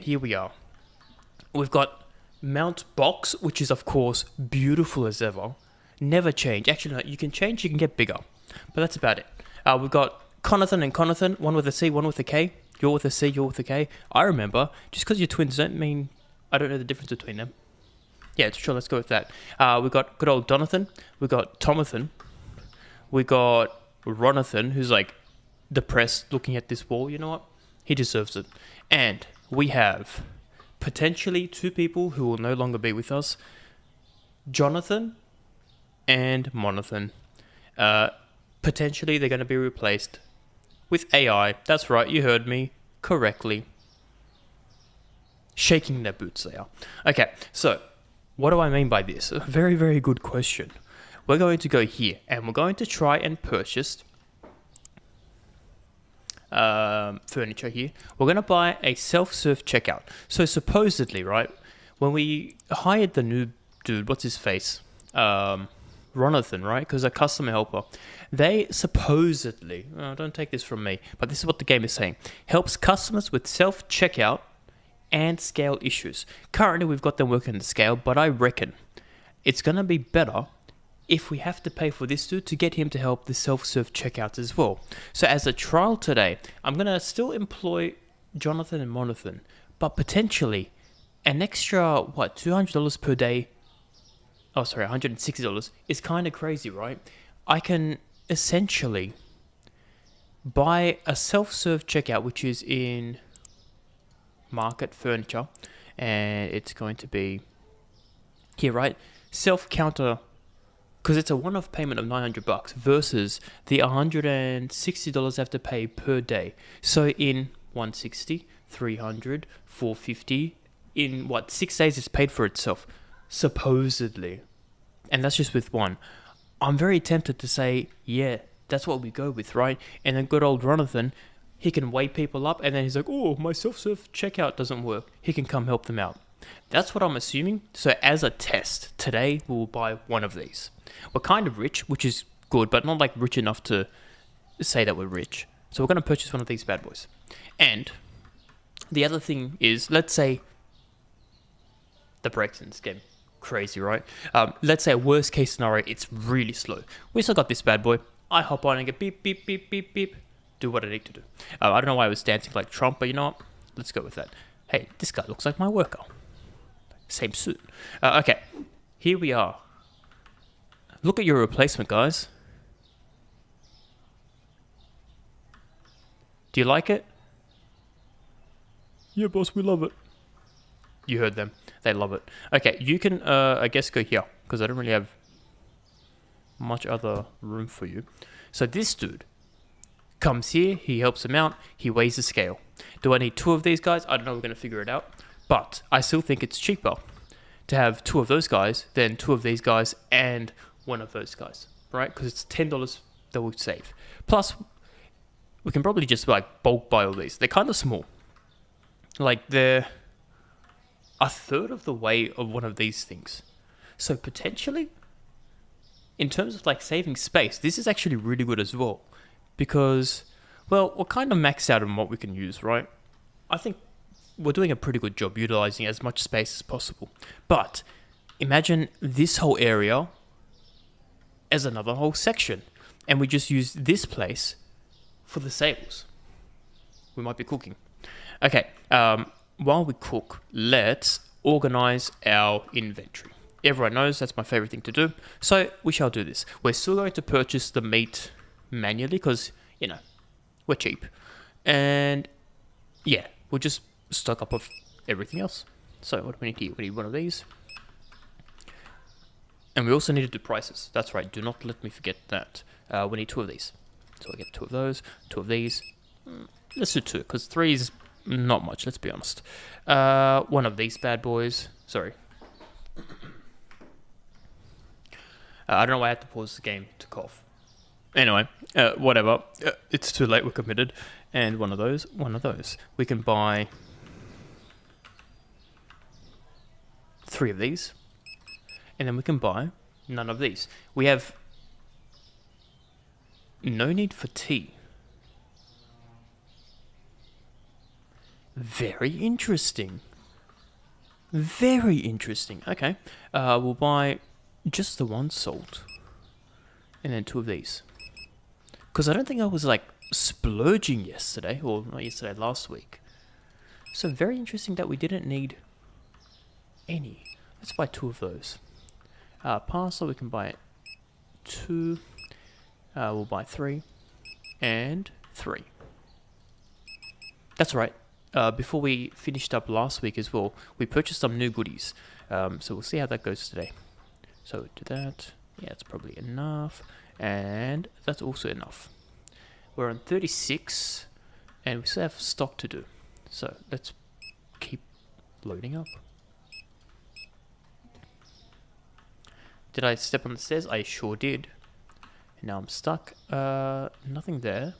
And here we are. We've got Mount Box, which is of course beautiful as ever. Never change. Actually, no, you can change, you can get bigger. But that's about it. We've got Conathan and Conathan, one with a C, one with a K. You're with a C, you're with a K. I remember, just because you're twins don't mean I don't know the difference between them. Yeah, sure, let's go with that. We've got good old Donathan. We've got Tomathan. We got Ronathan, who's like depressed looking at this wall. You know what? He deserves it. And we have potentially two people who will no longer be with us. Jonathan and Monathan. Potentially they're going to be replaced with AI. That's right, you heard me correctly. Shaking their boots they are. Okay, so what do I mean by this? A very, very good question. We're going to go here and we're going to try and purchase furniture here. We're going to buy a self-serve checkout. So supposedly, right, when we hired the new dude, what's his face? Ronathan, right? Because a customer helper. They supposedly, don't take this from me, but this is what the game is saying, helps customers with self-checkout and scale issues. Currently, we've got them working the scale, but I reckon it's going to be better if we have to pay for this dude to get him to help the self-serve checkouts as well. So as a trial today, I'm going to still employ Jonathan and Monathan, but potentially an extra, $200 per day, $160 is kind of crazy, right? I can essentially buy a self-serve checkout, which is in Market Furniture, and it's going to be here, right? Self-counter, because it's a one-off payment of $900 versus the $160 I have to pay per day. So in 160, 300, 450, in 6 days it's paid for itself, supposedly. And that's just with one. I'm very tempted to say, yeah, that's what we go with, right? And then good old Ronathan, he can weigh people up, and then he's like, oh, my self-serve checkout doesn't work. He can come help them out. That's what I'm assuming. So as a test, today we will buy one of these. We're kind of rich, which is good, but not like rich enough to say that we're rich. So we're going to purchase one of these bad boys. And the other thing is, let's say the brakes in this game, crazy, right? Let's say worst case scenario, it's really slow. We still got this bad boy. I hop on and get beep, beep, beep, beep, beep. Do what I need to do. I don't know why I was dancing like Trump, but you know what? Let's go with that. Hey, this guy looks like my worker. Same suit. Okay, here we are. Look at your replacement, guys. Do you like it? Yeah, boss, we love it. You heard them. They love it. Okay, you can, I guess, go here, because I don't really have much other room for you. So this dude comes here, he helps him out, he weighs the scale. Do I need two of these guys? I don't know, we're going to figure it out. But I still think it's cheaper to have two of those guys than two of these guys and one of those guys, right? Because it's $10 that we'll save. Plus, we can probably just like bulk buy all these. They're kind of small. Like they're a third of the weight of one of these things. So potentially, in terms of like saving space, this is actually really good as well. Because, well, we're kind of maxed out on what we can use, right? I think we're doing a pretty good job utilizing as much space as possible. But imagine this whole area as another whole section. And we just use this place for the sables. We might be cooking. Okay, while we cook, let's organize our inventory. Everyone knows that's my favorite thing to do. So we shall do this. We're still going to purchase the meat manually because, you know, we're cheap. And yeah, we'll just stock up of everything else. So what do we need here? We need one of these. And we also need to do prices. That's right, do not let me forget that. We need two of these. So I get two of those, two of these. Let's do two, because three is not much, let's be honest. One of these bad boys. Sorry. I don't know why I had to pause the game to cough. Anyway, whatever. It's too late, we're committed. And one of those, one of those. We can buy three of these. And then we can buy none of these. We have no need for tea. Very interesting. Very interesting. Okay. We'll buy just the one salt. And then 2 of these. Because I don't think I was like splurging yesterday. Or not yesterday, last week. So very interesting that we didn't need any. Let's buy 2 of those. Parcel, we can buy 2. We'll buy 3. And 3. That's right. Before we finished up last week as well, we purchased some new goodies. So we'll see how that goes today. So do that. Yeah, that's probably enough. And that's also enough. We're on 36. And we still have stock to do. So let's keep loading up. Did I step on the stairs? I sure did. And now I'm stuck. Nothing there.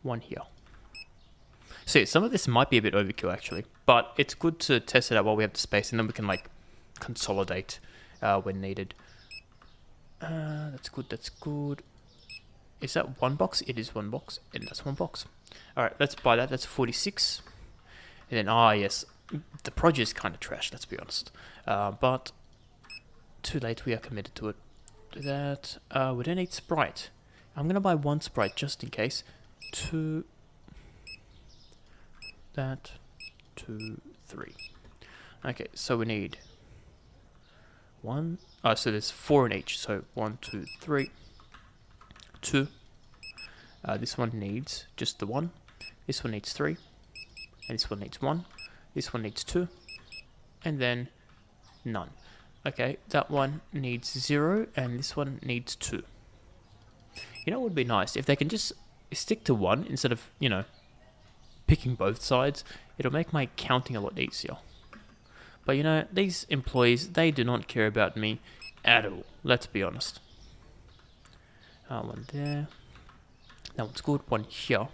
1 here. So yeah, some of this might be a bit overkill actually, but it's good to test it out while we have the space, and then we can like consolidate when needed. That's good, that's good. Is that 1 box? It is 1 box, and that's 1 box. Alright, let's buy that, that's 46. And then, yes, the project is kind of trash, let's be honest. But, too late, we are committed to it. Do that. We don't need Sprite. I'm gonna buy 1 Sprite just in case. 2... That, 2, 3. Okay, so we need 1. So there's 4 in each. So 1, 2, 3, 2. This one needs just the 1. This one needs 3. And this one needs 1. This one needs 2. And then none. Okay, that one needs 0. And this one needs 2. You know what would be nice? If they can just stick to 1 instead of, you know, picking both sides, it'll make my counting a lot easier. But you know, these employees, they do not care about me at all. Let's be honest. 1 there. That one's good. 1 here.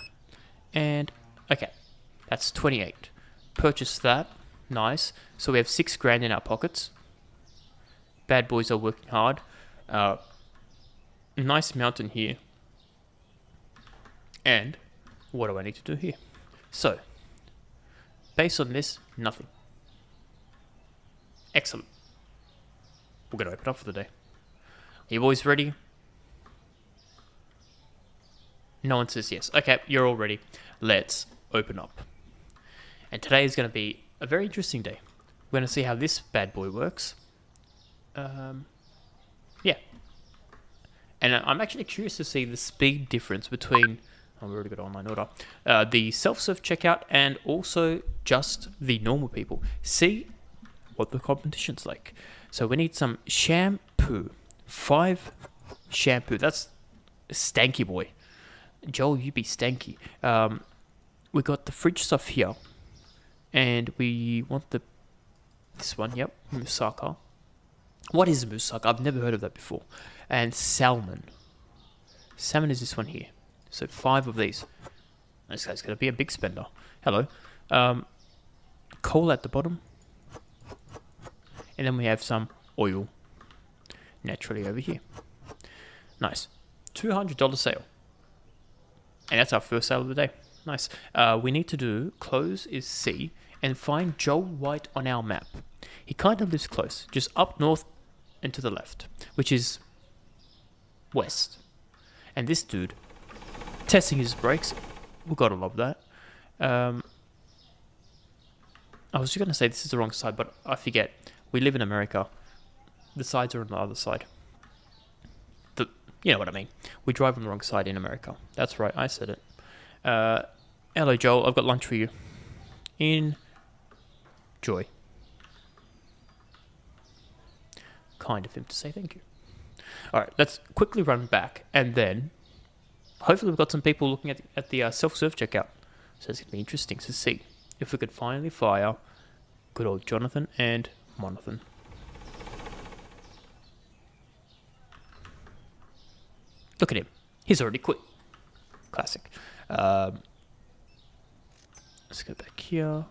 And, okay. That's 28. Purchase that. Nice. So we have 6 grand in our pockets. Bad boys are working hard. Nice mountain here. And, what do I need to do here? So, based on this, nothing. Excellent. We're going to open up for the day. Are you boys ready? No one says yes. Okay, you're all ready. Let's open up. And today is going to be a very interesting day. We're going to see how this bad boy works. Yeah. And I'm actually curious to see the speed difference between... Oh, we already got online order. The self-serve checkout and also just the normal people. See what the competition's like. So we need some shampoo. 5 shampoo. That's stanky boy. Joel, you be stanky. We got the fridge stuff here. And we want this one, yep, moussaka. What is moussaka? I've never heard of that before. And salmon. Salmon is this one here. So 5 of these. This guy's going to be a big spender. Hello. Coal at the bottom. And then we have some oil. Naturally over here. Nice. $200 sale. And that's our first sale of the day. Nice. We need to do, close is C, and find Joel White on our map. He kind of lives close. Just up north and to the left. Which is west. And this dude... testing his brakes. We gotta love that. I was just gonna say this is the wrong side, but I forget. We live in America. The sides are on the other side. You know what I mean. We drive on the wrong side in America. That's right, I said it. Hello, Joel. I've got lunch for you. Enjoy. Kind of him to say thank you. Alright, let's quickly run back, and then... hopefully we've got some people looking at the self-serve checkout. So it's going to be interesting to see if we could finally fire good old Jonathan and Monathan. Look at him. He's already quit. Classic. Let's go back here.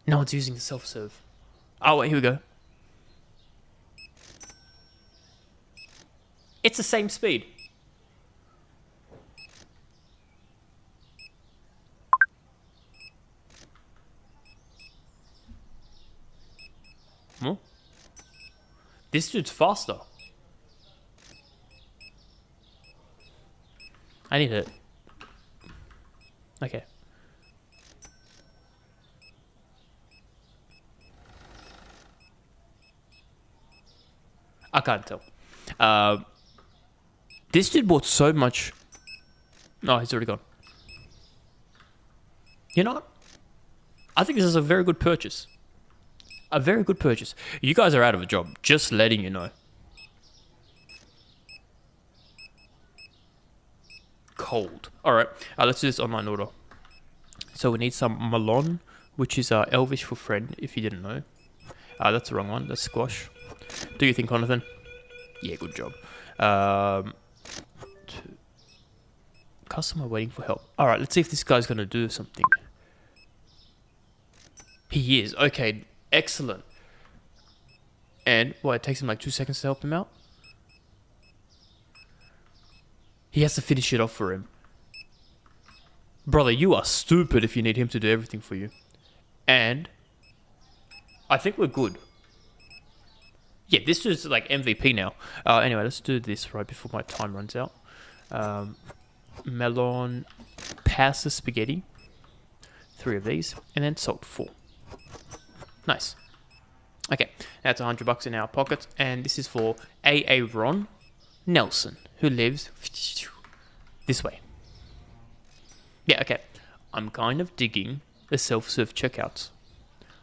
No one's using the self-serve. Oh, wait, here we go. It's the same speed. Hmm? This dude's faster. I need it. Okay. I can't tell. This dude bought so much. No, he's already gone. You know what? I think this is a very good purchase. A very good purchase. You guys are out of a job. Just letting you know. Cold. Alright, let's do this online order. So we need some melon, which is Elvish for friend, if you didn't know. That's the wrong one. That's squash. Do you think, Jonathan? Yeah, good job. Customer waiting for help. Alright, let's see if this guy's going to do something. He is. Okay, excellent. And, well, it takes him like 2 seconds to help him out. He has to finish it off for him. Brother, you are stupid if you need him to do everything for you. And I think we're good. Yeah, this is like MVP now. Anyway, let's do this right before my time runs out. Melon, pasta spaghetti. 3 of these. And then salt, 4. Nice. Okay, that's $100 in our pockets. And this is for Ron Nelson, who lives this way. Yeah, okay. I'm kind of digging the self-serve checkouts.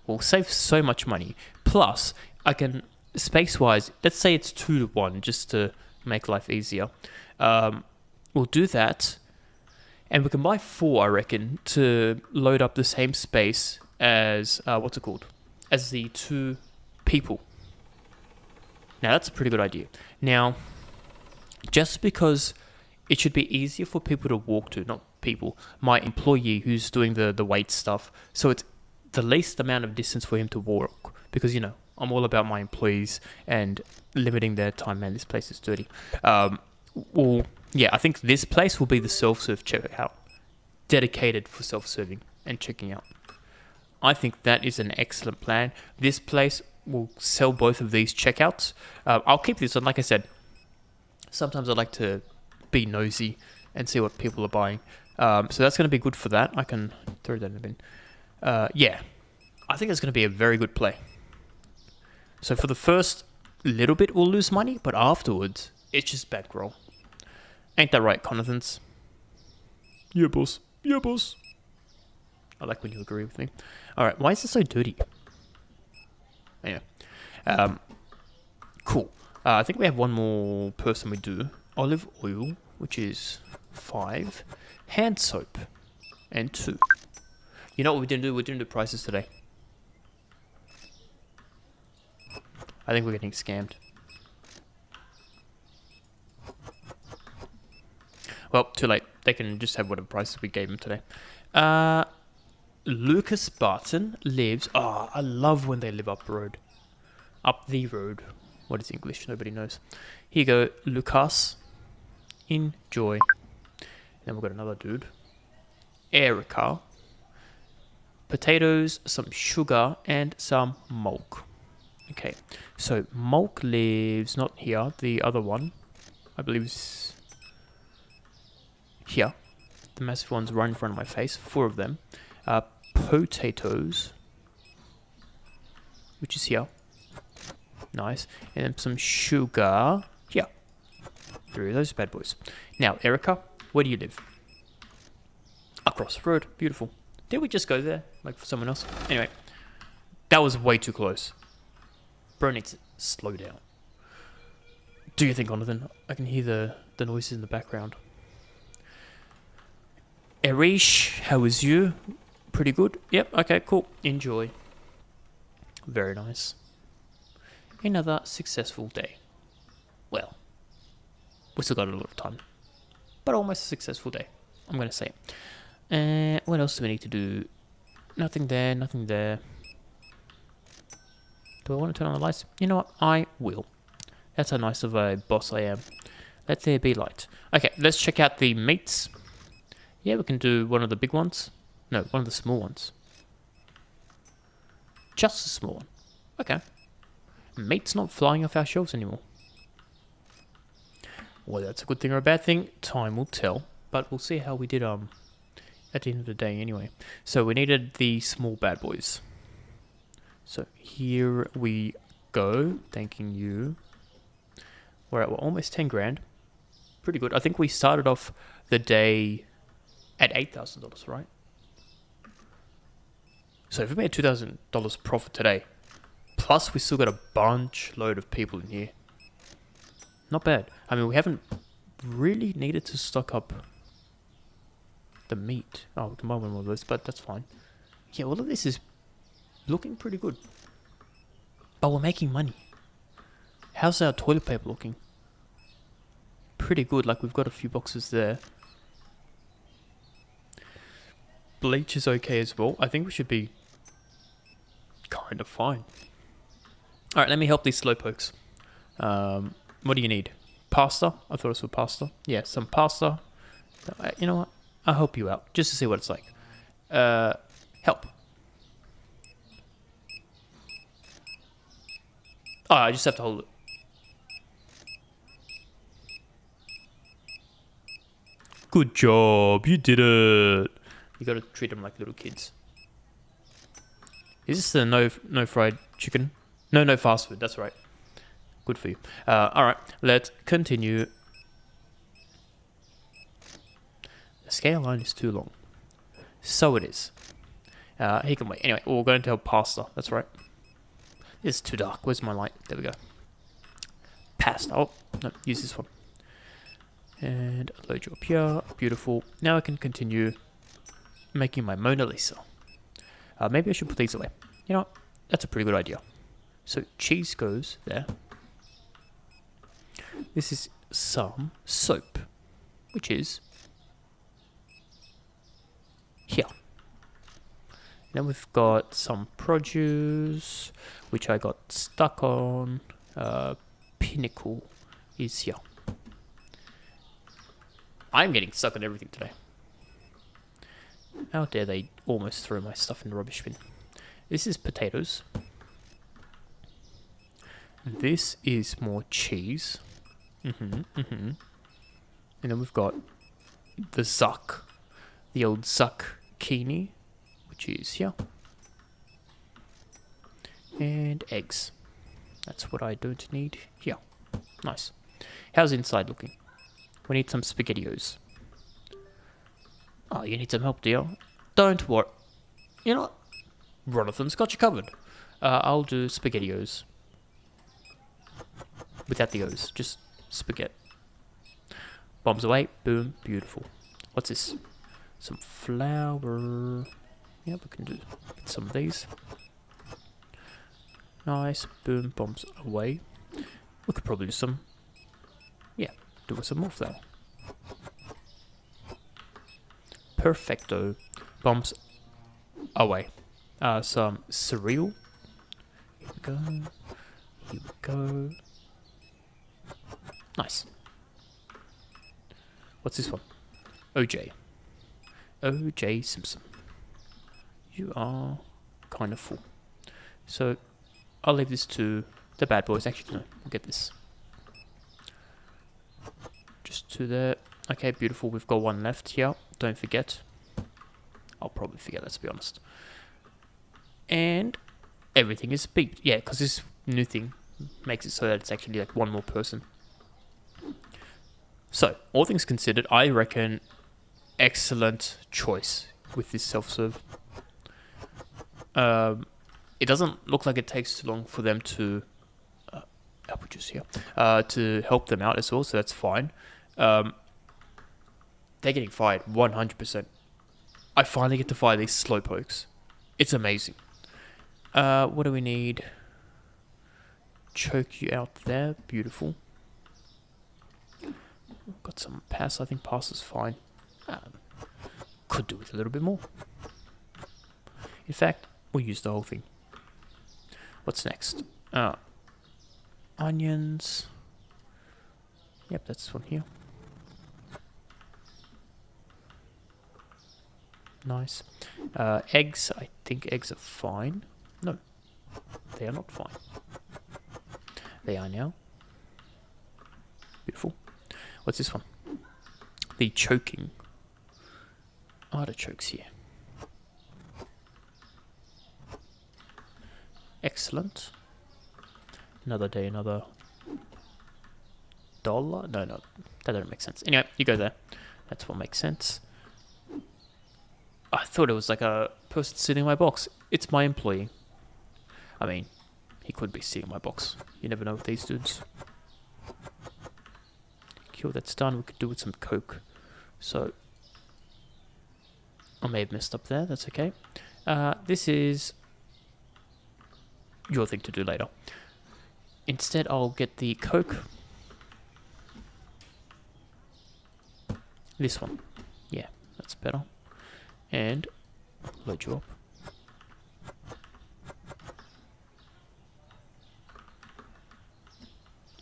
We'll save so much money. Plus, I can, space-wise, let's say it's 2 to 1, just to make life easier. We'll do that. And we can buy 4, I reckon, to load up the same space as, what's it called? As the 2 people. Now, that's a pretty good idea. Now, just because it should be easier for people to walk to, not people, my employee who's doing the weight stuff. So it's the least amount of distance for him to walk. Because, you know, I'm all about my employees and limiting their time. Man, this place is dirty. Well, yeah, I think this place will be the self-serve checkout. Dedicated for self-serving and checking out. I think that is an excellent plan. This place will sell both of these checkouts. I'll keep this on, like I said. Sometimes I like to be nosy and see what people are buying. So that's going to be good for that. I can throw that in the bin. Yeah, I think it's going to be a very good play. So for the first little bit, we'll lose money, but afterwards, it's just bankroll. Ain't that right, Conathans? Yeah, boss. Yeah, boss. I like when you agree with me. Alright, why is it so dirty? Anyway. Cool. I think we have one more person we do. Olive oil, which is 5. Hand soap. And 2. You know what we didn't do? We didn't do prices today. I think we're getting scammed. Well, too late. They can just have whatever prices we gave them today. Lucas Barton lives... Oh, I love when they live up road. Up the road. What is English? Nobody knows. Here you go, Lucas. Enjoy. Then we've got another dude. Erica. Potatoes, some sugar, and some milk. Okay, so milk lives not here. The other one, I believe, is here. The massive ones right in front of my face. 4 of them. Potatoes, which is here. Nice. And then some sugar here. 3 of those bad boys. Now, Erica, where do you live? Across the road. Beautiful. Did we just go there? Like for someone else? Anyway. That was way too close. Bro needs to slow down. Do you think, Jonathan? I can hear the noises in the background. Erish, how is you? Pretty good? Yep, okay, cool. Enjoy. Very nice. Another successful day. Well, we still got a lot of time. But almost a successful day, I'm going to say. What else do we need to do? Nothing there, nothing there. Do I want to turn on the lights? You know what? I will. That's how nice of a boss I am. Let there be light. Okay, let's check out the meats. Yeah, we can do one of the big ones. No, one of the small ones. Just a small one. Okay. Meat's not flying off our shelves anymore. Whether that's a good thing or a bad thing, time will tell. But we'll see how we did at the end of the day anyway. So we needed the small bad boys. So here we go. Thanking you. We're at almost 10 grand. Pretty good. I think we started off the day at $8,000, right? So if we made $2,000 profit today, plus we still got a bunch load of people in here. Not bad. I mean, we haven't really needed to stock up the meat. Oh, we can buy one more of this, but that's fine. Yeah, all of this is looking pretty good. But we're making money. How's our toilet paper looking? Pretty good. Like, we've got a few boxes there. Bleach is okay as well. I think we should be kind of fine. Alright, let me help these slowpokes. What do you need? Pasta? I thought it was pasta. Yeah, some pasta. You know what? I'll help you out, just to see what it's like. Help. Oh, I just have to hold it. Good job, you did it. You gotta treat them like little kids. Is this the no fried chicken? No fast food, that's right. Good for you. Alright, let's continue. The scale line is too long. So it is. He can wait. Anyway, we're going to have pasta, that's right. It's too dark. Where's my light? There we go. Pasta. Oh, no, use this one. And load you up here. Beautiful. Now I can continue making my Mona Lisa. Maybe I should put these away. You know what? That's a pretty good idea. So cheese goes there. This is some soap, which is here. Then we've got some produce, which I got stuck on. Pinnacle is here. I'm getting stuck on everything today. How dare they almost throw my stuff in the rubbish bin. This is potatoes. This is more cheese. And then we've got the zuck. The old zucchini, which is here. And eggs. That's what I don't need here. Nice. How's inside looking? We need some SpaghettiOs. Oh, you need some help, dear? Don't worry. You know what? Ronathan's got you covered. I'll do SpaghettiOs. Without the O's. Just spaghetti. Bombs away. Boom. Beautiful. What's this? Some flour. Yeah, we can do some of these. Nice. Boom. Bombs away. We could probably do some. Yeah. Do some more flour. Perfecto. Bombs away. Some cereal. Here we go. Here we go. Nice. What's this one? OJ. OJ Simpson. You are kind of full. So, I'll leave this to the bad boys. Actually, no. We'll get this. Just to there. Okay, beautiful. We've got one left here. Don't forget. I'll probably forget, let's be honest. And everything is beeped. Yeah, because this new thing makes it so that it's actually like one more person. So, all things considered, I reckon excellent choice with this self-serve. It doesn't look like it takes too long for them to apple juice here to help them out as well, so that's fine. They're getting fired 100%. I finally get to fire these slowpokes. It's amazing. What do we need? Choke you out there. Beautiful. Got some pass. I think pass is fine. Could do with a little bit more. In fact, we'll use the whole thing. What's next? Onions. Yep, that's this one here. Nice. Eggs. I think eggs are fine. No, they are not fine. They are now. Beautiful. What's this one? The choking. Artichokes here. Excellent. Another day, another $1. No, that doesn't make sense. Anyway, you go there. That's what makes sense. I thought it was like a person sitting in my box. It's my employee. I mean, he could be sitting in my box. You never know with these dudes. Cool, that's done. We could do with some coke. So, I may have messed up there. That's okay. This is your thing to do later. Instead, I'll get the coke. This one. Yeah, that's better. And load you up.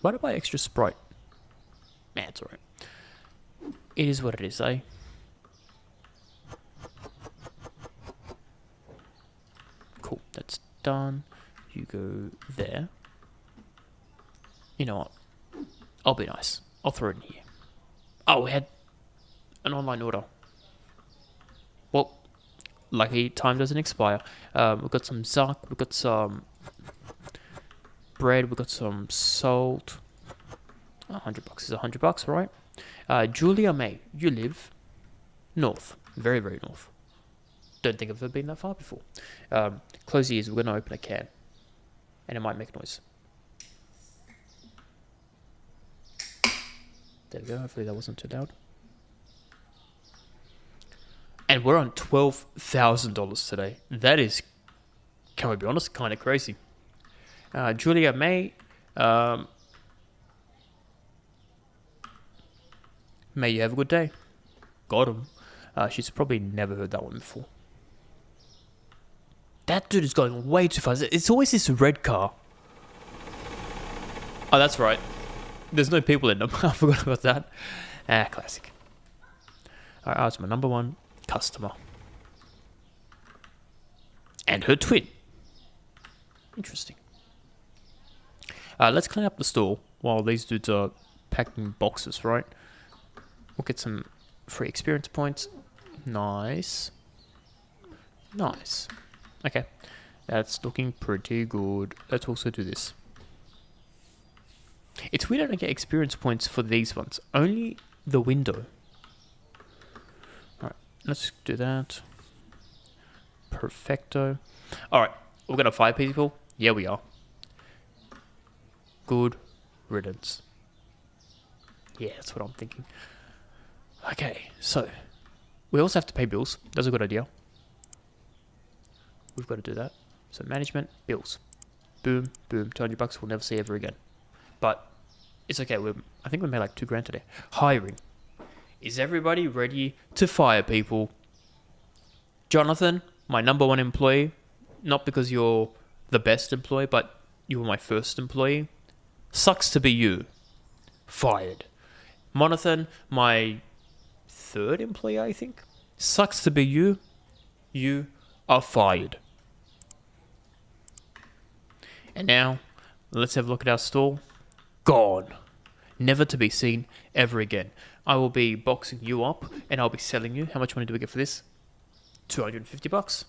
Why did I buy extra Sprite? Nah, it's alright. It is what it is, eh? Cool, that's done. You go there. You know what? I'll be nice. I'll throw it in here. Oh, we had an online order. Well, lucky time doesn't expire. We've got some Zuck, we've got some bread, we've got some salt. $100 is $100, right? Julia May, you live north, very, very north. Don't think I've ever been that far before. Close your ears, we're going to open a can. And it might make noise. There we go, hopefully that wasn't too loud. And we're on $12,000 today. That is, can we be honest, kind of crazy. Julia May, may you have a good day. Got him. She's probably never heard that one before. That dude is going way too fast. It's always this red car. Oh, that's right. There's no people in them. I forgot about that. Classic. Alright, that's my number one customer. And her twin. Interesting. Let's clean up the store while these dudes are packing boxes, right? We'll get some free experience points. Nice. Nice. Okay. That's looking pretty good. Let's also do this. It's weird I don't get experience points for these ones. Only the window. Alright, let's do that. Perfecto. Alright, we're going to fire people. Yeah, we are. Good riddance. Yeah, that's what I'm thinking. Okay, so we also have to pay bills. That's a good idea. We've got to do that. So management, bills. Boom, boom, $200 we'll never see ever again. But it's okay. I think we made like $2,000 today. Hiring. Is everybody ready to fire people? Jonathan, my number one employee. Not because you're the best employee, but you were my first employee. Sucks to be you. Fired. Monathan, my third employee, I think. Sucks to be you. You are fired. And now, let's have a look at our store. Gone. Never to be seen ever again. I will be boxing you up and I'll be selling you. How much money do we get for this? $250.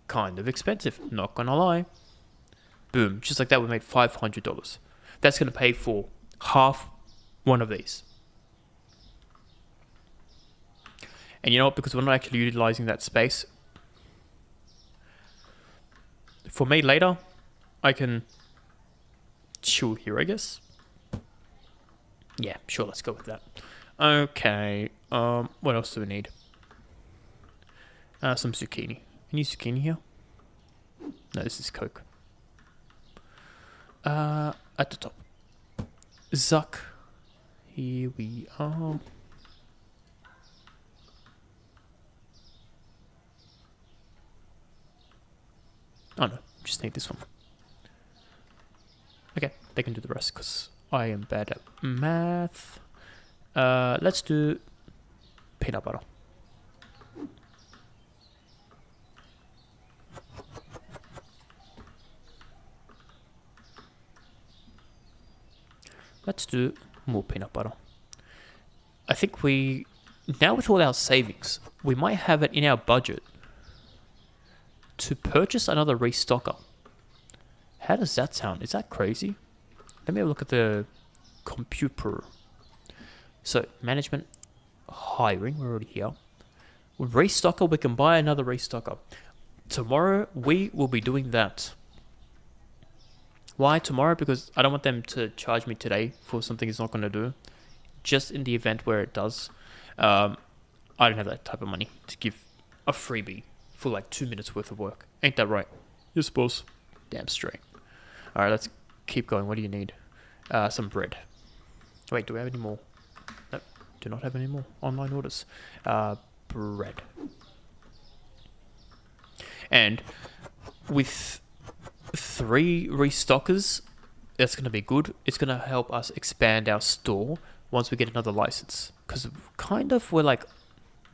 Kind of expensive, not gonna lie. Boom, just like that we made $500. That's gonna pay for half one of these. And you know what, because we're not actually utilizing that space, for me later, I can chill here, I guess. Yeah, sure, let's go with that. Okay, what else do we need? Some zucchini. Any zucchini here? No, this is Coke. At the top. Zuck. Here we are. Oh no, just need this one. Okay, they can do the rest because I am bad at math. Let's do peanut butter. Let's do more peanut butter. I think now with all our savings, we might have it in our budget to purchase another restocker. How does that sound? Is that crazy? Let me have a look at the computer. So, management, hiring, we're already here. With restocker, we can buy another restocker. Tomorrow, we will be doing that. Why tomorrow? Because I don't want them to charge me today for something it's not going to do. Just in the event where it does. I don't have that type of money to give a freebie for like 2 minutes worth of work. Ain't that right? Yes, boss. Damn straight. Alright, let's keep going. What do you need? Some bread. Wait, do we have any more? Nope, do not have any more online orders. Bread. And with 3 restockers, that's going to be good. It's going to help us expand our store once we get another license. Because we're like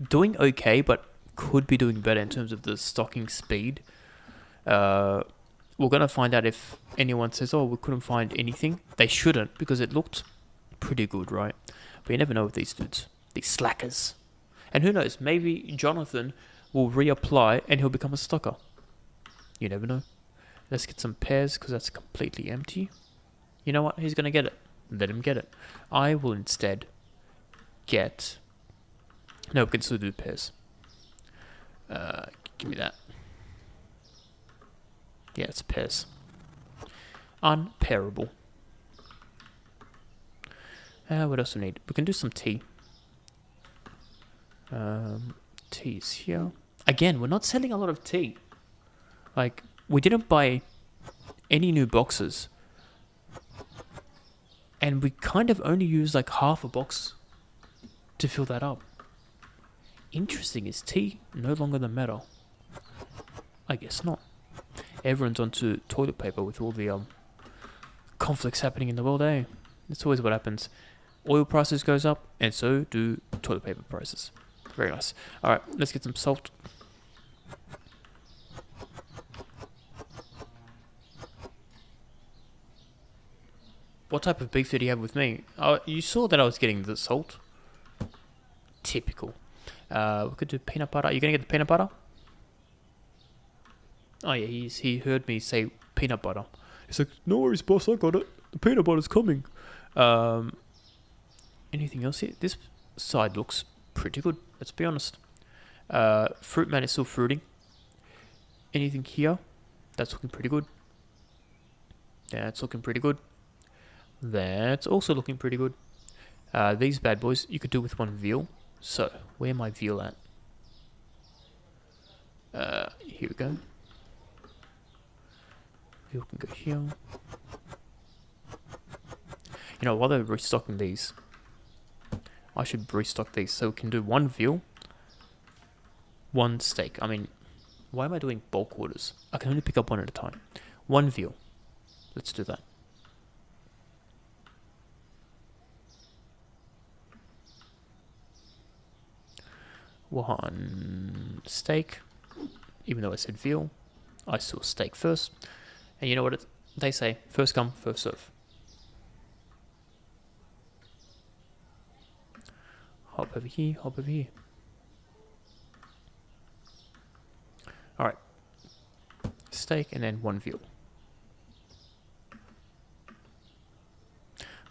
doing okay, but could be doing better in terms of the stocking speed. We're going to find out if anyone says, oh, we couldn't find anything. They shouldn't, because it looked pretty good, right? But you never know with these dudes. These slackers. And who knows, maybe Jonathan will reapply and he'll become a stocker. You never know. Let's get some pears, because that's completely empty. You know what? He's going to get it. Let him get it. I will instead get... No, we can still do pears. Give me that. Yeah, it's pears. Unpairable. What else do we need? We can do some tea. Tea's here. Again, we're not selling a lot of tea. Like, we didn't buy any new boxes. And we kind of only used like half a box to fill that up. Interesting, is tea no longer the matter? I guess not. Everyone's onto toilet paper with all the conflicts happening in the world, eh? That's always what happens. Oil prices goes up, and so do toilet paper prices. Very nice. Alright, let's get some salt. What type of beef did he have with me? You saw that I was getting the salt. Typical. We could do peanut butter. Are you going to get the peanut butter? Oh yeah, he heard me say peanut butter. He's like, no worries, boss, I got it. The peanut butter's coming. Anything else here? This side looks pretty good, let's be honest. Fruit man is still fruiting. Anything here? That's looking pretty good. That's looking pretty good. That's also looking pretty good. These bad boys, you could do with one veal. So, where my veal at? Here we go. Veal can go here. You know, while they're restocking these, I should restock these. So we can do one veal, one steak. I mean, why am I doing bulk orders? I can only pick up one at a time. One veal. Let's do that. One steak. Even though I said veal, I saw steak first. And you know what they say? First come, first serve. Hop over here, hop over here. Alright. Steak and then one veal.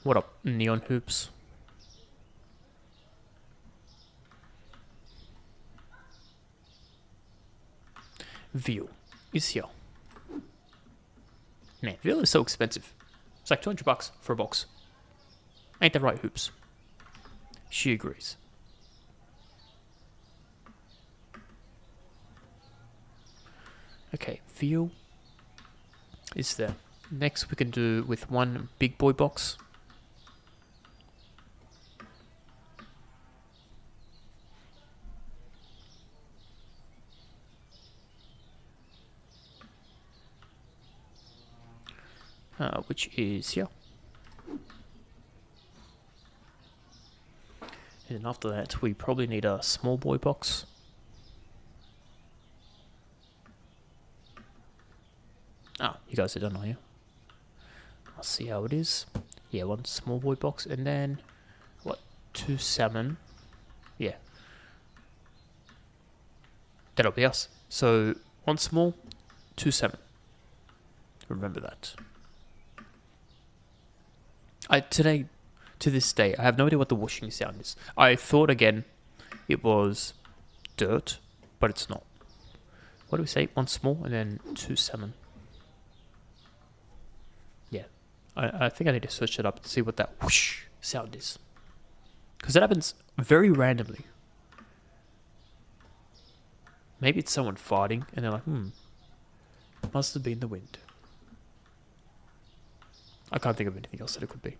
What up, neon hoops? Veal is here. Man, veal is so expensive. It's like $200 for a box. Ain't that right, hoops? She agrees. Okay, veal is there. Next we can do with one big boy box. Which is here. And then after that, we probably need a small boy box. Ah, you guys are done, are you? I'll see how it is. Yeah, one small boy box, and then what? 2 salmon. Yeah, that'll be us. So one small, 2 salmon. Remember that. To this day, I have no idea what the whooshing sound is. I thought again it was dirt, but it's not. What do we say? One small and then 2 salmon. Yeah. I think I need to search it up to see what that whoosh sound is. Because it happens very randomly. Maybe it's someone farting and they're like, must have been the wind. I can't think of anything else that it could be.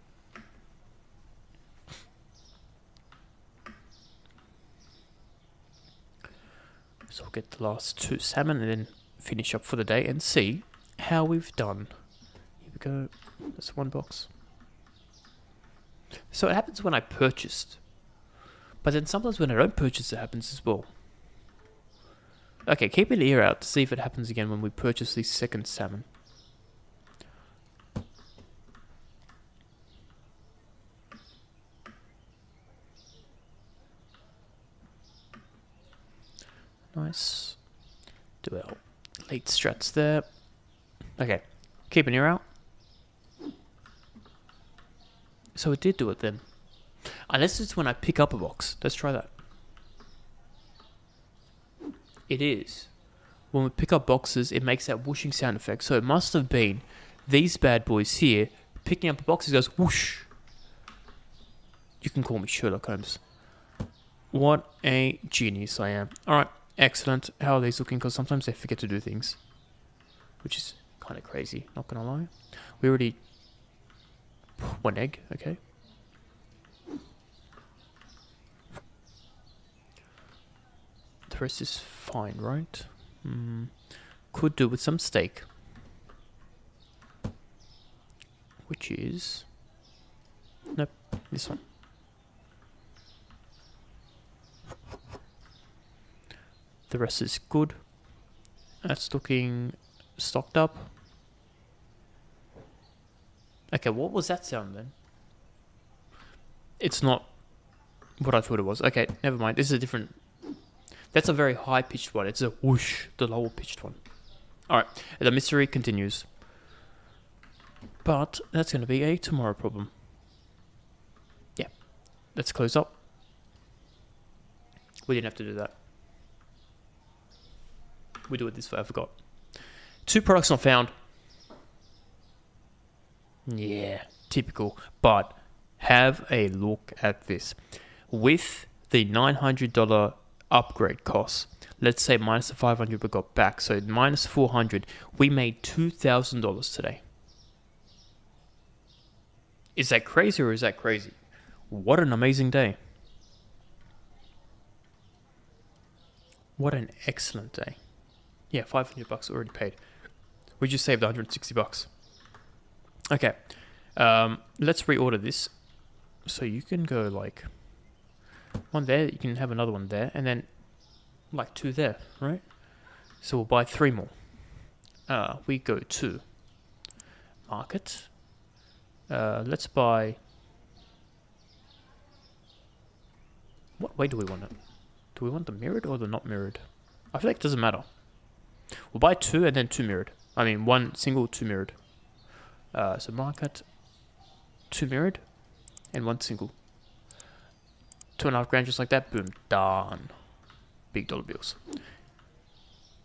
So we'll get the last 2 salmon and then finish up for the day and see how we've done. Here we go. That's one box. So it happens when I purchased. But then sometimes when I don't purchase it happens as well. Okay, keep an ear out to see if it happens again when we purchase the second salmon. Nice. Do our late strats there. Okay, keep an ear out. So it did do it then. Unless it's when I pick up a box. Let's try that. It is. When we pick up boxes, it makes that whooshing sound effect. So it must have been these bad boys here picking up a box. It goes whoosh. You can call me Sherlock Holmes. What a genius I am. Alright, excellent. How are these looking? Because sometimes they forget to do things. Which is kind of crazy, not gonna lie. We already... 1 egg, okay. The rest is fine, right? Could do with some steak. Which is... Nope, this one. The rest is good. That's looking stocked up. Okay, what was that sound then? It's not what I thought it was. Okay, never mind. This is a different... That's a very high-pitched one. It's a whoosh, the lower-pitched one. Alright, the mystery continues. But that's going to be a tomorrow problem. Yeah, let's close up. We didn't have to do that. We do it this way, I forgot. 2 products not found. Yeah, typical. But have a look at this. With the $900 upgrade costs, let's say minus the 500 we got back, so minus 400, we made $2,000 today. Is that crazy or is that crazy? What an amazing day. What an excellent day. Yeah, $500 already paid. We just saved $160. Okay, let's reorder this. So you can go like one there, you can have another one there, and then like 2 there, right? So we'll buy 3 more. We go to market. Let's buy... What way do we want it? Do we want the mirrored or the not mirrored? I feel like it doesn't matter. We'll buy 2 and then 2 mirrored. I mean 1 single, 2 mirrored. So market, 2 mirrored, and 1 single. 2.5 grand just like that, boom, done. Big dollar bills.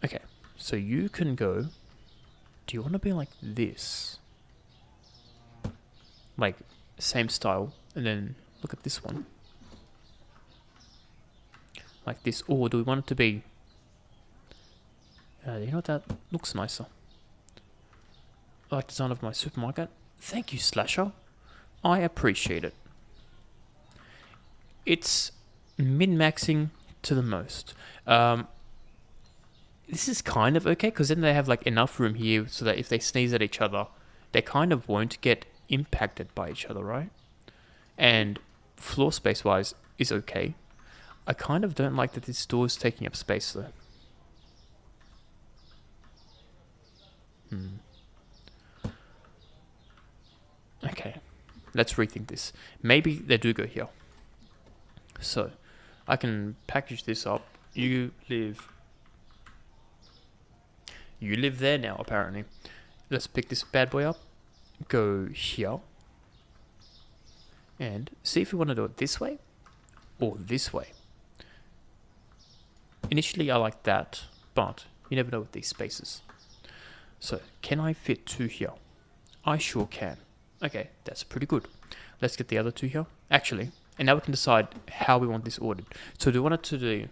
Okay, so you can go, do you want to be like this? Like, same style, and then look at this one. Like this, or do we want it to be, you know what, that looks nicer. I like the design of my supermarket. Thank you, Slasher. I appreciate it. It's min-maxing to the most. This is kind of okay, because then they have like enough room here so that if they sneeze at each other, they kind of won't get impacted by each other, right? And floor space-wise is okay. I kind of don't like that this door is taking up space though. Okay. let's rethink this. Maybe they do go here. So I can package this up. You live there now, apparently. Let's pick this bad boy up. Go here. And see if we want to do it this way or this way. Initially, I like that, but you never know with these spaces. So, can I fit 2 here? I sure can. Okay, that's pretty good. Let's get the other 2 here. Actually, and now we can decide how we want this ordered. So, do we want it to do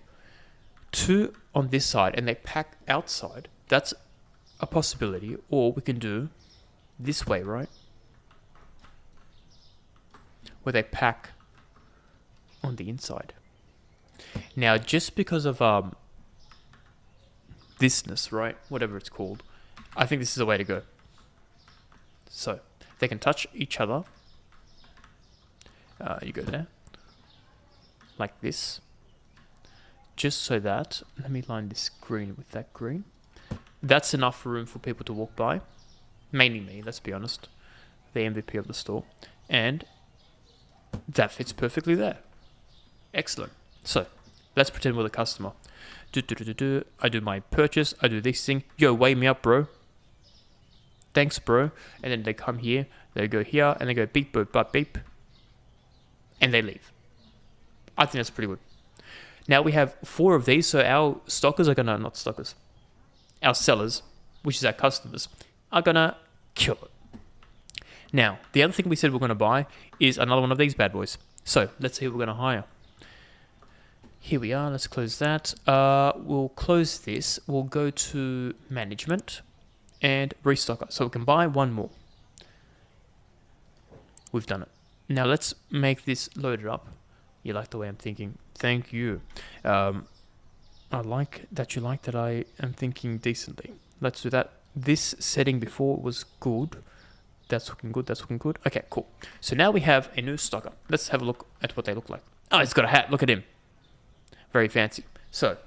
2 on this side and they pack outside? That's a possibility. Or we can do this way, right? Where they pack on the inside. Now, just because of thisness, right? Whatever it's called, I think this is the way to go. So they can touch each other. You go there, like this, just so that. Let me line this green with that green. That's enough room for people to walk by. Mainly me, let's be honest. The MVP of the store, and that fits perfectly there. Excellent. So let's pretend we're the customer. I do my purchase. I do this thing. Yo, weigh me up, bro. Thanks, bro. And then they come here. They go here, and they go beep, boop, but beep, and they leave. I think that's pretty good. Now we have 4 of these, so our stockers are gonna, not stockers, our sellers, which is our customers, are gonna kill it. Now, the other thing we said we're gonna buy is another one of these bad boys. So let's see who we're gonna hire. Here we are. Let's close that. We'll close this. We'll go to management and restocker. So we can buy 1 more. We've done it. Now let's make this loaded up. You like the way I'm thinking? Thank you. I like that you like that I am thinking decently. Let's do that. This setting before was good. That's looking good. That's looking good. Okay, cool. So now we have a new stocker. Let's have a look at what they look like. Oh, he's got a hat. Look at him. Very fancy. So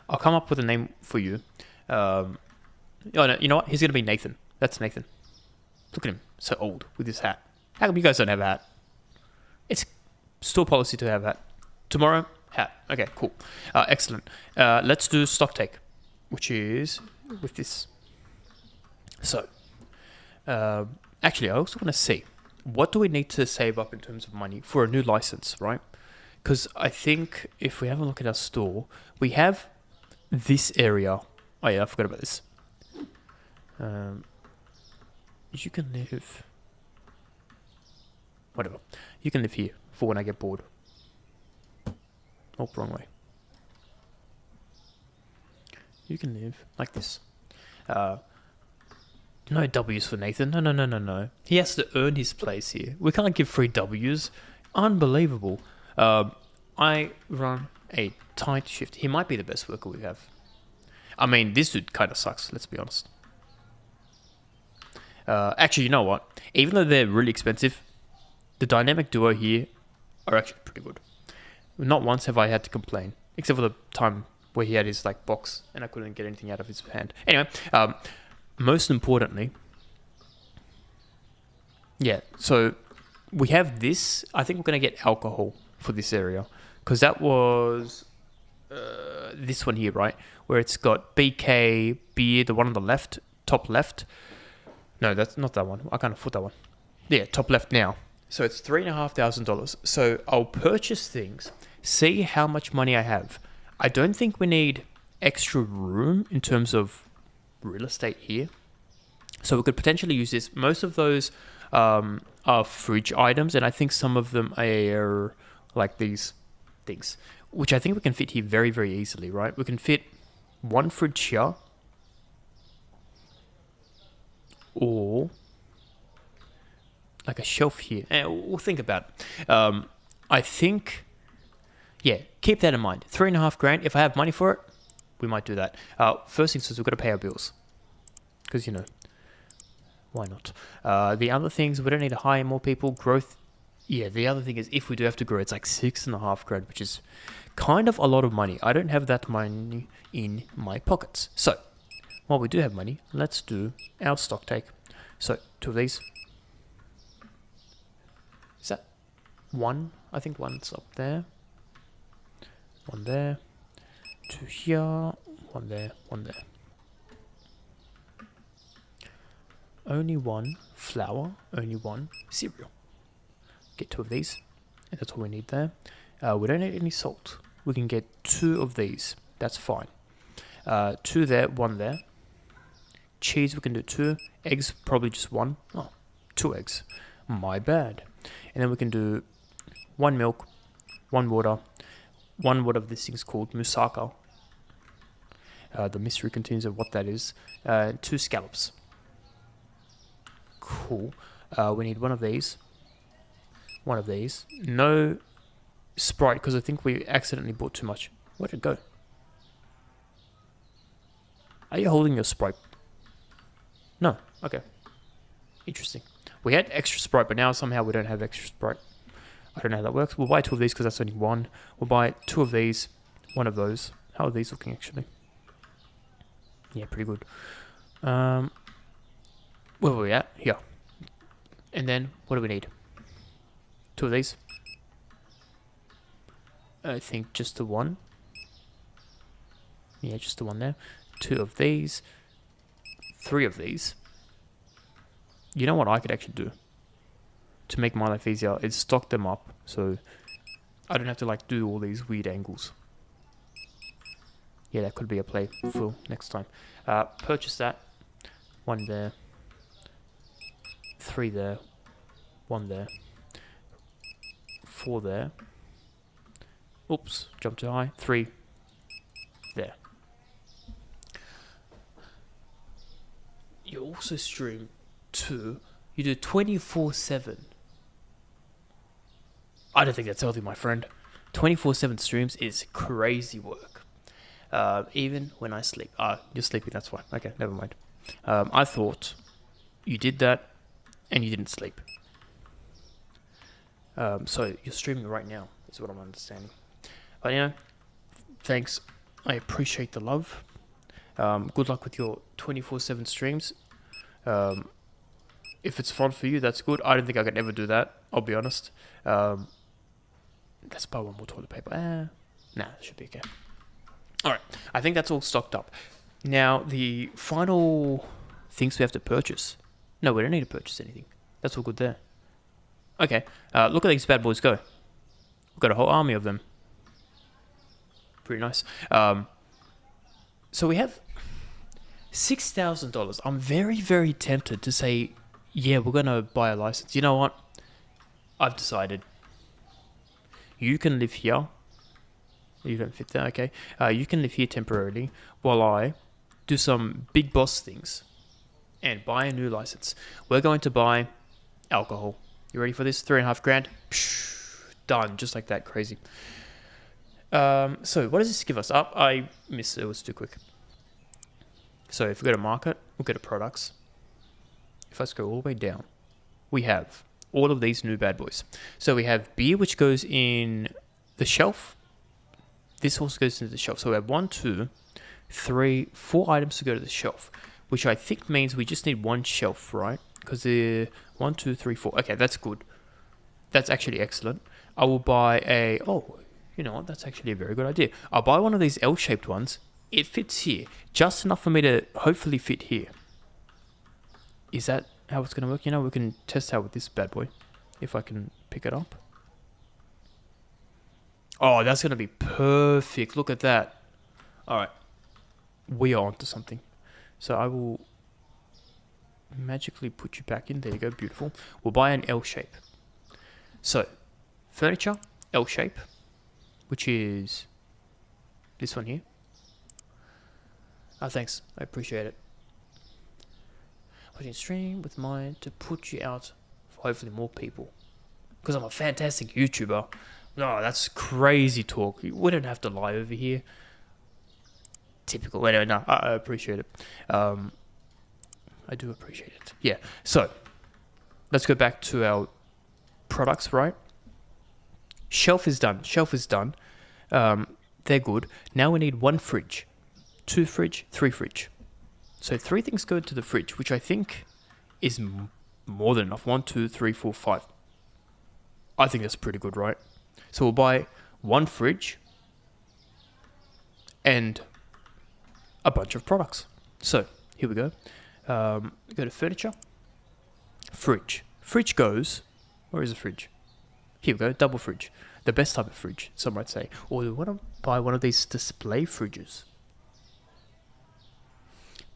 I'll come up with a name for you. Oh no, you know what? He's gonna be Nathan. That's Nathan. Look at him. So old with his hat. How come you guys don't have a hat? It's store policy to have a hat. Tomorrow, hat. Okay, cool. Excellent. Let's do stock take, which is with this. So, actually, I also want to see, what do we need to save up in terms of money for a new license, right? Because I think if we have a look at our store, we have this area. Oh yeah, I forgot about this. You can live... Whatever. You can live here for when I get bored. Oh, wrong way. You can live like this. No W's for Nathan. No. He has to earn his place here. We can't give free W's. Unbelievable. I run a tight shift. He might be the best worker we have. I mean, this dude kind of sucks, let's be honest. Actually, you know what? Even though they're really expensive, the dynamic duo here are actually pretty good. Not once have I had to complain, except for the time where he had his like box and I couldn't get anything out of his hand. Anyway, most importantly, yeah, so we have this. I think we're going to get alcohol for this area, because that was this one here, right? Where it's got BK beer, the one on the left, top left. No, that's not that one. I can't afford that one. Yeah, top left now. So it's $3,500. So I'll purchase things, see how much money I have. I don't think we need extra room in terms of real estate here. So we could potentially use this. Most of those are fridge items, and I think some of them are like these things, which I think we can fit here very, very easily, right? We can fit one fridge here, or like a shelf here. We'll think about it. I think, yeah, keep that in mind. $3,500. If I have money for it, we might do that. First thing is we've got to pay our bills, because, you know, why not? The other things, we don't need to hire more people. Growth, yeah, the other thing is if we do have to grow, it's like $6,500, which is kind of a lot of money. I don't have that money in my pockets. So while we do have money, let's do our stock take. So 2 of these. one. I think one's up there. One there. Two here. One there. One there. Only one flour. Only one cereal. Get 2 of these. And that's all we need there. We don't need any salt. We can get 2 of these. That's fine. 2 there. 1 there. Cheese we can do 2. Eggs probably just 1. Oh, 2 eggs. My bad. And then we can do 1 milk, 1 water, 1 whatever this thing's called, moussaka. The mystery continues of what that is. 2 scallops. Cool. We need 1 of these. 1 of these. No Sprite, because I think we accidentally bought too much. Where'd it go? Are you holding your Sprite? No. Okay. Interesting. We had extra Sprite, but now somehow we don't have extra Sprite. I don't know how that works. We'll buy 2 of these because that's only 1. We'll buy 2 of these, 1 of those. How are these looking actually? Yeah, pretty good. Where were we at? Here. And then, what do we need? 2 of these. I think just the 1. Yeah, just the 1 there. 2 of these. 3 of these. You know what I could actually do to make my life easier is stock them up so I don't have to like do all these weird angles. Yeah, that could be a play for next time. Purchase that. 1 there. 3 there. 1 there. 4 there. Oops, jump too high. 3 there. You also stream 2. You do 24/7. I don't think that's healthy, my friend. 24/7 streams is crazy work. Even when I sleep. You're sleeping, that's fine. Okay, never mind. I thought you did that and you didn't sleep. So you're streaming right now, is what I'm understanding. But you know, thanks. I appreciate the love. Good luck with your 24/7 streams. If it's fun for you, that's good. I don't think I could ever do that, I'll be honest. Let's buy 1 more toilet paper. Nah, it should be okay. Alright, I think that's all stocked up. Now, the final things we have to purchase. No, we don't need to purchase anything. That's all good there. Okay, look at these bad boys go. We've got a whole army of them. Pretty nice. So we have $6,000. I'm very, very tempted to say, yeah, we're going to buy a license. You know what? I've decided. You can live here. You don't fit there, okay. You can live here temporarily while I do some big boss things and buy a new license. We're going to buy alcohol. You ready for this? 3.5 grand. Psh, done. Just like that. Crazy. So what does this give us? Up. I missed it. It was too quick. So if we go to market, we'll go to products. If I go all the way down, we have all of these new bad boys. So we have beer, which goes in the shelf. This also goes into the shelf. So we have 1, 2, 3, 4 items to go to the shelf, which I think means we just need 1 shelf, right? Because the 1, 2, 3, 4. Okay, that's good. That's actually excellent. I will buy a... Oh, you know what? That's actually a very good idea. I'll buy one of these L-shaped ones. It fits here. Just enough for me to hopefully fit here. Is that how it's going to work? You know, we can test out with this bad boy. If I can pick it up. Oh, that's going to be perfect. Look at that. All right. We are onto something. So I will magically put you back in. There you go. Beautiful. We'll buy an L shape. So, furniture, L shape, which is this one here. Oh, thanks. I appreciate it. Watching stream with mine to put you out for hopefully more people. Because I'm a fantastic YouTuber. No, that's crazy talk. You wouldn't have to lie over here. Typical. Anyway, no, I appreciate it. I do appreciate it. Yeah. So, let's go back to our products, right? Shelf is done. Shelf is done. They're good. Now we need 1 fridge. 2 fridge, 3 fridge. So 3 things go into the fridge, which I think is more than enough. 1, 2, 3, 4, 5. I think that's pretty good, right? So we'll buy one fridge and a bunch of products. So here we go. Go to furniture. Fridge. Fridge goes. Where is the fridge? Here we go. Double fridge. The best type of fridge, some might say. Or we want to buy one of these display fridges.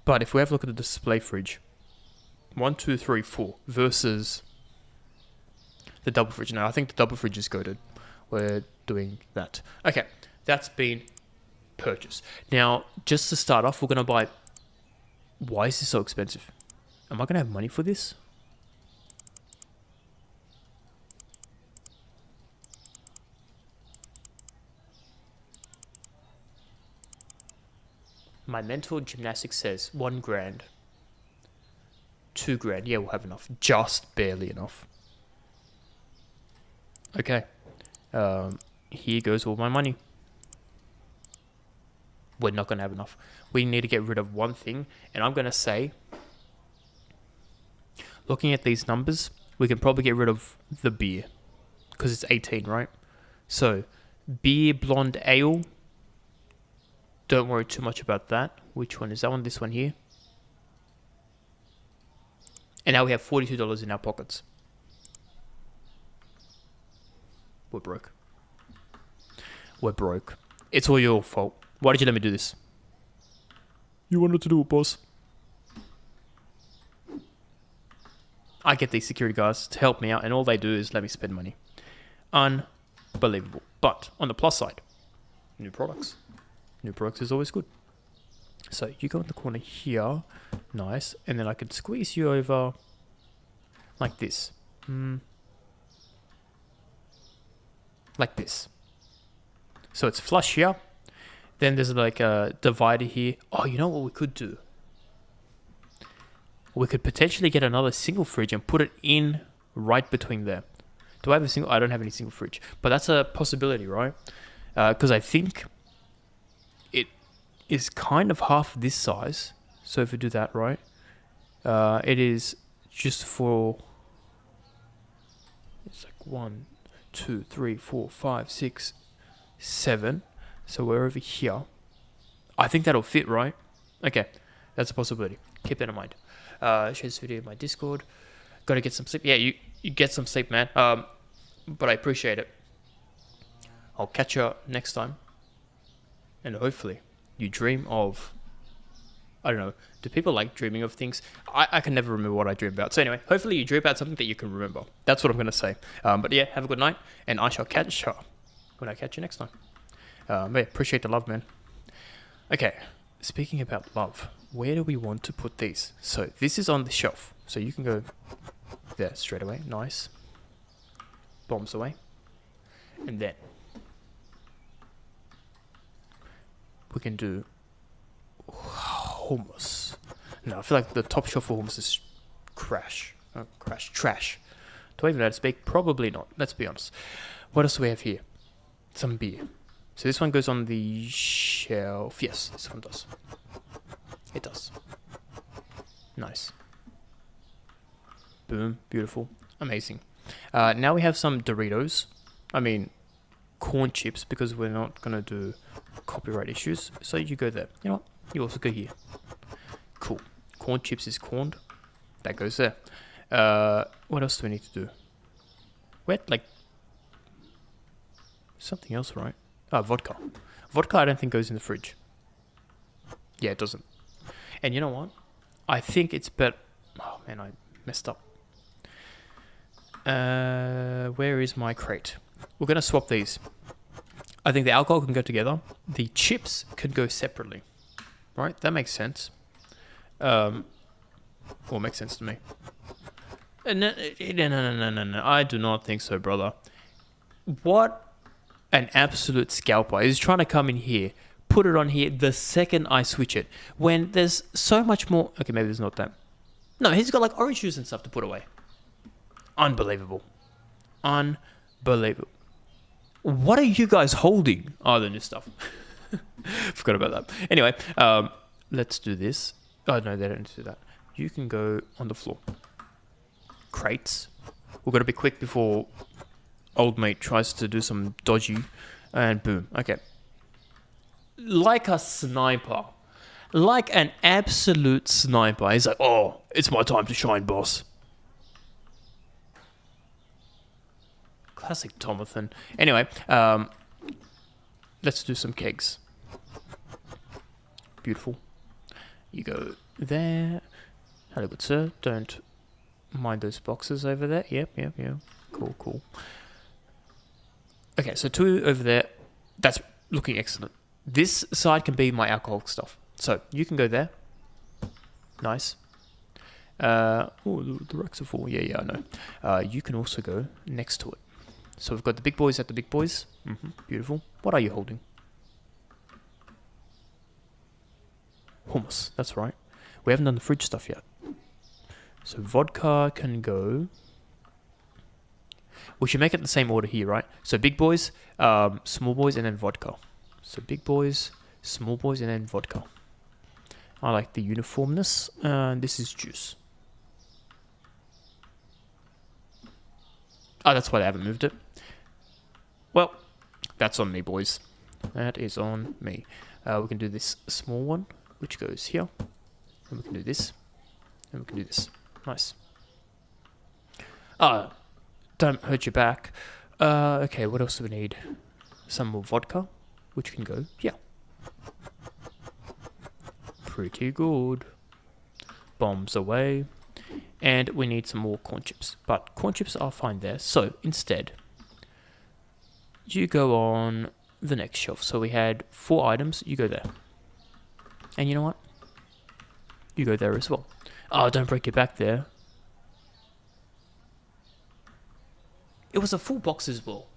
But if we have a look at the display fridge, 1, 2, 3, 4 versus the double fridge. Now I think the double fridge is goated. We're doing that. Okay, that's been purchased. Now, just to start off, we're going to buy... Why is this so expensive? Am I going to have money for this? My mental gymnastics says 1 grand. 2 grand. Yeah, we'll have enough. Just barely enough. Okay. Here goes all my money. We're not going to have enough. We need to get rid of one thing. And I'm going to say, looking at these numbers, we can probably get rid of the beer. Because it's 18, right? So, beer, blonde, ale. Don't worry too much about that. Which one is that one? This one here. And now we have $42 in our pockets. We're broke. We're broke. It's all your fault. Why did you let me do this? You wanted to do it, boss. I get these security guards to help me out, and all they do is let me spend money. Unbelievable. But on the plus side, new products. New products is always good. So you go in the corner here. Nice. And then I can squeeze you over like this. Like this. So it's flush here. Then there's like a divider here. Oh, you know what we could do? We could potentially get another single fridge and put it in right between there. Do I have a single? I don't have any single fridge. But that's a possibility, right? Because I think it is kind of half this size. So if we do that, right? It is just for... It's like 1, 2, 3, 4, 5, 6, 7. So we're over here. I think that'll fit, right? Okay, that's a possibility. Keep that in mind. Share this video in my Discord. Gotta get some sleep. Yeah, you get some sleep, man. But I appreciate it. I'll catch you next time. And hopefully you dream of... I don't know. Do people like dreaming of things? I can never remember what I dream about. So anyway, hopefully you dream about something that you can remember. That's what I'm going to say. But yeah, have a good night. And I shall catch you when I catch you next time. But yeah, appreciate the love, man. Okay, speaking about love, where do we want to put these? So this is on the shelf. So you can go there straight away. Nice. Bombs away. And then we can do hummus. No, I feel like the top shelf for hummus is trash. Do I even know how to speak? Probably not. Let's be honest. What else do we have here? Some beer. So this one goes on the shelf. Yes, this one does. It does. Nice. Boom. Beautiful. Amazing. Now we have some Doritos. I mean, corn chips, because we're not going to do copyright issues. So you go there. You know what? You also go here. Cool. Corn chips is corned. That goes there. What else do we need to do? Wet, like... something else, right? Vodka. Vodka I don't think goes in the fridge. Yeah, it doesn't. And you know what? I think it's better... Oh, man, I messed up. Where is my crate? We're going to swap these. I think the alcohol can go together. The chips could go separately. Right? That makes sense. Well, makes sense to me. No. I do not think so, brother. What an absolute scalper. He's trying to come in here, put it on here the second I switch it. When there's so much more... Okay, maybe there's not that. No, he's got like orange juice and stuff to put away. Unbelievable. Unbelievable. What are you guys holding? Oh, the new stuff. Forgot about that. Anyway, let's do this. Oh, no, they don't do that. You can go on the floor. Crates. We've got to be quick before... old mate tries to do some dodgy, and boom. Okay. Like a sniper. Like an absolute sniper. He's like, oh, it's my time to shine, boss. Classic Tomathan. Anyway, let's do some kegs. Beautiful. You go there. Hello, good sir. Don't mind those boxes over there. Yep. Cool. Okay, so 2 over there. That's looking excellent. This side can be my alcohol stuff. So you can go there. Nice. Oh, the racks are full. Yeah, I know. You can also go next to it. So we've got the big boys at the big boys. Beautiful. What are you holding? Hummus. That's right. We haven't done the fridge stuff yet. So vodka can go. We should make it the same order here, right? So big boys, small boys, and then vodka. So big boys, small boys, and then vodka. I like the uniformness. This is juice. Oh, that's why they haven't moved it. Well, that's on me, boys. That is on me. We can do this small one, which goes here. And we can do this. And we can do this. Nice. Don't hurt your back. Okay, what else do we need? Some more vodka, which can go here. Pretty good. Bombs away. And we need some more corn chips. But corn chips are fine there. So instead, you go on the next shelf. So we had 4 items. You go there. And you know what? You go there as well. Oh, don't break your back there. It was a full box as well.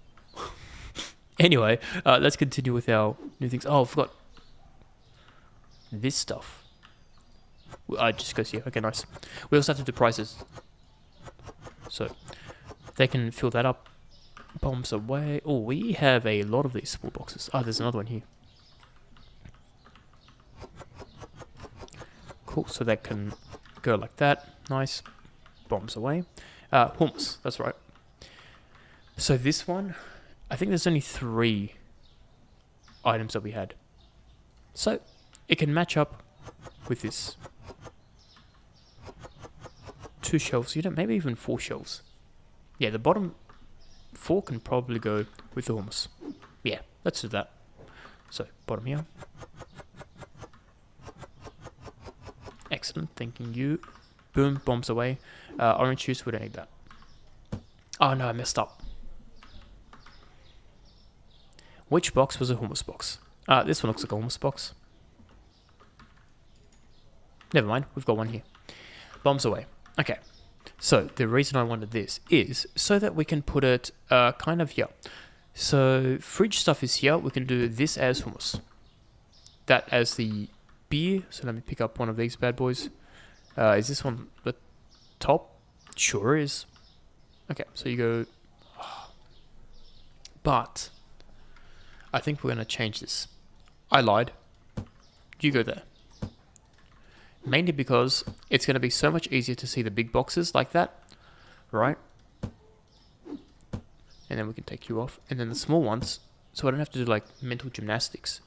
Anyway, let's continue with our new things. Oh, I forgot this stuff. Just goes here. Okay, nice. We also have to do prices. So they can fill that up. Bombs away. Oh, we have a lot of these small boxes. Oh, there's another one here. Cool. So that can go like that. Nice. Bombs away. Hummus. That's right. So this one, I think there's only 3 items that we had. So it can match up with this. 2 shelves, maybe even 4 shelves. Yeah, the bottom 4 can probably go with the hummus. Yeah, let's do that. So, bottom here. Excellent, thanking you. Boom, bombs away. Orange juice, we don't need that. Oh no, I messed up. Which box was a hummus box? This one looks like a hummus box. Never mind, we've got one here. Bombs away. Okay, so the reason I wanted this is so that we can put it kind of here. So fridge stuff is here. We can do this as hummus. That as the beer. So let me pick up one of these bad boys. Is this one the top? Sure is. Okay, so you go. But I think we're going to change this. I lied. You go there. Mainly because it's going to be so much easier to see the big boxes like that, right? And then we can take you off. And then the small ones, so I don't have to do like mental gymnastics,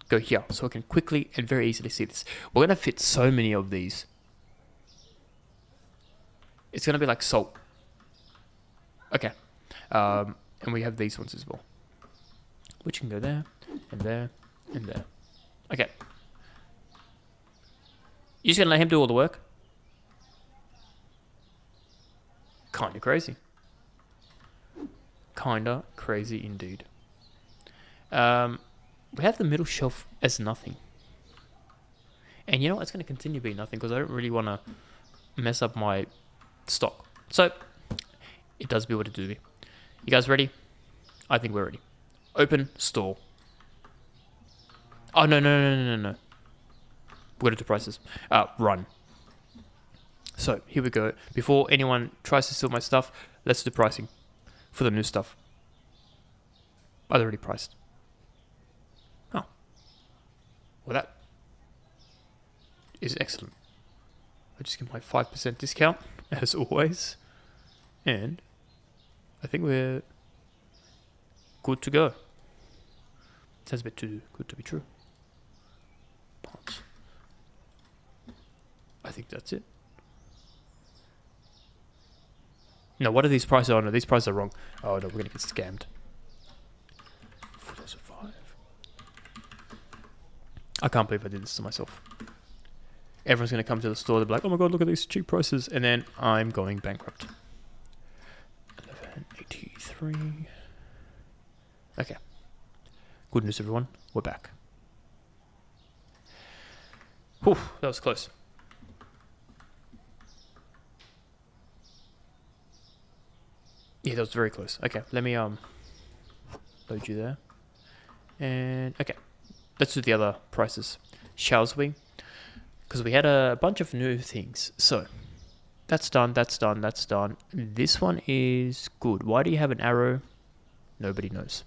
go here. So I can quickly and very easily see this. We're going to fit so many of these. It's going to be like salt. Okay. And we have these ones as well, which can go there, and there, and there. Okay. You just gonna let him do all the work? Kinda crazy. Kinda crazy indeed. We have the middle shelf as nothing. And you know what? It's gonna continue being nothing because I don't really want to mess up my stock. So, it does be what it do be. You guys ready? I think we're ready. Open store. Oh, no. We're going to do prices. Run. So, here we go. Before anyone tries to steal my stuff, let's do pricing for the new stuff. I've already priced. Oh. Well, that is excellent. I just get my 5% discount, as always. And I think we're good to go. Sounds a bit too good to be true. But I think that's it. No, what are these prices? Oh no, these prices are wrong. Oh no, we're gonna get scammed. 4,005. I can't believe I did this to myself. Everyone's gonna come to the store. They'll be like, "Oh my god, look at these cheap prices," and then I'm going bankrupt. 1183. Okay. Good news, everyone. We're back. Whew, that was close. Yeah, that was very close. Okay, let me load you there. And okay, let's do the other prices, shall we? Because we had a bunch of new things. So that's done, that's done, that's done. This one is good. Why do you have an arrow? Nobody knows.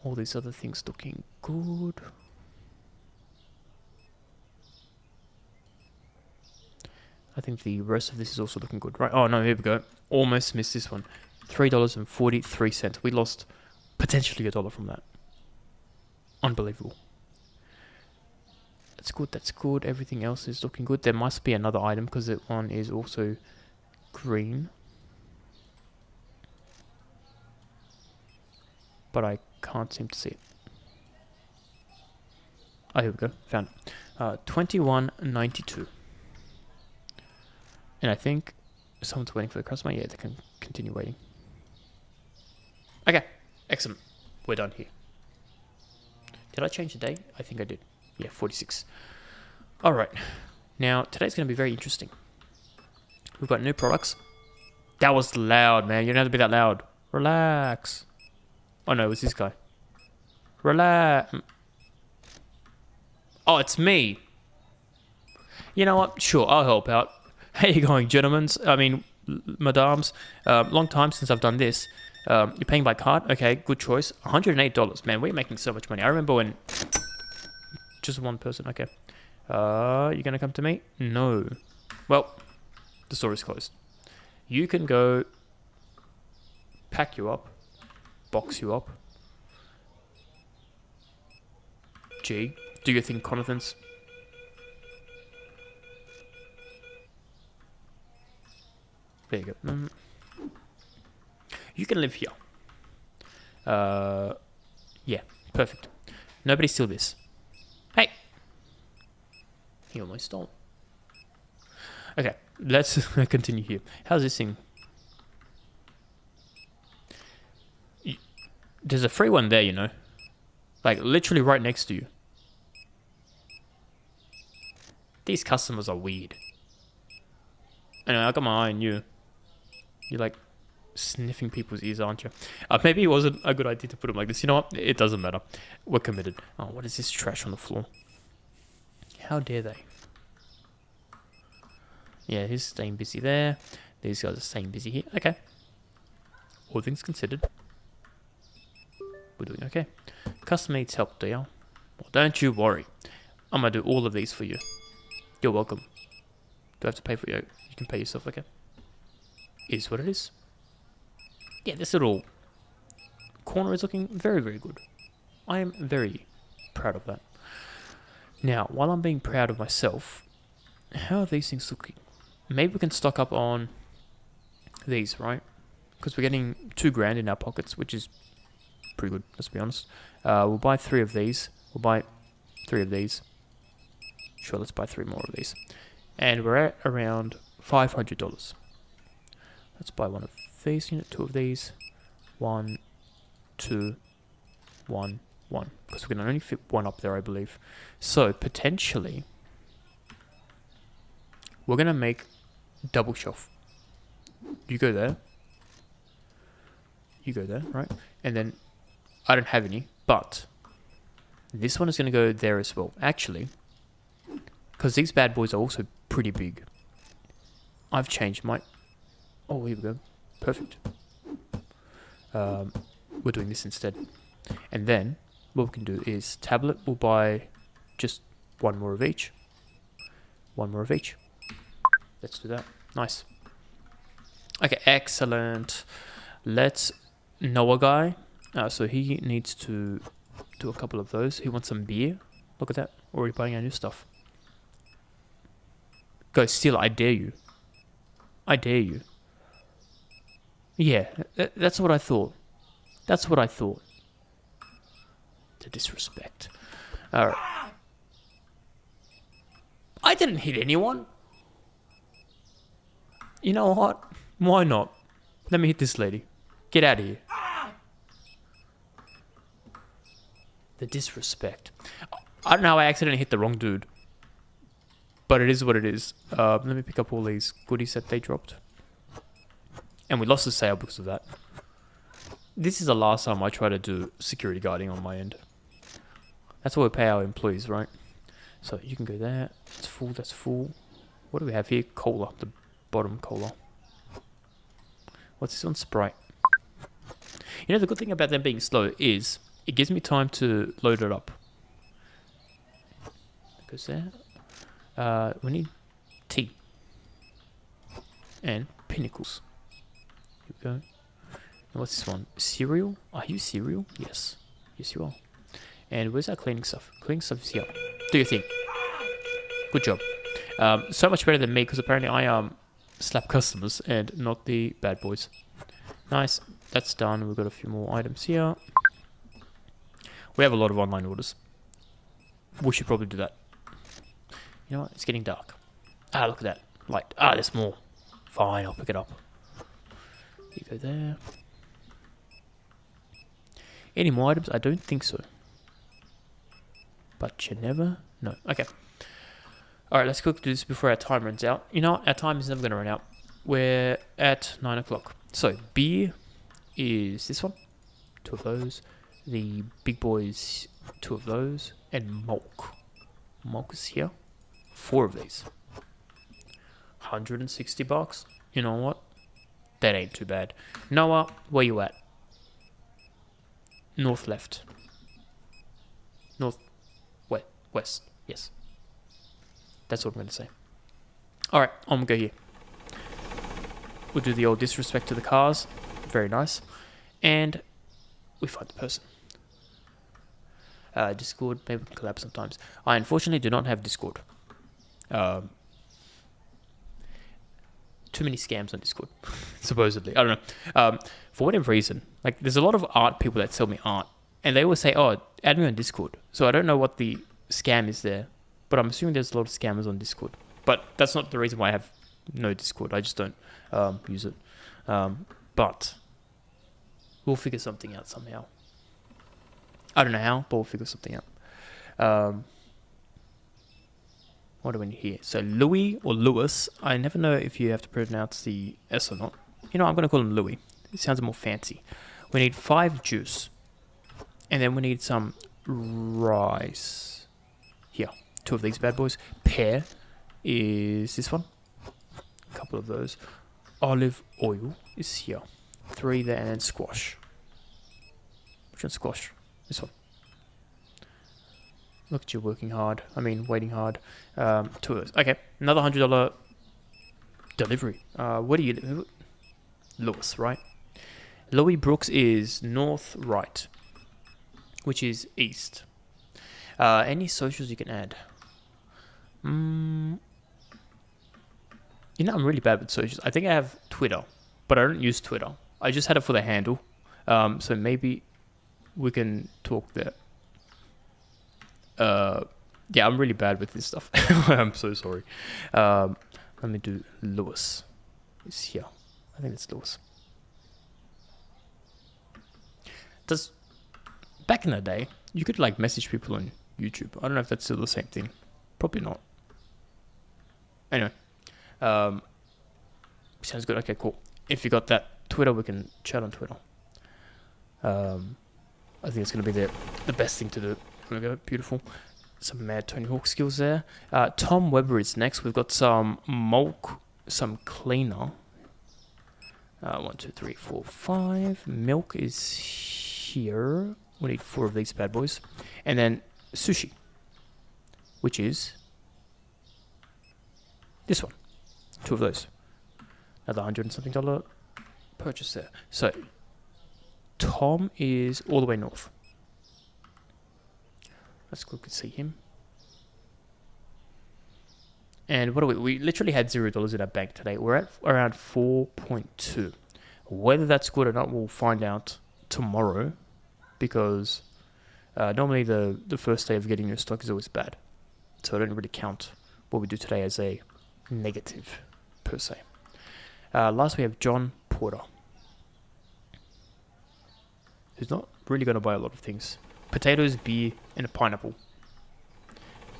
All these other things looking good. I think the rest of this is also looking good, right? Oh no, here we go. Almost missed this one. $3.43. We lost potentially $1 from that. Unbelievable. That's good, that's good. Everything else is looking good. There must be another item because that one is also green. But I can't seem to see it. Oh, here we go. Found it. $21.92. And I think someone's waiting for the customer. Yeah, they can continue waiting. Okay, excellent. We're done here. Did I change the day? I think I did. Yeah, 46. All right. Now, today's going to be very interesting. We've got new products. That was loud, man. You don't have to be that loud. Relax. Oh, no, it was this guy. Relax. Oh, it's me. You know what? Sure, I'll help out. How you going, gentlemen? I mean, madams. Long time since I've done this. You're paying by card? Okay, good choice. $108. Man, we're making so much money. I remember when... Just one person, okay. You gonna come to me? No. Well, the store is closed. You can go... Pack you up. Box you up. G. Do your thing, Conathans. There you go. You can live here. Yeah, perfect. Nobody steal this. Hey! He almost stole. Okay, let's continue here. How's this thing? There's a free one there, you know. Like, literally right next to you. These customers are weird. Anyway, I got my eye on you. You're like sniffing people's ears, aren't you? Maybe it wasn't a good idea to put them like this. You know what? It doesn't matter. We're committed. Oh, what is this trash on the floor? How dare they? Yeah, he's staying busy there. These guys are staying busy here. Okay. All things considered, we're doing okay. Customer needs help, do you? Well, don't you worry. I'm gonna do all of these for you. You're welcome. Do I have to pay for you? You can pay yourself, okay? Is what it is. Yeah, this little corner is looking very, very good. I am very proud of that. Now, while I'm being proud of myself, how are these things looking? Maybe we can stock up on these, right? Because we're getting $2,000 in our pockets, which is pretty good, let's be honest. We'll buy 3 of these. We'll buy 3 of these. Sure, let's buy 3 more of these. And we're at around $500. Let's buy 1 of these, 2 of these. 1, 2, 1, 1. Because we can only fit 1 up there, I believe. So, potentially, we're going to make double shelf. You go there. You go there, right? And then, I don't have any, but this one is going to go there as well. Actually, because these bad boys are also pretty big. I've changed my... Oh, here we go. Perfect. We're doing this instead. And then, what we can do is tablet, we'll buy just 1 more of each. 1 more of each. Let's do that. Nice. Okay, excellent. Let's Noah guy. So he needs to do a couple of those. He wants some beer. Look at that. Already buying our new stuff. Go steal. I dare you. I dare you. Yeah, that's what I thought. That's what I thought. The disrespect. Alright. I didn't hit anyone. You know what? Why not? Let me hit this lady. Get out of here. The disrespect. I don't know how I accidentally hit the wrong dude. But it is what it is. Let me pick up all these goodies that they dropped. And we lost the sale because of that. This is the last time I try to do security guarding on my end. That's what we pay our employees, right? So you can go there. It's full, that's full. What do we have here? Cola, the bottom cola. What's this one? Sprite. You know, the good thing about them being slow is it gives me time to load it up. Goes there. We need tea. And pinnacles. Here we go. And what's this one? Cereal? Are you cereal? Yes. Yes, you are. And where's our cleaning stuff? Cleaning stuff is here. Do your thing. Good job. So much better than me because apparently I slap customers and not the bad boys. Nice. That's done. We've got a few more items here. We have a lot of online orders. We should probably do that. You know what? It's getting dark. Ah, look at that. Light. Ah, there's more. Fine, I'll pick it up. You go there. Any more items? I don't think so. But you never know. Okay. Alright, let's quickly do this before our time runs out. You know what? Our time is never going to run out. We're at 9 o'clock. So, beer is this one. 2 of those. The big boys, 2 of those. And milk. Milk is here. 4 of these. $160. You know what? That ain't too bad. Noah, where you at? North left. North west. Yes. That's what I'm going to say. Alright, I'm going to go here. We'll do the old disrespect to the cars. Very nice. And we find the person. Discord, maybe we can collab sometimes. I unfortunately do not have Discord. Too many scams on Discord, supposedly. I don't know. For whatever reason, like there's a lot of art people that sell me art, and they always say, "Oh, add me on Discord." So I don't know what the scam is there, but I'm assuming there's a lot of scammers on Discord. But that's not the reason why I have no Discord. I just don't use it. But we'll figure something out somehow. I don't know how, but we'll figure something out. What do we need here? So Louis or Lewis. I never know if you have to pronounce the S or not. You know, I'm going to call him Louis. It sounds more fancy. We need 5 juice. And then we need some rice. Here. 2 of these bad boys. Pear is this one. A couple of those. Olive oil is here. 3 there, and then squash. Which one's squash? This one. Look at you working hard. I mean, waiting hard. 2 of those. Okay, another $100 delivery. Where do you... Lewis, right? Louis Brooks is north right, which is east. Any socials you can add? You know, I'm really bad with socials. I think I have Twitter, but I don't use Twitter. I just had it for the handle. So maybe we can talk there. Yeah, I'm really bad with this stuff. I'm so sorry. Let me do Lewis. It's here. I think it's Lewis. Back in the day, you could like message people on YouTube. I don't know if that's still the same thing. Probably not. Anyway. Sounds good. Okay, cool. If you got that Twitter, we can chat on Twitter. I think it's going to be the best thing to do. There we go. Beautiful. Some mad Tony Hawk skills there. Tom Weber is next. We've got some milk, some cleaner. 1, 2, 3, 4, 5. Milk is here. We need 4 of these bad boys. And then sushi, which is this one. 2 of those. Another $100 and something purchase there. So Tom is all the way north. Let's quickly see him. And what do we literally had $0 in our bank today. We're at around 4.2. Whether that's good or not, we'll find out tomorrow, because normally the first day of getting your stock is always bad. So I don't really count what we do today as a negative, per se. Last we have John Porter, who's not really going to buy a lot of things. Potatoes, beer, and a pineapple.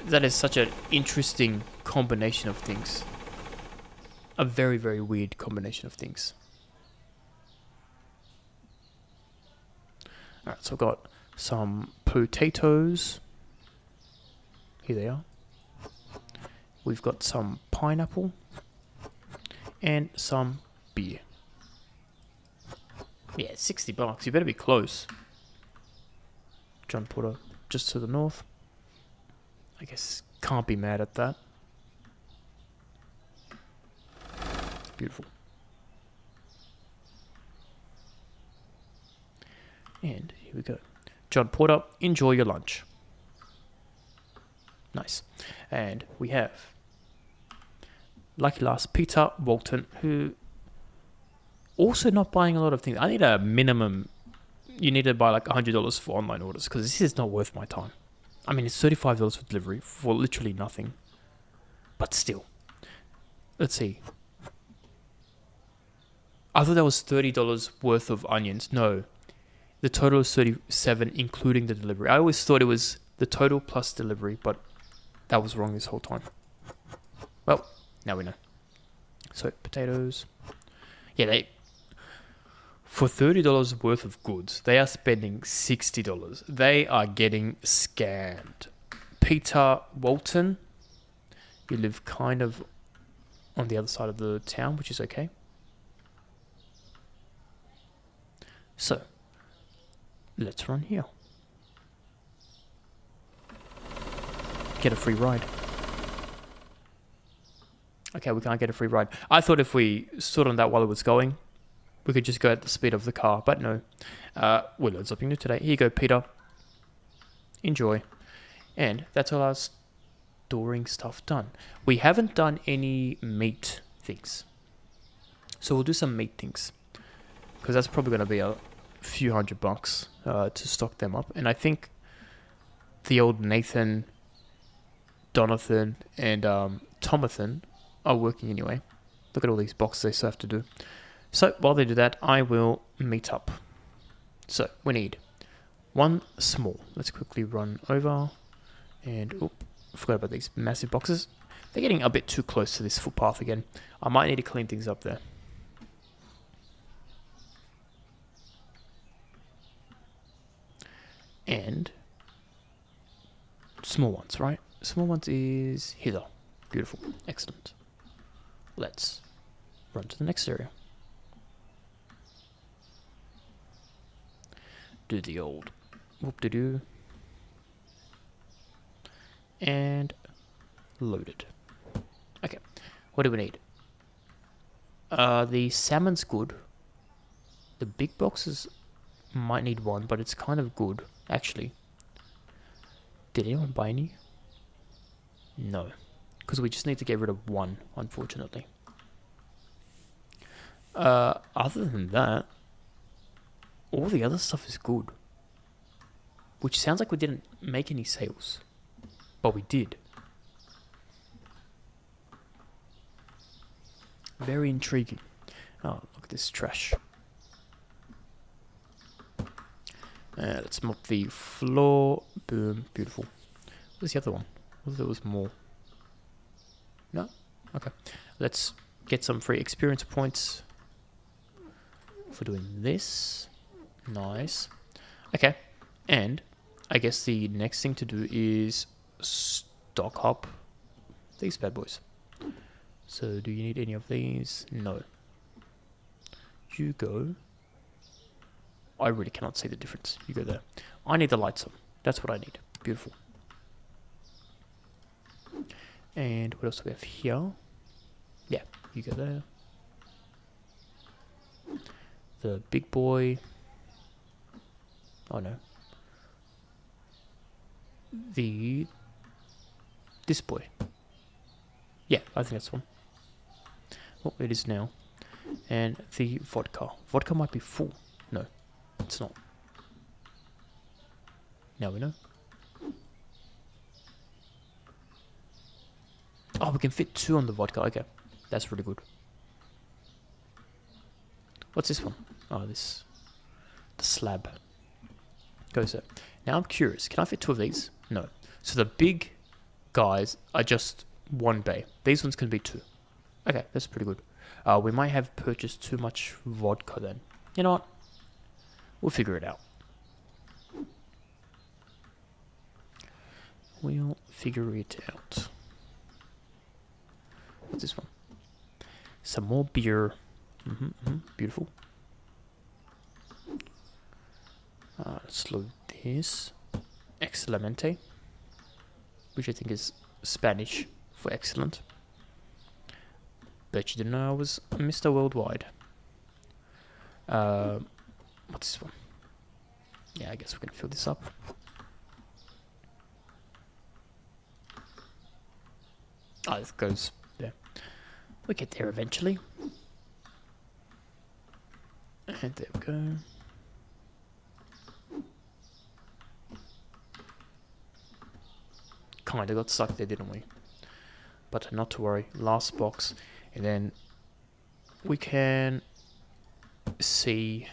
That is such an interesting combination of things. A very, very weird combination of things. Alright, so I've got some potatoes. Here they are. We've got some pineapple. And some beer. Yeah, $60. You better be close. John Porter, just to the north. I guess can't be mad at that. Beautiful. And here we go. John Porter, enjoy your lunch. Nice. And we have lucky last Peter Walton, who also not buying a lot of things. I need a minimum. You need to buy like $100 for online orders, because this is not worth my time. I mean, it's $35 for delivery for literally nothing. But still. Let's see. I thought that was $30 worth of onions. No. The total is $37, including the delivery. I always thought it was the total plus delivery, but that was wrong this whole time. Well, now we know. So, potatoes. Yeah, for $30 worth of goods, they are spending $60. They are getting scammed. Peter Walton, you live kind of on the other side of the town, which is okay. So, let's run here. Get a free ride. Okay, we can't get a free ride. I thought if we stood on that while it was going, we could just go at the speed of the car, but no. We'll learn something new today. Here you go, Peter. Enjoy. And that's all our storing stuff done. We haven't done any meat things. So we'll do some meat things, because that's probably going to be a few $100 to stock them up. And I think the old Nathan, Donathan, and Tomathan are working anyway. Look at all these boxes they still have to do. So while they do that, I will meet up. So we need one small. Let's quickly run over. And I forgot about these massive boxes. They're getting a bit too close to this footpath again. I might need to clean things up there. And small ones, right? Small ones is here. Beautiful. Excellent. Let's run to the next area. Do the old whoop-de-doo. And loaded. Okay. What do we need? The salmon's good. The big boxes might need one, but it's kind of good, actually. Did anyone buy any? No. Because we just need to get rid of one, unfortunately. Other than that, all the other stuff is good. Which sounds like we didn't make any sales. But we did. Very intriguing. Oh, look at this trash. Let's mop the floor. Boom. Beautiful. Where's the other one? I thought there was more. No? Okay. Let's get some free experience points for doing this. Nice. Okay. And I guess the next thing to do is stock up these bad boys. So do you need any of these? No. You go. I really cannot see the difference. You go there. I need the lights on. That's what I need. Beautiful. And what else do we have here? Yeah, you go there. The big boy. Oh no. This boy. Yeah, I think that's one. Oh, it is now. And the vodka. Vodka might be full. No, it's not. Now we know. Oh, we can fit 2 on the vodka. Okay, that's really good. What's this one? Oh, the slab. Goes there. Now I'm curious. Can I fit 2 of these? No. So the big guys are just 1 bay. These ones can be 2. Okay, that's pretty good. We might have purchased too much vodka then. You know what? We'll figure it out. We'll figure it out. What's this one? Some more beer. Beautiful. Let's load this. Excelente, which I think is Spanish for excellent. Bet you didn't know I was Mr. Worldwide. What's this one? Yeah, I guess we can fill this up. Oh, this goes there. We'll get there eventually. And there we go. Kinda got stuck there, didn't we? But not to worry. Last box. And then we can see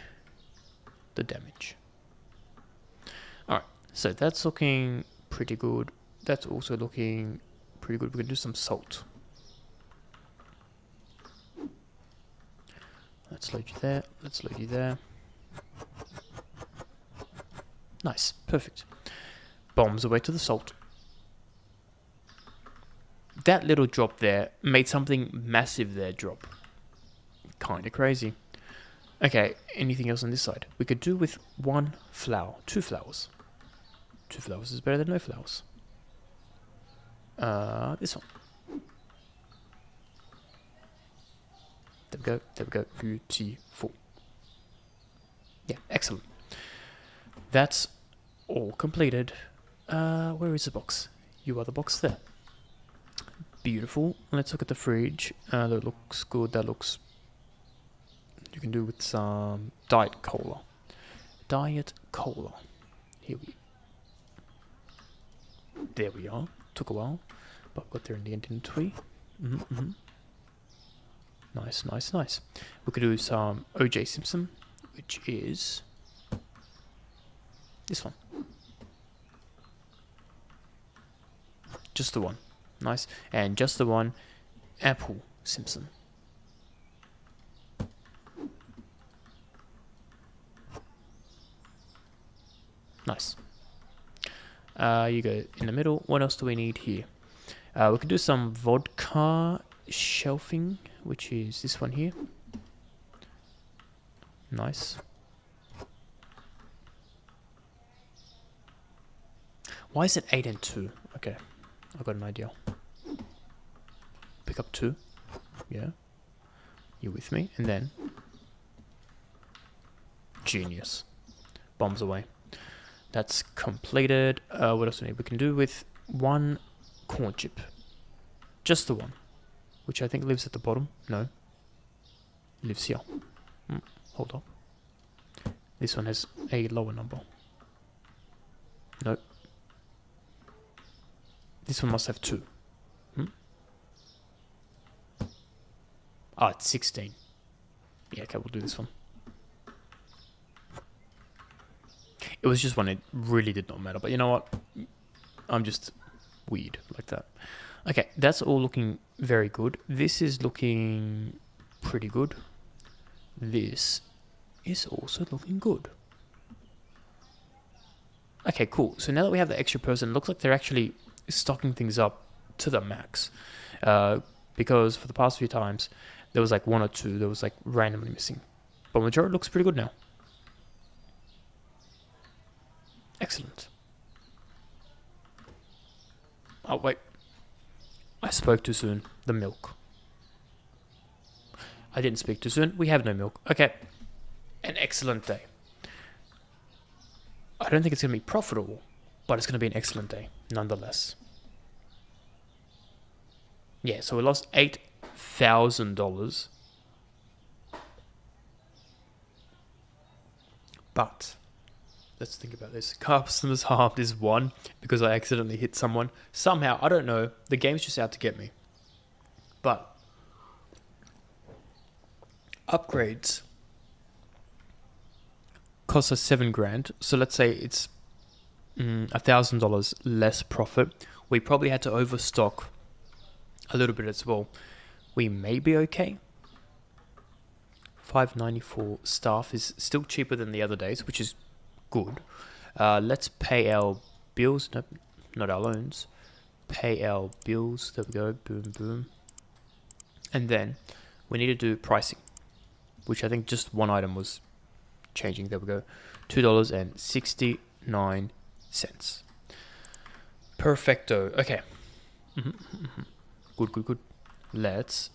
the damage. Alright, so that's looking pretty good. That's also looking pretty good. We can do some salt. Let's load you there. Let's load you there. Nice. Perfect. Bombs away to the salt. That little drop there made something massive there drop. Kinda crazy. Okay, anything else on this side? We could do with 1 flower. 2 flowers. 2 flowers is better than no flowers. This one. There we go, there we go. Beautiful. Yeah, excellent. That's all completed. Where is the box? You are the box there. Beautiful. Let's look at the fridge. That looks good. That looks... You can do with some Diet Cola. Diet Cola. Here we... There we are. Took a while, but got there in the end, didn't we? Nice, nice, nice. We could do some OJ Simpson, which is this one. Just the one. Nice. And just the one Apple Simpson. Nice. You go in the middle. What else do we need here? We could do some vodka shelving, which is this one here. Nice. Why is it 8 and 2? Okay, I got an idea. Pick up 2. Yeah. You with me? And then genius. Bombs away. That's completed. What else do we need? We can do with 1 corn chip. Just the one. Which I think lives at the bottom. No. Lives here. Hold on. This one has a lower number. Nope. This one must have 2. Ah, it's 16. Yeah, okay, we'll do this one. It was just one, it really did not matter. But you know what? I'm just weird like that. Okay, that's all looking very good. This is looking pretty good. This is also looking good. Okay, cool. So now that we have the extra person, it looks like they're actually stocking things up to the max. Because for the past few times, there was like 1 or 2 that was like randomly missing. But majority looks pretty good now. Excellent. Oh, wait. I spoke too soon. The milk. I didn't speak too soon. We have no milk. Okay. An excellent day. I don't think it's going to be profitable, but it's going to be an excellent day nonetheless. Yeah, so we lost $8,000. But let's think about this. Customers harmed is 1 because I accidentally hit someone. Somehow, I don't know. The game's just out to get me. But upgrades cost us $7,000. So let's say it's $1,000 less profit. We probably had to overstock a little bit as well. We may be okay. $5.94 staff is still cheaper than the other days, which is good. Let's pay our bills. Nope, not our loans. Pay our bills. There we go. Boom, boom. And then we need to do pricing, which I think just one item was changing. There we go. $2.69. Perfecto. Okay. Good, good, good. Let's...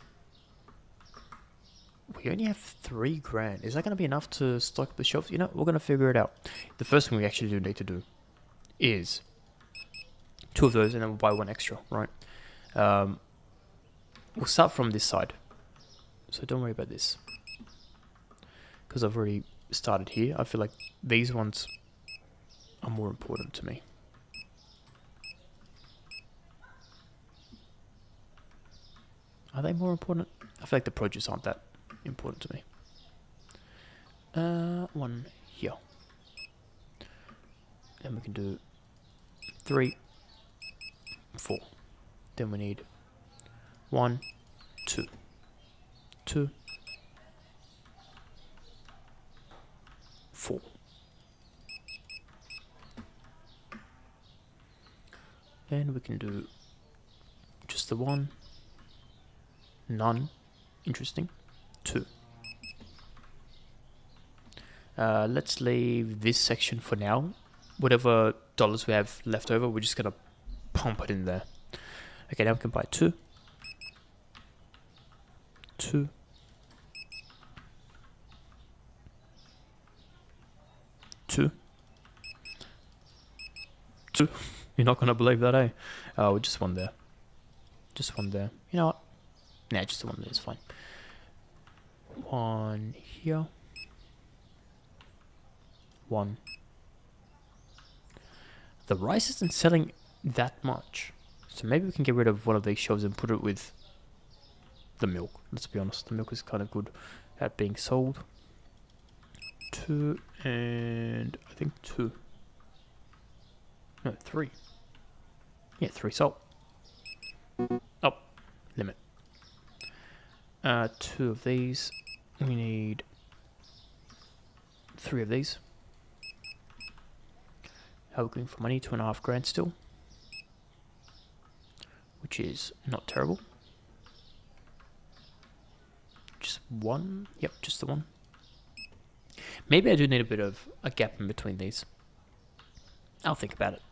We only have $3,000. Is that going to be enough to stock the shelves? You know, we're going to figure it out. The first thing we actually do need to do is 2 of those, and then we'll buy 1 extra, right? We'll start from this side. So don't worry about this, because I've already started here. I feel like these ones are more important to me. Are they more important? I feel like the produce aren't that important to me. 1 here. Then we can do 3, 4. Then we need 1, 2, 2, 4. Then we can do just the 1, none, interesting, 2. Let's leave this section for now. Whatever dollars we have left over, we're just gonna pump it in there. Okay, now we can buy 2, 2, 2, 2. You're not gonna believe that, eh? Oh, just 1 there. Just 1 there. You know what? Nah, just the 1 there is fine. 1 here. 1. The rice isn't selling that much, so maybe we can get rid of one of these shelves and put it with the milk. Let's be honest, the milk is kind of good at being sold. 2 and I think 2. No, 3. Yeah, 3 salt. Oh, limit. 2 of these. We need 3 of these. How are we going for money? $2,500 still, which is not terrible. Just 1. Yep, just the 1. Maybe I do need a bit of a gap in between these. I'll think about it.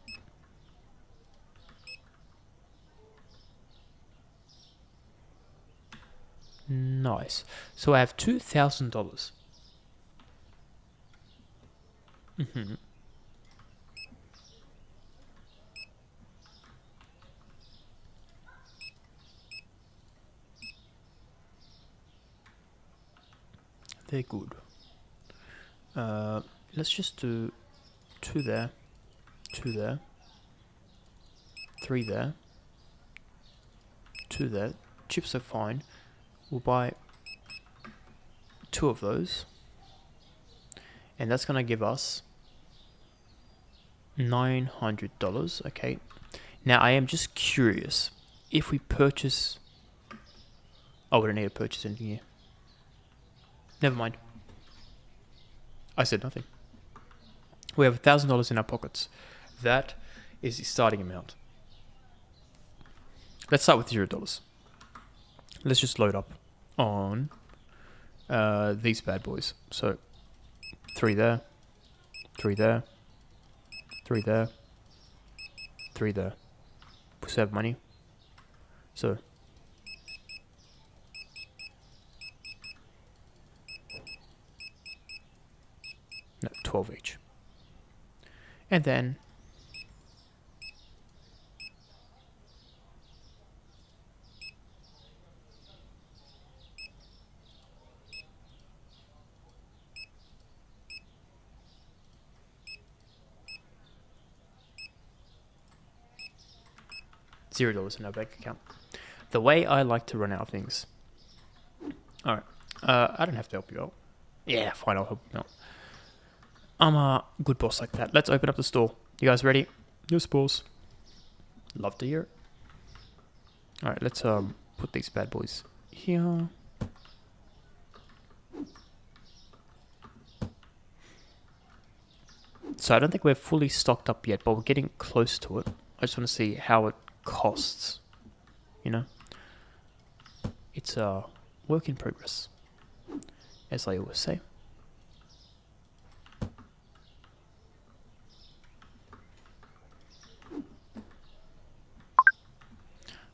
Nice. So I have $2,000. They're good. Let's just do 2 there, 2 there, 3 there, 2 there. Chips are fine. We'll buy 2 of those, and that's gonna give us $900. Okay. Now I am just curious if we purchase. Oh, we don't need to purchase anything here. Never mind. I said nothing. We have $1,000 in our pockets. That is the starting amount. Let's start with $0. Let's just load up on these bad boys. So 3 there, 3 there, 3 there, 3 there. We still have money. So no, 12 each. And then $0 in our bank account. The way I like to run our things. Alright. I don't have to help you out. Yeah, fine, I'll help you out. I'm a good boss like that. Let's open up the store. You guys ready? Yes, boss. Love to hear it. Alright, let's put these bad boys here. So I don't think we're fully stocked up yet, but we're getting close to it. I just want to see how it costs. You know? It's a work in progress, as I always say.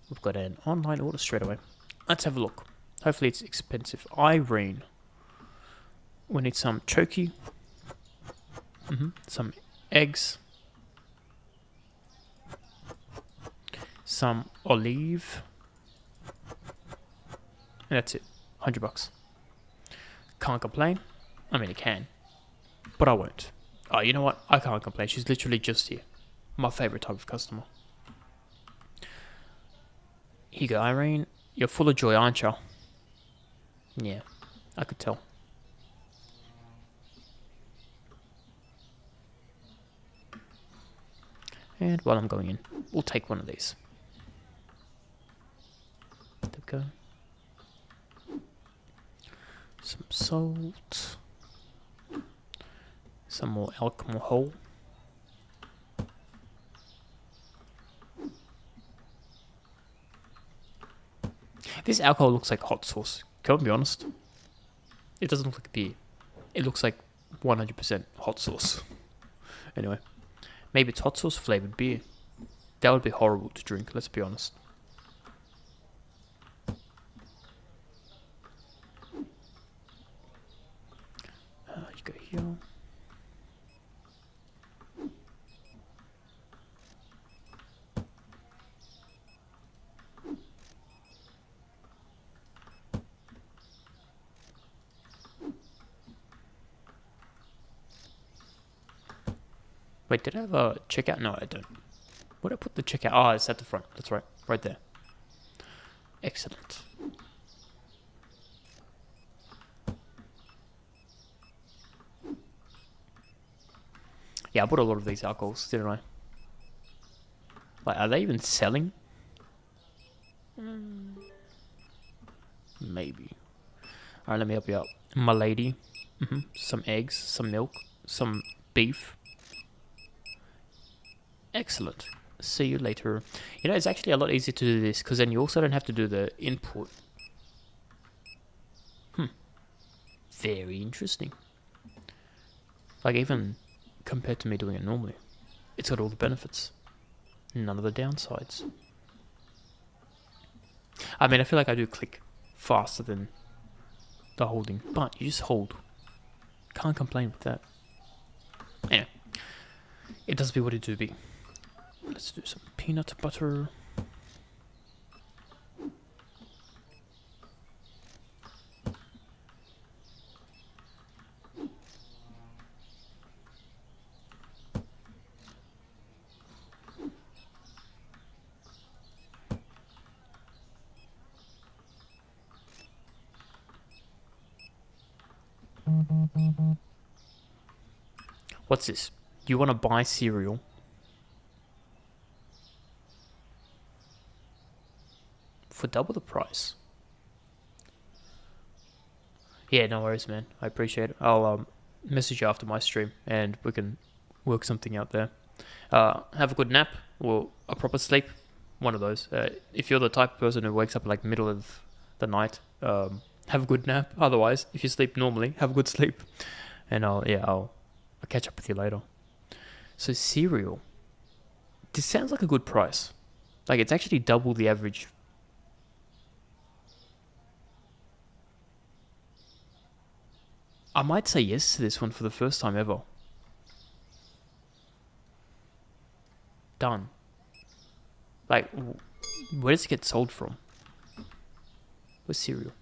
We've got an online order straight away. Let's have a look. Hopefully it's expensive. Irene. We need some choki. Some eggs. Some olive. And that's it. $100. Can't complain. I mean, I can. But I won't. Oh, you know what? I can't complain. She's literally just here. My favorite type of customer. Here you go, Irene. You're full of joy, aren't you? Yeah, I could tell. And while I'm going in, we'll take one of these. There we go. Some salt. Some more alcohol. This alcohol looks like hot sauce. Can I be honest? It doesn't look like beer. It looks like 100% hot sauce. Anyway, maybe it's hot sauce flavored beer. That would be horrible to drink, let's be honest. You go here. Wait, did I have a checkout? No, I don't. Where did I put the checkout? Oh, it's at the front. That's right. Right there. Excellent. Yeah, I bought a lot of these alcohols, didn't I? Like, are they even selling? Maybe. Alright, let me help you out. My lady. Some eggs, some milk, some beef. Excellent. See you later. You know, it's actually a lot easier to do this because then you also don't have to do the input. Very interesting. Like, even compared to me doing it normally, it's got all the benefits. None of the downsides. I mean, I feel like I do click faster than the holding, but you just hold. Can't complain with that. Anyway, it does be what it do be. Let's do some peanut butter. What's this? You want to buy cereal? For double the price? Yeah, no worries, man. I appreciate it. I'll message you after my stream and we can work something out there. Have a good nap or a proper sleep. One of those. If you're the type of person who wakes up like middle of the night, have a good nap. Otherwise, if you sleep normally, have a good sleep. And I'll catch up with you later. So cereal. This sounds like a good price. Like it's actually double the average. I might say yes to this one for the first time ever. Done. Like, where does it get sold from? Where's cereal?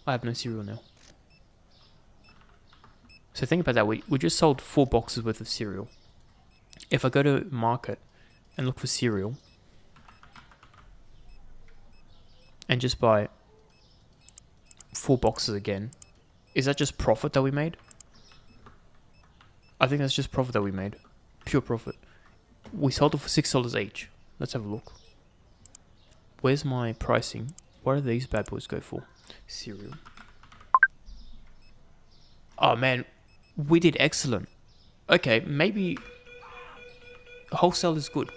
I have no cereal now. So think about that. We just sold 4 boxes worth of cereal. If I go to market and look for cereal and just buy 4 boxes again, is that just profit that we made? I think that's just profit that we made. Pure profit. We sold it for $6 each. Let's have a look. Where's my pricing? What do these bad boys go for? Cereal. Oh man, we did excellent. Okay, maybe wholesale is good.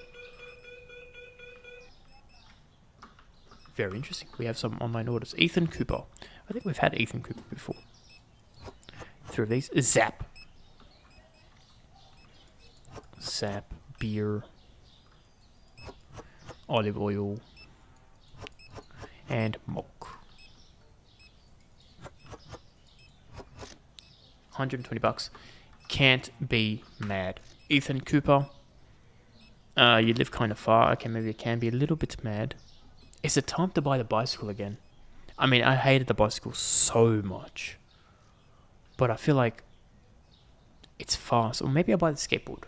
Very interesting. We have some online orders. Ethan Cooper. I think we've had Ethan Cooper before. 3 of these. Zap. Zap. Beer. Olive oil. And milk. 120 bucks. Can't be mad. Ethan Cooper. You live kind of far. Okay, maybe I can be a little bit mad. Is it time to buy the bicycle again? I mean, I hated the bicycle so much. But I feel like it's fast. Or maybe I buy the skateboard.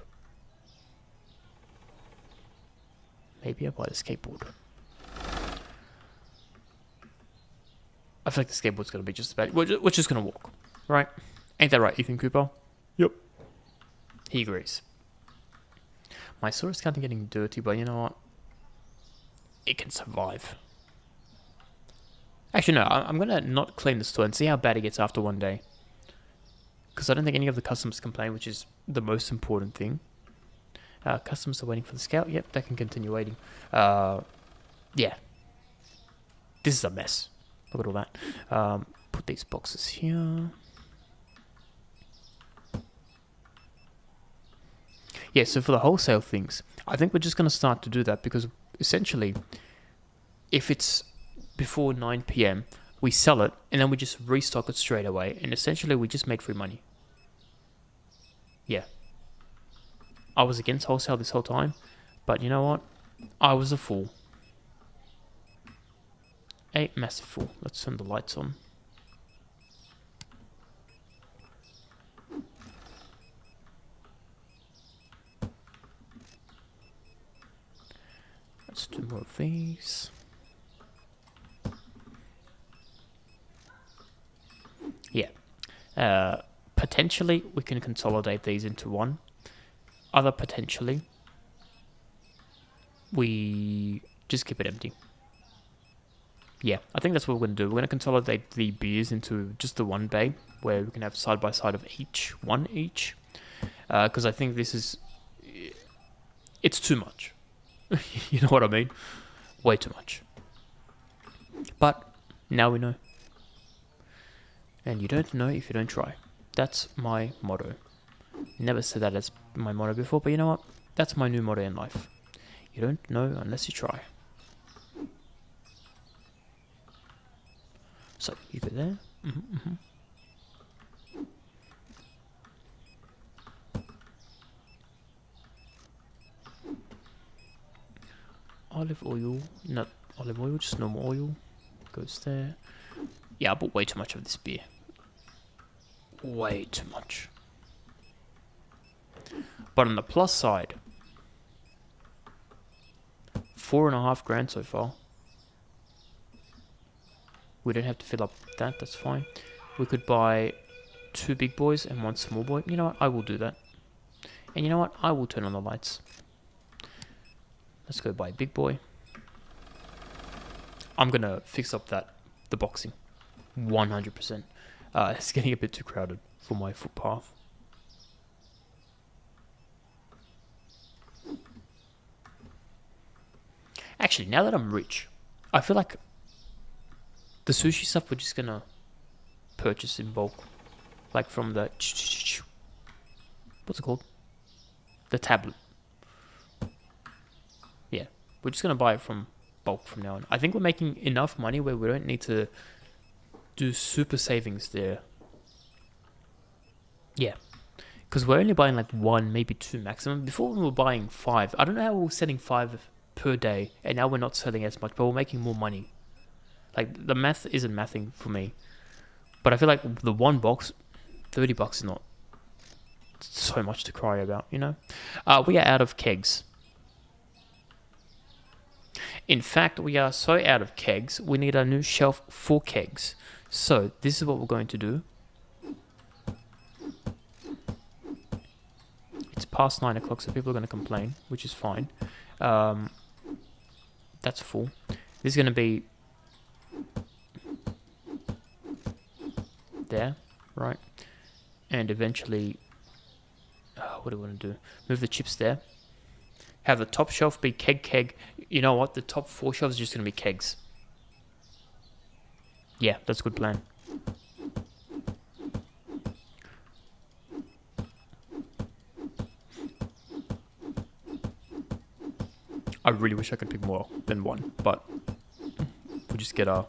Maybe I buy the skateboard. I feel like the skateboard's going to be just about... We're just going to walk. Right? Ain't that right, Ethan Cooper? Yep. He agrees. My store is kind of getting dirty, but you know what? It can survive. Actually, no. I'm going to not clean the store and see how bad it gets after one day. Because I don't think any of the customers complain, which is the most important thing. Customers are waiting for the scout. Yep, they can continue waiting. Yeah. This is a mess. Look at all that. Put these boxes here. Yeah, so for the wholesale things, I think we're just going to start to do that because essentially, if it's before 9 p.m., we sell it and then we just restock it straight away. And essentially, we just made free money. Yeah. I was against wholesale this whole time, but you know what? I was a fool. A massive fool. Let's turn the lights on. Let's do more of these. Yeah. Potentially, we can consolidate these into one. Other potentially, we just keep it empty. Yeah, I think that's what we're going to do. We're going to consolidate the beers into just the one bay where we can have side by side of each, one each. Because I think this is... It's too much. You know what I mean? Way too much. But now we know. And you don't know if you don't try. That's my motto. Never said that as my motto before, but you know what? That's my new motto in life. You don't know unless you try. So, you go there. Olive oil. Not olive oil, just normal oil. Goes there. Yeah, I bought way too much of this beer. Way too much. But on the plus side, 4.5 grand so far. We don't have to fill up that, that's fine. We could buy 2 big boys and 1 small boy. You know what, I will do that. And you know what, I will turn on the lights. Let's go buy a big boy. I'm gonna fix up the boxing. 100%. It's getting a bit too crowded for my footpath. Actually, now that I'm rich, I feel like the sushi stuff we're just gonna purchase in bulk. Like from the... What's it called? The tablet. Yeah, we're just gonna buy it from bulk from now on. I think we're making enough money where we don't need to do super savings there. Yeah, Because we're only buying like 1, maybe 2 maximum. Before we were buying 5. I don't know how we were selling 5 per day, and now we're not selling as much, but we're making more money. Like, the math isn't mathing for me. But I feel like the 1 box, $30 is not so much to cry about, you know? We are out of kegs. In fact, we are so out of kegs, we need a new shelf for kegs. So, this is what we're going to do. It's past 9 o'clock, so people are going to complain, which is fine. That's full. This is going to be there, right? And eventually, what do we want to do? Move the chips there. Have the top shelf be keg. You know what? The top 4 shelves are just going to be kegs. Yeah, that's a good plan. I really wish I could pick more than 1, but we'll just get our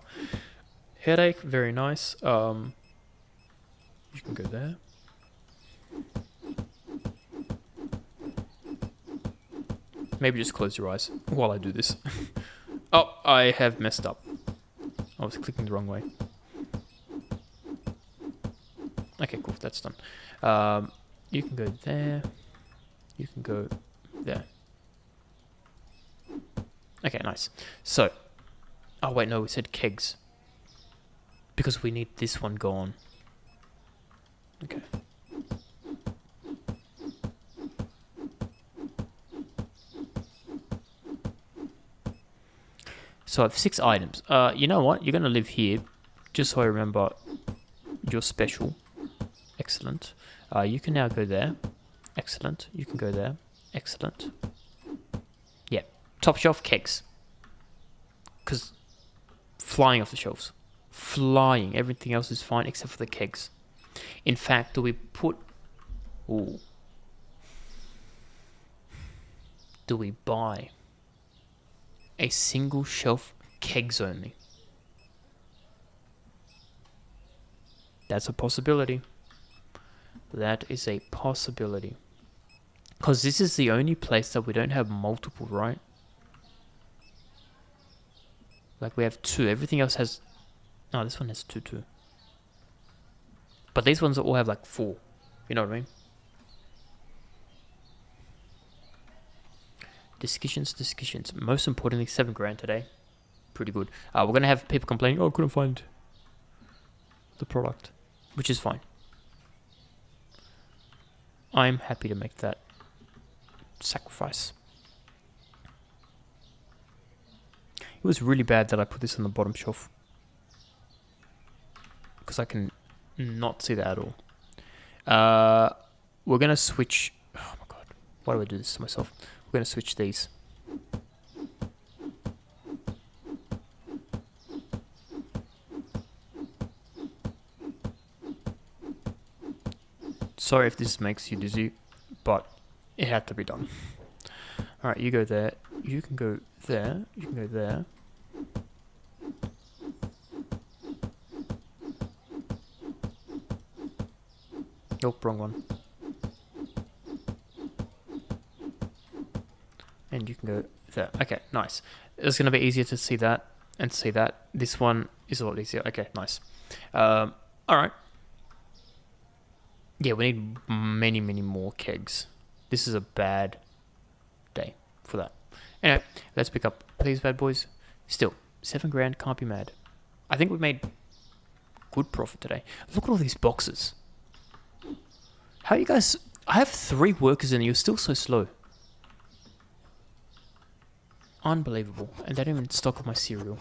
headache. Very nice. You can go there. Maybe just close your eyes while I do this. Oh, I have messed up. I was clicking the wrong way. Okay, cool. That's done. You can go there. You can go there. Okay, nice. So, oh wait, no, we said kegs. Because we need this one gone. Okay. So I have 6 items. You know what? You're going to live here. Just so I remember you're special. Excellent. You can now go there. Excellent. You can go there. Excellent. Yeah. Top shelf kegs. Because flying off the shelves. Flying. Everything else is fine except for the kegs. In fact, do we put... Ooh. Do we buy a single shelf kegs only? That's a possibility. That is a possibility. Because this is the only place that we don't have multiple, right? Like we have 2. Everything else has... No, this one has 2 too. But these ones all have like 4. You know what I mean? Discussions. Most importantly, $7,000 today. Pretty good. We're going to have people complaining, oh, I couldn't find the product. Which is fine. I'm happy to make that sacrifice. It was really bad that I put this on the bottom shelf. Because I can not see that at all. We're going to switch... Oh my god. Why do I do this to myself? We're going to switch these. Sorry if this makes you dizzy, but it had to be done. Alright, you go there. You can go there. You can go there. Nope, wrong one. And you can go there. Okay, nice. It's going to be easier to see that and see that. This one is a lot easier. Okay, nice. Alright. Yeah, we need many, many more kegs. This is a bad day for that. Anyway, let's pick up these bad boys. Still, $7,000, can't be mad. I think we've made good profit today. Look at all these boxes. How you guys... I have 3 workers and you're still so slow. Unbelievable. And they don't even stock my cereal.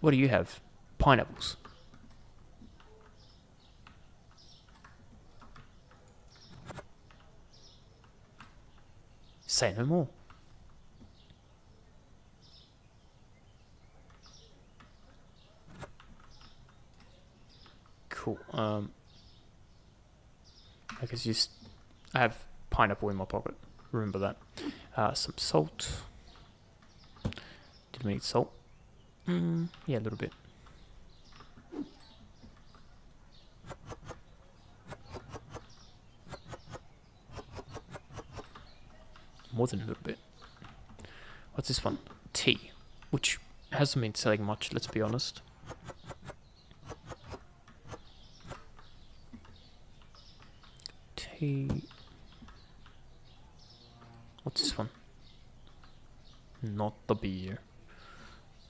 What do you have? Pineapples. Say no more. Cool. I guess just... I have pineapple in my pocket. Remember that. Some salt. Did we need salt? Yeah, a little bit. more than a little bit. What's this one? Tea, which hasn't been selling much, let's be honest. Tea. What's this one? Not the beer.